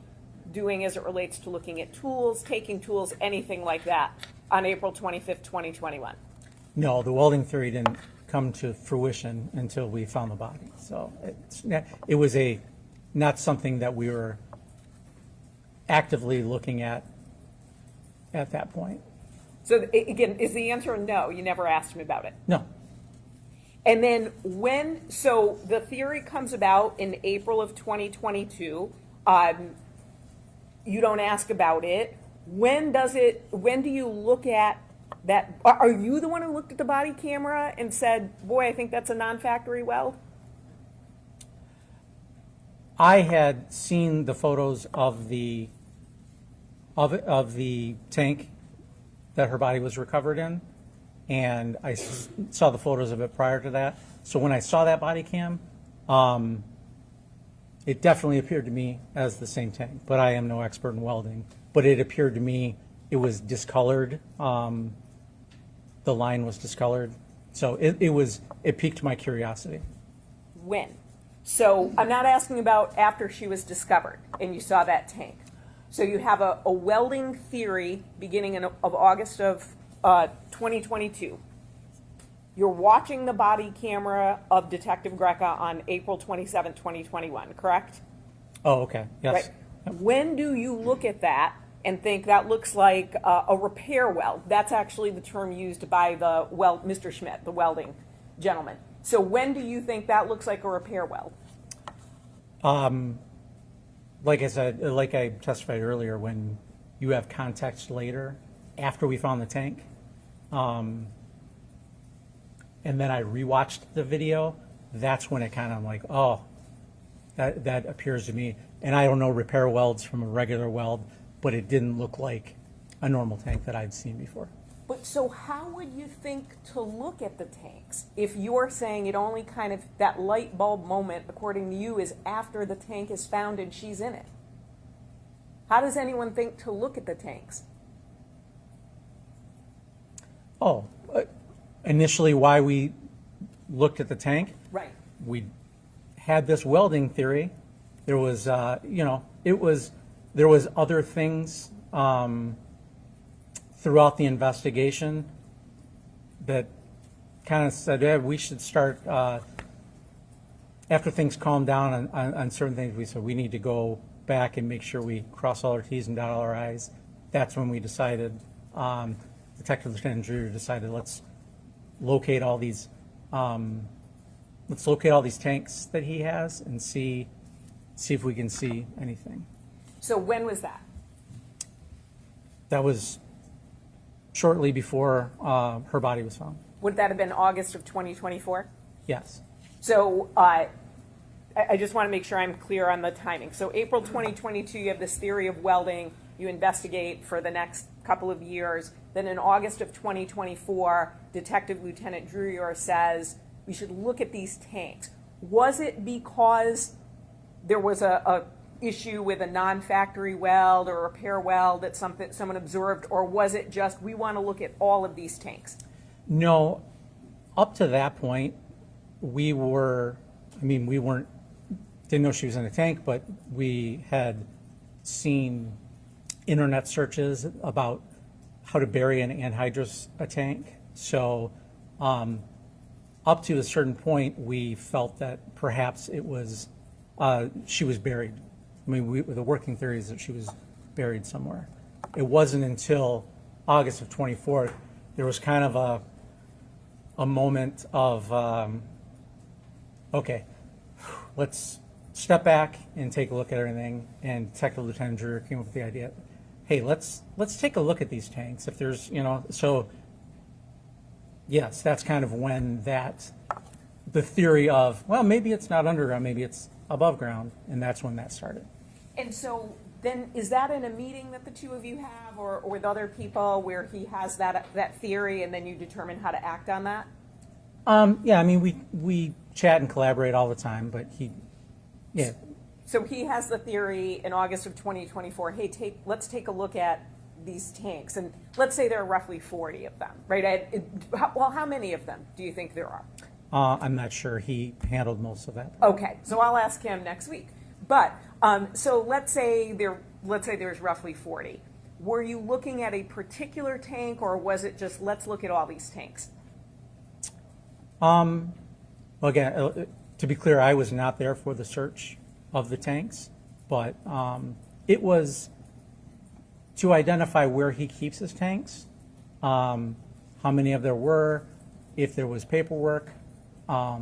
doing as it relates to looking at tools, taking tools, anything like that on April 25th, 2021? No, the welding theory didn't come to fruition until we found the body. So it was not something that we were actively looking at that point. So again, is the answer no? You never asked him about it? No. And then so the theory comes about in April of 2022. You don't ask about it. When do you look at that? Are you the one who looked at the body camera and said, boy, I think that's a non-factory weld? I had seen the photos of the tank that her body was recovered in, and I saw the photos of it prior to that. So when I saw that body cam, it definitely appeared to me as the same tank, but I am no expert in welding. But it appeared to me it was discolored. The line was discolored. So it piqued my curiosity. When? So I'm not asking about after she was discovered and you saw that tank. So you have a welding theory beginning of August of 2022. You're watching the body camera of Detective Greca on April 27, 2021, correct? Oh, okay. Yes. Right. When do you look at that and think that looks like a repair weld? That's actually the term used by Mr. Schmidt, the welding gentleman. So when do you think that looks like a repair weld? Like I said, like I testified earlier, when you have context later, after we found the tank, and then I rewatched the video, that's when it kind of like, oh, that appears to me. And I don't know repair welds from a regular weld, but it didn't look like a normal tank that I'd seen before. But so how would you think to look at the tanks if you're saying it only kind of, that light bulb moment, according to you, is after the tank is found and she's in it? How does anyone think to look at the tanks? Oh, initially why we looked at the tank? Right. We had this welding theory. There was, there was other things throughout the investigation that kind of said, we should start, after things calmed down on certain things, we said we need to go back and make sure we cross all our T's and dot all our I's. That's when we decided, Detective Lieutenant Drew decided, let's locate all these tanks that he has and see if we can see anything. So when was that? That was shortly before her body was found. Would that have been August of 2024? Yes. So I just want to make sure I'm clear on the timing. So April 2022, you have this theory of welding. You investigate for the next couple of years. Then in August of 2024, Detective Lieutenant Druyer says, we should look at these tanks. Was it because there was a issue with a non-factory weld or a repair weld that someone observed, or was it just, we want to look at all of these tanks? No, up to that point, we didn't know she was in a tank, but we had seen internet searches about how to bury an anhydrous tank. So up to a certain point, we felt that perhaps it was, she was buried. I mean, the working theory is that she was buried somewhere. It wasn't until August of 24, there was kind of a moment of, okay, let's step back and take a look at everything. And Detective Lieutenant Druyer came up with the idea, hey, let's take a look at these tanks. If there's, so yes, that's kind of when the theory of, well, maybe it's not underground, maybe it's above ground, and that's when that started. And so then is that in a meeting that the two of you have or with other people where he has that theory and then you determine how to act on that? Yeah, I mean, we chat and collaborate all the time, but yeah. So he has the theory in August of 2024, hey, let's take a look at these tanks. And let's say there are roughly 40 of them, right? How many of them do you think there are? I'm not sure. He handled most of that. Okay, so I'll ask him next week. But so let's say there's roughly 40. Were you looking at a particular tank, or was it just let's look at all these tanks? Well, again, to be clear, I was not there for the search of the tanks, but it was to identify where he keeps his tanks, how many of there were, if there was paperwork that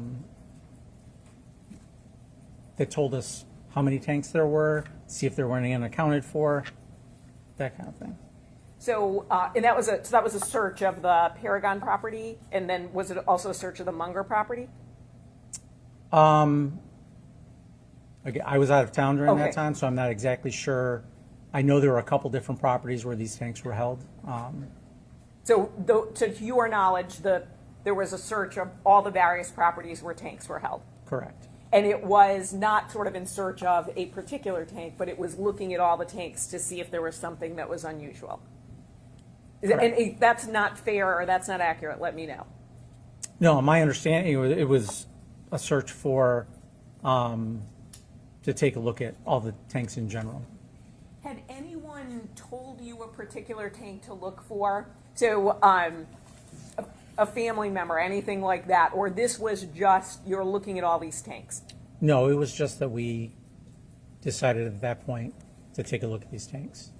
told us how many tanks there were, see if there were any unaccounted for, that kind of thing. So, and that was a search of the Paragon property, and then was it also a search of the Munger property? Okay, I was out of town during that time, so I'm not exactly sure. I know there were a couple different properties where these tanks were held. So, to your knowledge, there was a search of all the various properties where tanks were held? Correct. And it was not sort of in search of a particular tank, but it was looking at all the tanks to see if there was something that was unusual. And if that's not fair or that's not accurate, let me know. No, my understanding, it was a search for, to take a look at all the tanks in general. Had anyone told you a particular tank to look for? So a family member, anything like that, or this was just you're looking at all these tanks? No, it was just that we decided at that point to take a look at these tanks.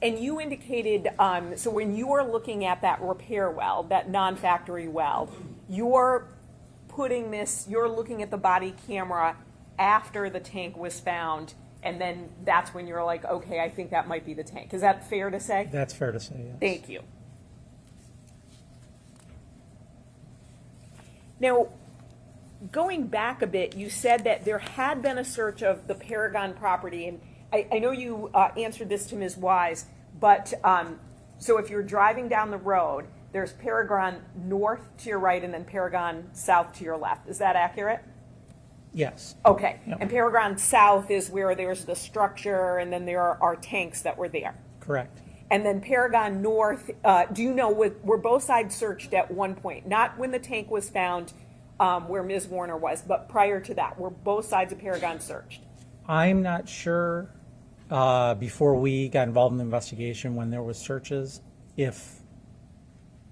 And you indicated, so when you are looking at that repair weld, that non-factory weld, you're looking at the body camera after the tank was found, and then that's when you're like, okay, I think that might be the tank. Is that fair to say? That's fair to say, yes. Thank you. Now, going back a bit, you said that there had been a search of the Paragon property, and I know you answered this to Ms. Wise, but so if you're driving down the road, there's Paragon North to your right and then Paragon South to your left. Is that accurate? Yes. Okay. Yep. And Paragon South is where there's the structure and then there are tanks that were there. Correct. And then Paragon North, do you know, were both sides searched at one point? Not when the tank was found where Ms. Warner was, but prior to that, were both sides of Paragon searched? I'm not sure before we got involved in the investigation when there was searches, if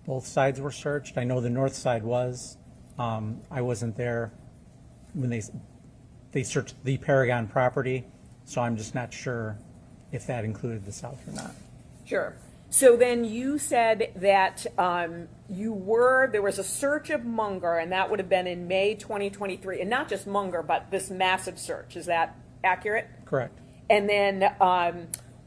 both sides were searched. I know the north side was. I wasn't there when they searched the Paragon property, so I'm just not sure if that included the south or not. Sure. So then you said that there was a search of Munger, and that would have been in May 2023, and not just Munger, but this massive search. Is that accurate? Correct. And then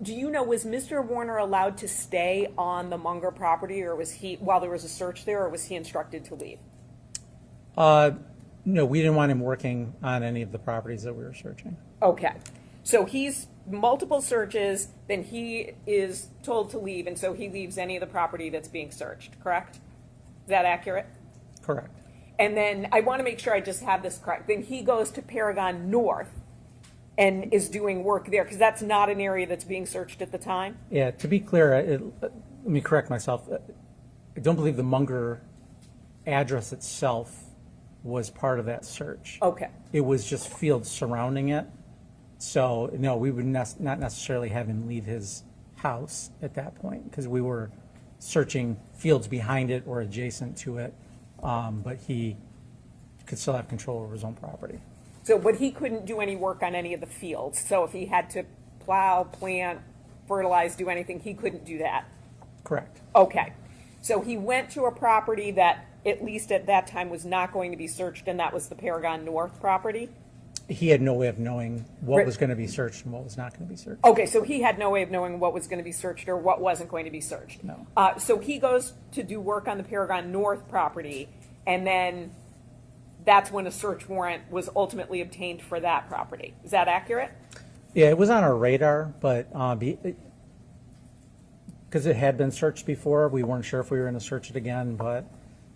do you know, was Mr. Warner allowed to stay on the Munger property, or was he, while there was a search there, or was he instructed to leave? No, we didn't want him working on any of the properties that we were searching. Okay, so he's multiple searches, then he is told to leave, and so he leaves any of the property that's being searched, correct? Is that accurate? Correct. And then I want to make sure I just have this correct. Then he goes to Paragon North and is doing work there, because that's not an area that's being searched at the time? Yeah, to be clear, let me correct myself. I don't believe the Munger address itself was part of that search. Okay. It was just fields surrounding it. So, no, we would not necessarily have him leave his house at that point, because we were searching fields behind it or adjacent to it, but he could still have control over his own property. So, but he couldn't do any work on any of the fields. So if he had to plow, plant, fertilize, do anything, he couldn't do that? Correct. Okay. So he went to a property that, at least at that time, was not going to be searched, and that was the Paragon North property? He had no way of knowing what Right. was going to be searched and what was not going to be searched. Okay, so he had no way of knowing what was going to be searched or what wasn't going to be searched? No. So he goes to do work on the Paragon North property, and then that's when a search warrant was ultimately obtained for that property. Is that accurate? Yeah, it was on our radar, but because it had been searched before, we weren't sure if we were going to search it again, but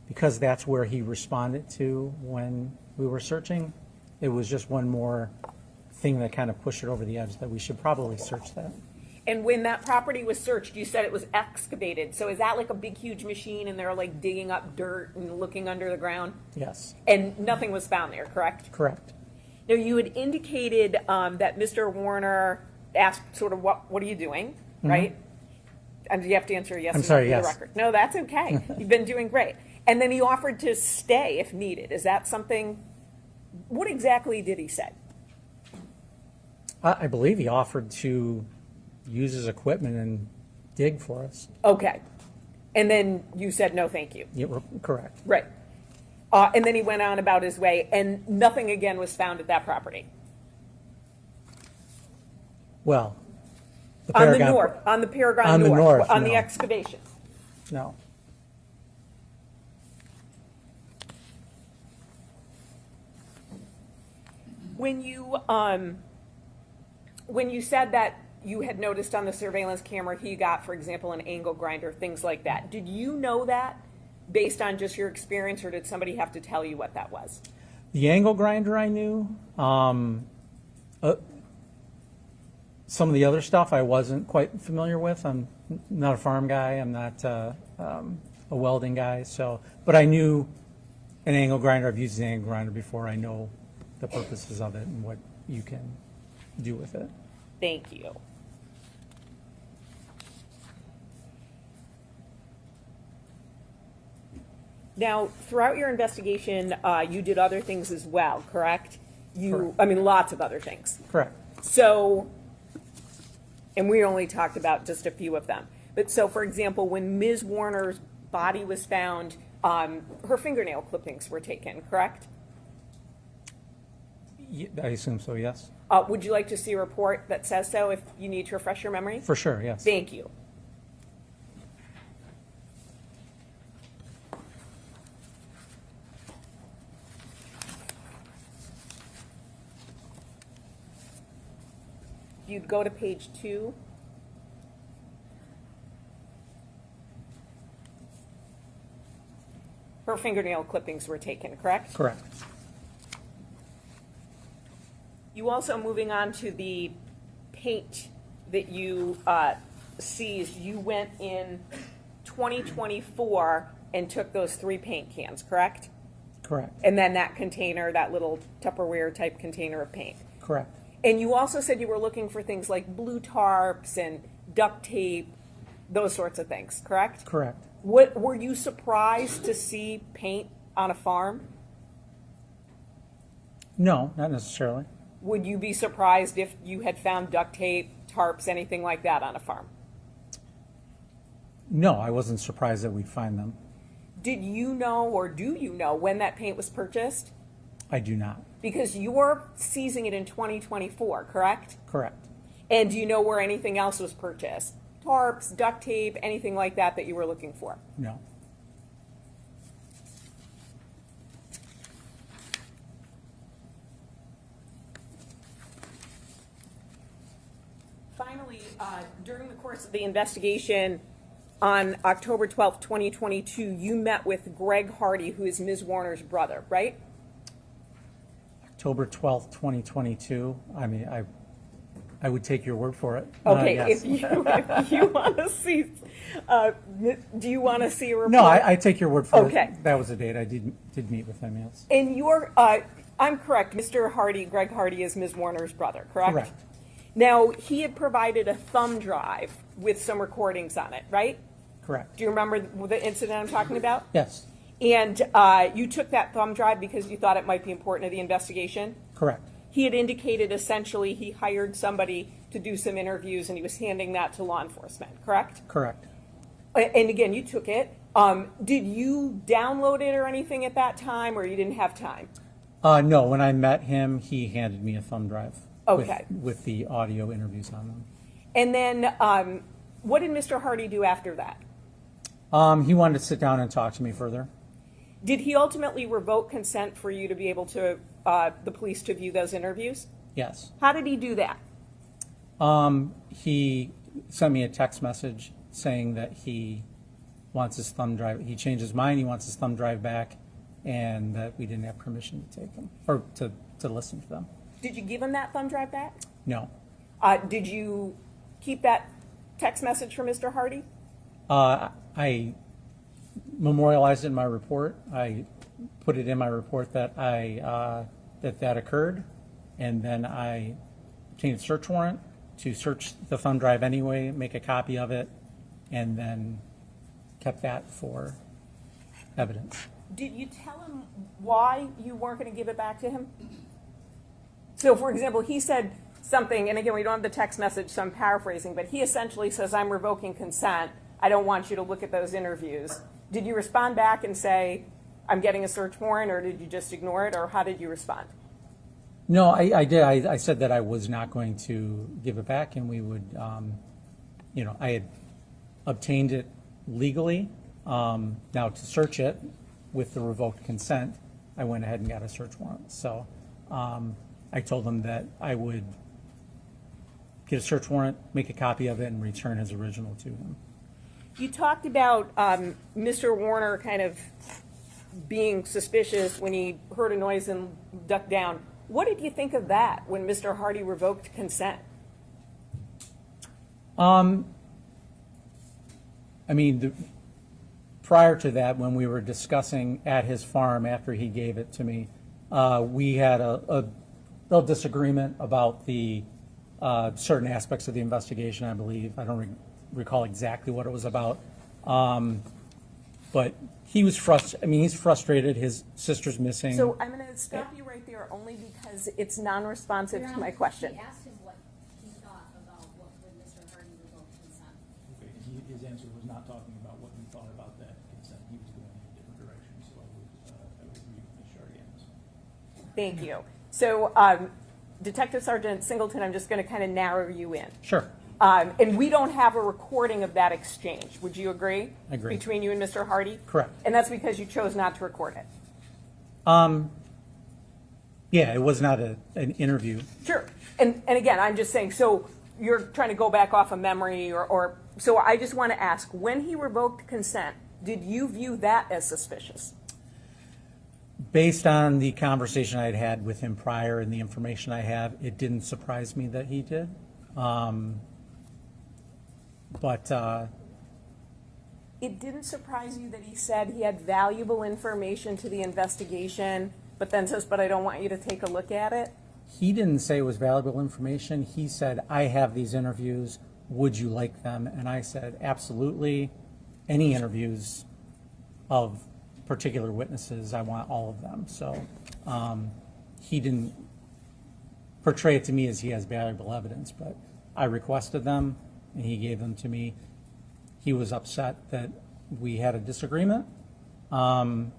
because that's where he responded to when we were searching, it was just one more thing that kind of pushed it over the edge that we should probably search that. And when that property was searched, you said it was excavated. So is that like a big, huge machine and they're like digging up dirt and looking under the ground? Yes. And nothing was found there, correct? Correct. Now, you had indicated that Mr. Warner asked sort of, what are you doing, right? And you have to answer yes or I'm no sorry, for yes. the record. No, that's okay. You've been doing great. And then he offered to stay if needed. Is that something, what exactly did he say? I believe he offered to use his equipment and dig for us. Okay. And then you said, no, thank you. Yeah, correct. Right. And then he went on about his way, and nothing again was found at that property. Well, the On the Paragon- north, on the Paragon On the north, on the no. excavation. No. When you said that you had noticed on the surveillance camera he got, for example, an angle grinder, things like that, did you know that based on just your experience, or did somebody have to tell you what that was? The angle grinder I knew. Some of the other stuff I wasn't quite familiar with. I'm not a farm guy. I'm not a welding guy. So, but I knew an angle grinder. I've used an angle grinder before. I know the purposes of it and what you can do with it. Thank you. Now, throughout your investigation, you did other things as well, correct? Correct. I mean, lots of other things. Correct. So, and we only talked about just a few of them. But so, for example, when Ms. Warner's body was found, her fingernail clippings were taken, correct? I assume so, yes. Would you like to see a report that says so if you need to refresh your memory? For sure, yes. Thank you. You'd go to page 2. Her fingernail clippings were taken, correct? Correct. You also, moving on to the paint that you seized, you went in 2024 and took those 3 paint cans, correct? Correct. And then that container, that little Tupperware type container of paint. Correct. And you also said you were looking for things like blue tarps and duct tape, those sorts of things, correct? Correct. What, were you surprised to see paint on a farm? No, not necessarily. Would you be surprised if you had found duct tape, tarps, anything like that on a farm? No, I wasn't surprised that we'd find them. Did you know, or do you know, when that paint was purchased? I do not. Because you're seizing it in 2024, correct? Correct. And do you know where anything else was purchased? Tarps, duct tape, anything like that that you were looking for? No. Finally, during the course of the investigation on October 12th, 2022, you met with Greg Hardy, who is Ms. Warner's brother, right? October 12th, 2022. I mean, I would take your word for it. Okay, Yes. if you want to see, do you want to see a report? No, I take your word for Okay. it. That was the date I did meet with him, yes. And I'm correct, Mr. Hardy, Greg Hardy is Ms. Warner's brother, correct? Correct. Now, he had provided a thumb drive with some recordings on it, right? Correct. Do you remember the incident I'm talking about? Yes, And you took that thumb drive because you thought it might be important to the investigation? correct. He had indicated essentially he hired somebody to do some interviews and he was handing that to law enforcement, correct? Correct. And again, you took it. Did you download it or anything at that time, or you didn't have time? No, when I met him, he handed me a thumb drive. Okay. With the audio interviews on them. And then what did Mr. Hardy do after that? He wanted to sit down and talk to me further. Did he ultimately revoke consent for you to be able to, the police to view those interviews? Yes. How did he do that? He sent me a text message saying that he wants his thumb drive. He changed his mind. He wants his thumb drive back, and that we didn't have permission to take them or to listen to them. Did you give him that thumb drive back? No. Did you keep that text message from Mr. Hardy? I memorialized it in my report. I put it in my report that that occurred, and then I obtained a search warrant to search the thumb drive anyway, make a copy of it, and then kept that for evidence. Did you tell him why you weren't going to give it back to him? So, for example, he said something, and again, we don't have the text message, so I'm paraphrasing, but he essentially says, I'm revoking consent. I don't want you to look at those interviews. Did you respond back and say, I'm getting a search warrant, or did you just ignore it, or how did you respond? No, I did. I said that I was not going to give it back, and we would, I had obtained it legally. Now, to search it with the revoked consent, I went ahead and got a search warrant. So I told him that I would get a search warrant, make a copy of it, and return his original to him. You talked about Mr. Warner kind of being suspicious when he heard a noise and ducked down. What did you think of that when Mr. Hardy revoked consent? Prior to that, when we were discussing at his farm after he gave it to me, we had a little disagreement about the certain aspects of the investigation, I believe. I don't recall exactly what it was about. But he was frustrated. He's frustrated. His sister's missing. So I'm going to stop you right there only because it's non-responsive to my question. He asked him what he thought about what would Mr. Hardy revoke consent. Okay, his answer was not talking about what he thought about that consent. He was going in a different direction, so I would agree with Ms. Chardian's. Thank you. So Detective Sergeant Singleton, I'm just going to kind of narrow you in. Sure. And we don't have a recording of that exchange. Would you agree? Agree. Between you and Mr. Hardy? Correct. And that's because you chose not to record it? Yeah, it was not an interview. Sure. And again, I'm just saying, so you're trying to go back off of memory or so I just want to ask, when he revoked consent, did you view that as suspicious? Based on the conversation I had had with him prior and the information I have, it didn't surprise me that he did. But it didn't surprise you that he said he had valuable information to the investigation, but then says, but I don't want you to take a look at it? he didn't say it was valuable information. He said, I have these interviews. Would you like them? And I said, absolutely. Any interviews of particular witnesses, I want all of them. So he didn't portray it to me as he has valuable evidence, but I requested them and he gave them to me. He was upset that we had a disagreement. And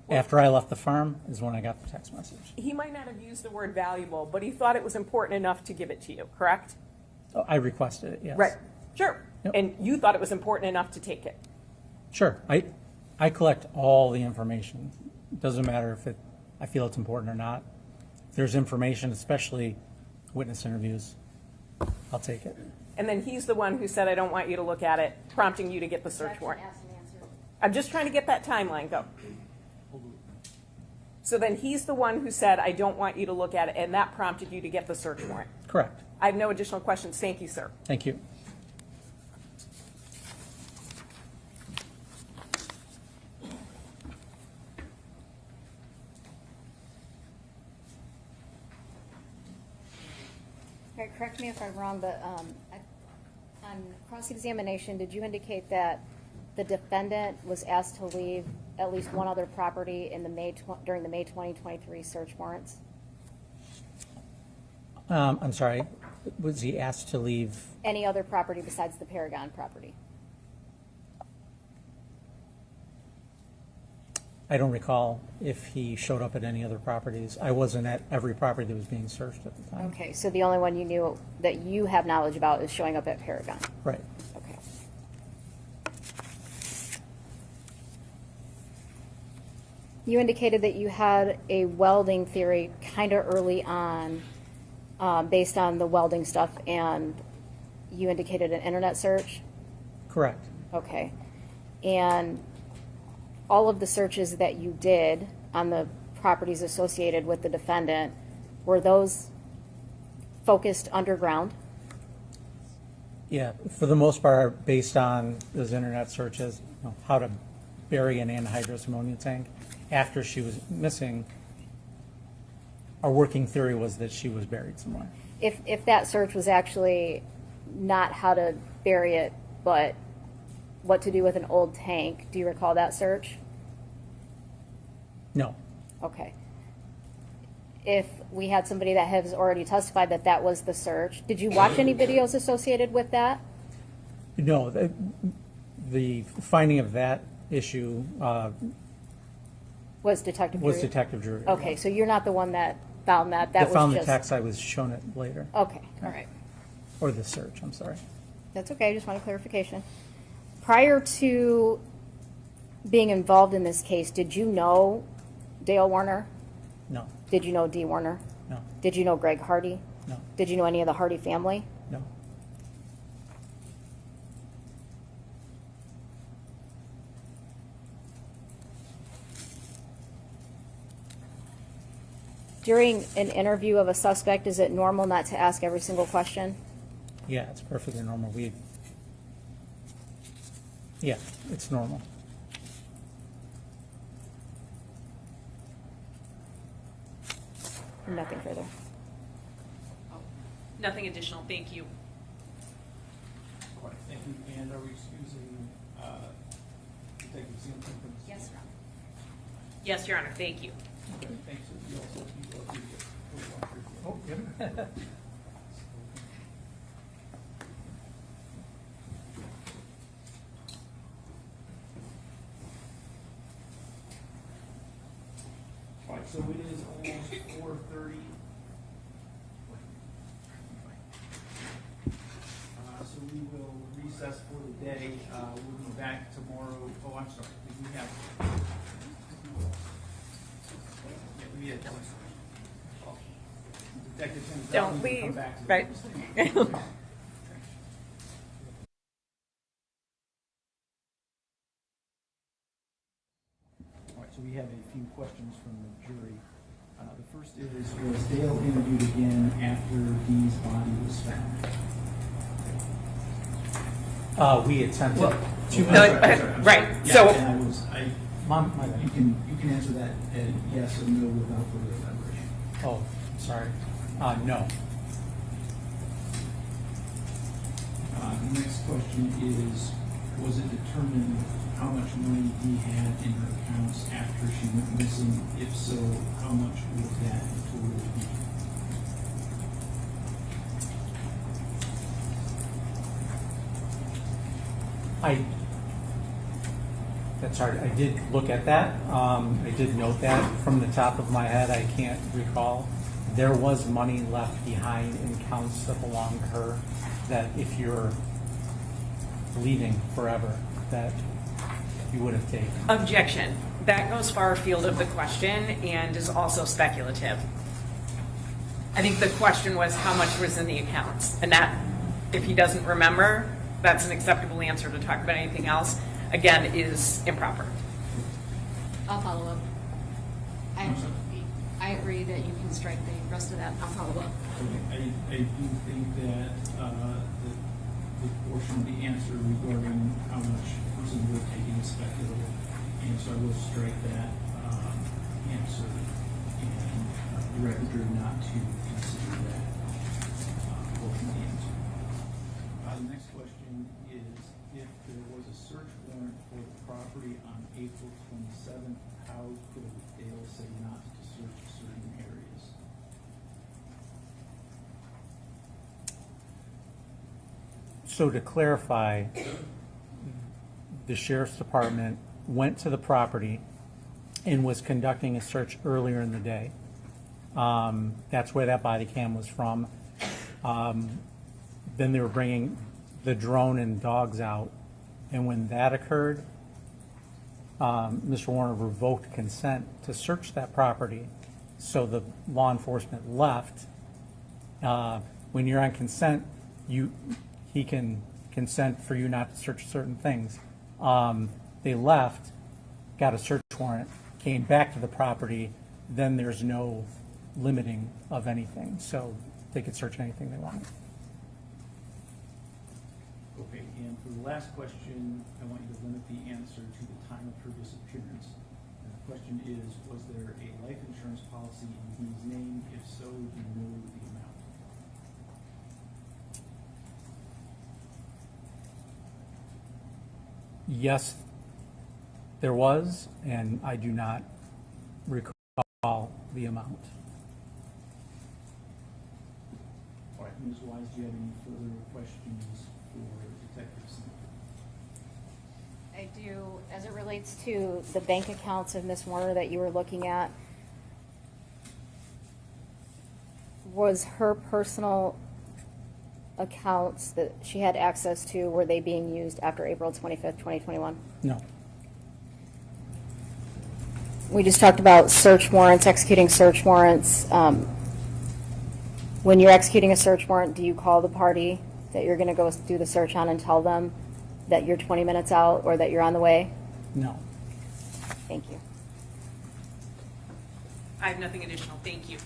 After I left the farm is when I got the text message. He might not have used the word valuable, but he thought it was important enough to give it to you, correct? Oh, I requested it, yes. Right, sure. Yep. And you thought it was important enough to take it. Sure. I collect all the information. It doesn't matter if I feel it's important or not. If there's information, especially witness interviews, I'll take it. And then he's the one who said, I don't want you to look at it, prompting you to get the search warrant. I'm just trying to get that timeline, go. So then he's the one who said, I don't want you to look at it, and that prompted you to get the search warrant. Correct. I have no additional questions. Thank you, sir. Thank you. Okay, correct me if I'm wrong, but on cross-examination, did you indicate that the defendant was asked to leave at least one other property in the during the May 2023 search warrants? I'm sorry. Was he asked to leave? Any other property besides the Paragon property? I don't recall if he showed up at any other properties. I wasn't at every property that was being searched at the time. Okay, so the only one you knew that you have knowledge about is showing up at Paragon. Right. Okay. You indicated that you had a welding theory kind of early on based on the welding stuff, and you indicated an internet search? Correct. Okay. And all of the searches that you did on the properties associated with the defendant, were those focused underground? Yeah, for the most part, based on those internet searches, how to bury an anhydrous ammonia tank. After she was missing, our working theory was that she was buried somewhere. If that search was actually not how to bury it, but what to do with an old tank, do you recall that search? No. Okay. If we had somebody that has already testified that that was the search, did you watch any videos associated with that? No, the finding of that issue Was Detective was Drury? Detective Drury. Okay, so you're not the one that found that. That That was found the just... text. I was shown it later. Okay, all right. Or the search, I'm sorry. That's okay, I just wanted clarification. Prior to being involved in this case, did you know Dale Warner? No. Did you know Dee Warner? No. Did you know Greg Hardy? No. Did you know any of the Hardy family? No. During an interview of a suspect, is it normal not to ask every single question? Yeah, it's perfectly normal. Yeah, it's normal. Nothing further. Nothing additional, thank you. All right, thank you. And are we excusing Detective Singleton from this? Yes, Your Honor. Yes, Your Honor, thank you. Okay, thanks. You also, Oh, yeah. All right, so it is almost 4:30. So we will recess for the day. We'll be back tomorrow. Oh, I'm sorry. Did we have? Yeah, we had. Detective Sims, Don't we can come leave. back to Right. All right, so we have a few questions from the jury. The first is, was Dale interviewed again after Dee's body was found? We attempted Well, to. Right, Yeah, so, and I was, Mom, my you can answer that yes or no without further elaboration. Oh, sorry. No. The next question is, was it determined how much money Dee had in her accounts after she went missing? If so, how much would that total be? That's hard. I did look at that. I did note that. From the top of my head, I can't recall. There was money left behind in accounts that belong to her that if you're leaving forever, that you would have taken. Objection. That goes far afield of the question and is also speculative. I think the question was how much was in the accounts. And that, if he doesn't remember, that's an acceptable answer. To talk about anything else, again, is improper. I'll follow up. I agree that you can strike the rest of that. I'll follow up. Okay. I do think that the portion of the answer regarding how much a person would have taken is speculative, and so I will strike that answer and direct the jury not to consider that portion of the answer. The next question is, if there was a search warrant for the property on April 27th, how could Dale say not to search certain areas? So to clarify, the sheriff's department went to the property and was conducting a search earlier in the day. That's where that body cam was from. Then they were bringing the drone and dogs out. And when that occurred, Mr. Warner revoked consent to search that property. So the law enforcement left. When you're on consent, he can consent for you not to search certain things. They left, got a search warrant, came back to the property, then there's no limiting of anything. So they could search anything they wanted. Okay, and for the last question, I want you to limit the answer to the time of her disappearance. And the question is, was there a life insurance policy in Dee's name? If so, do you know the amount? Yes, there was, and I do not recall the amount. All right, Ms. Wise, do you have any further questions for Detective Smith? I do, as it relates to the bank accounts of Ms. Warner that you were looking at, was her personal accounts that she had access to, were they being used after April 25th, 2021? No. We just talked about search warrants, executing search warrants. When you're executing a search warrant, do you call the party that you're going to go do the search on and tell them that you're 20 minutes out or that you're on the way? No. Thank you. I have nothing additional. Thank you.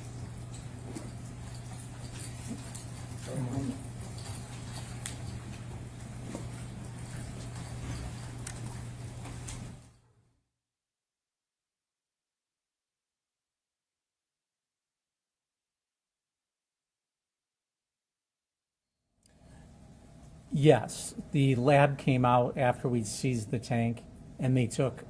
Yes, the lab came out after we seized the tank, and they took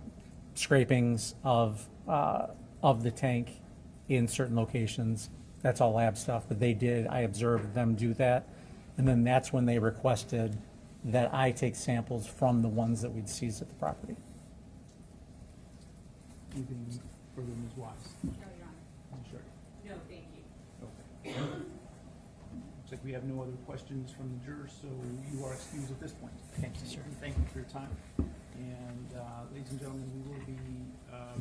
scrapings of the tank in certain locations. That's all lab stuff, but they did. I observed them do that, and then that's when they requested that I take samples from the ones that we'd seized at the property. Anything further, Ms. Wise? No, Your Honor. Sure. No, thank you. Okay. Looks like we have no other questions from the jurors, so you are excused at this point. Thank you, sir. Thank you for your time. And ladies and gentlemen, we will be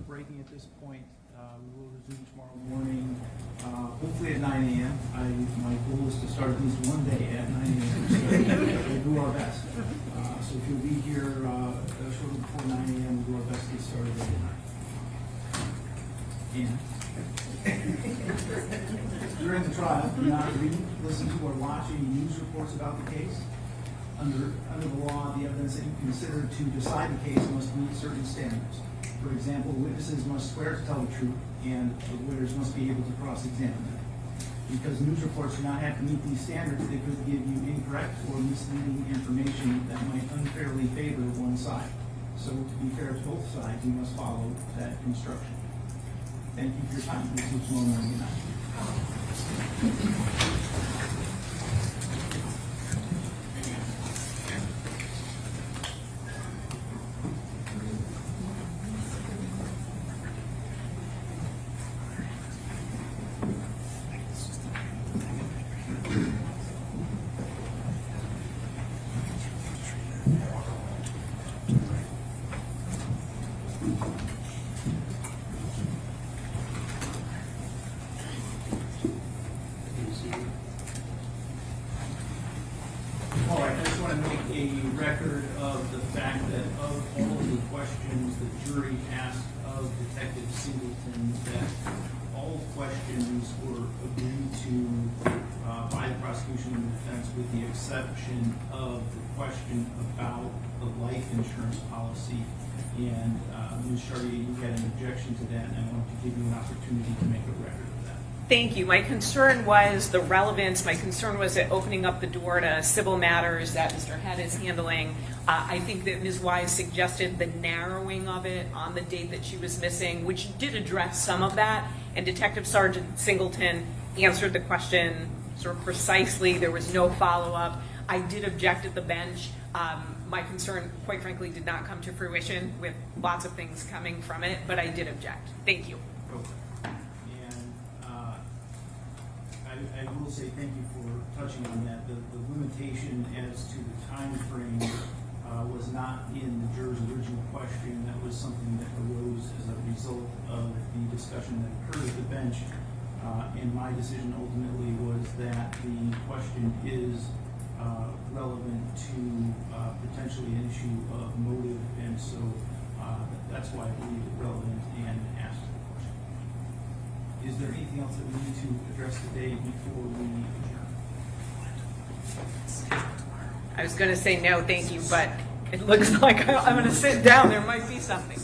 breaking at this point. We will resume tomorrow morning, hopefully at 9 a.m. My goal is to start at least one day at 9 a.m. So we'll do our best. So if you'll be here shortly before 9 a.m., we'll do our best to get started at 9. And during the trial, do not read, listen to, or watch any news reports about the case. Under the law, the evidence that you consider to decide the case must meet certain standards. For example, witnesses must swear to tell the truth, and the lawyers must be able to cross-examine them. Because news reports do not have to meet these standards, they could give you incorrect or misleading information that might unfairly favor one side. So to be fair to both sides, you must follow that instruction. Thank you for your time. This is tomorrow morning at 9. want to make a record of the fact that of all of the questions the jury asked of Detective Singleton, that all questions were agreed to by the prosecution and defense, with the exception of the question about the life insurance policy. And Ms. Chartier, you had an objection to that, and I want to give you an opportunity to make a record of that. Thank you. My concern was the relevance. My concern was that opening up the door to civil matters that Mr. Head is handling. I think that Ms. Wise suggested the narrowing of it on the date that she was missing, which did address some of that. And Detective Sergeant Singleton answered the question sort of precisely. There was no follow-up. I did object at the bench. My concern, quite frankly, did not come to fruition, with lots of things coming from it, but I did object. Thank you. Okay. And I will say thank you for touching on that. The limitation as to the time frame was not in the juror's original question. That was something that arose as a result of the discussion that occurred at the bench. And my decision ultimately was that the question is relevant to potentially an issue of motive, and so that's why I believe it relevant and asked the question. Is there anything else that we need to address today before we adjourn? I was going to say no, thank you, but it looks like I'm going to sit down. There might be something.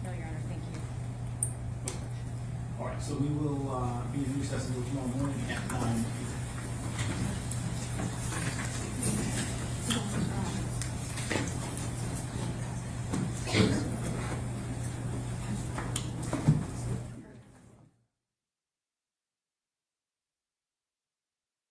No, Your Honor, thank you. All right, so we will be in recess until tomorrow morning at 9.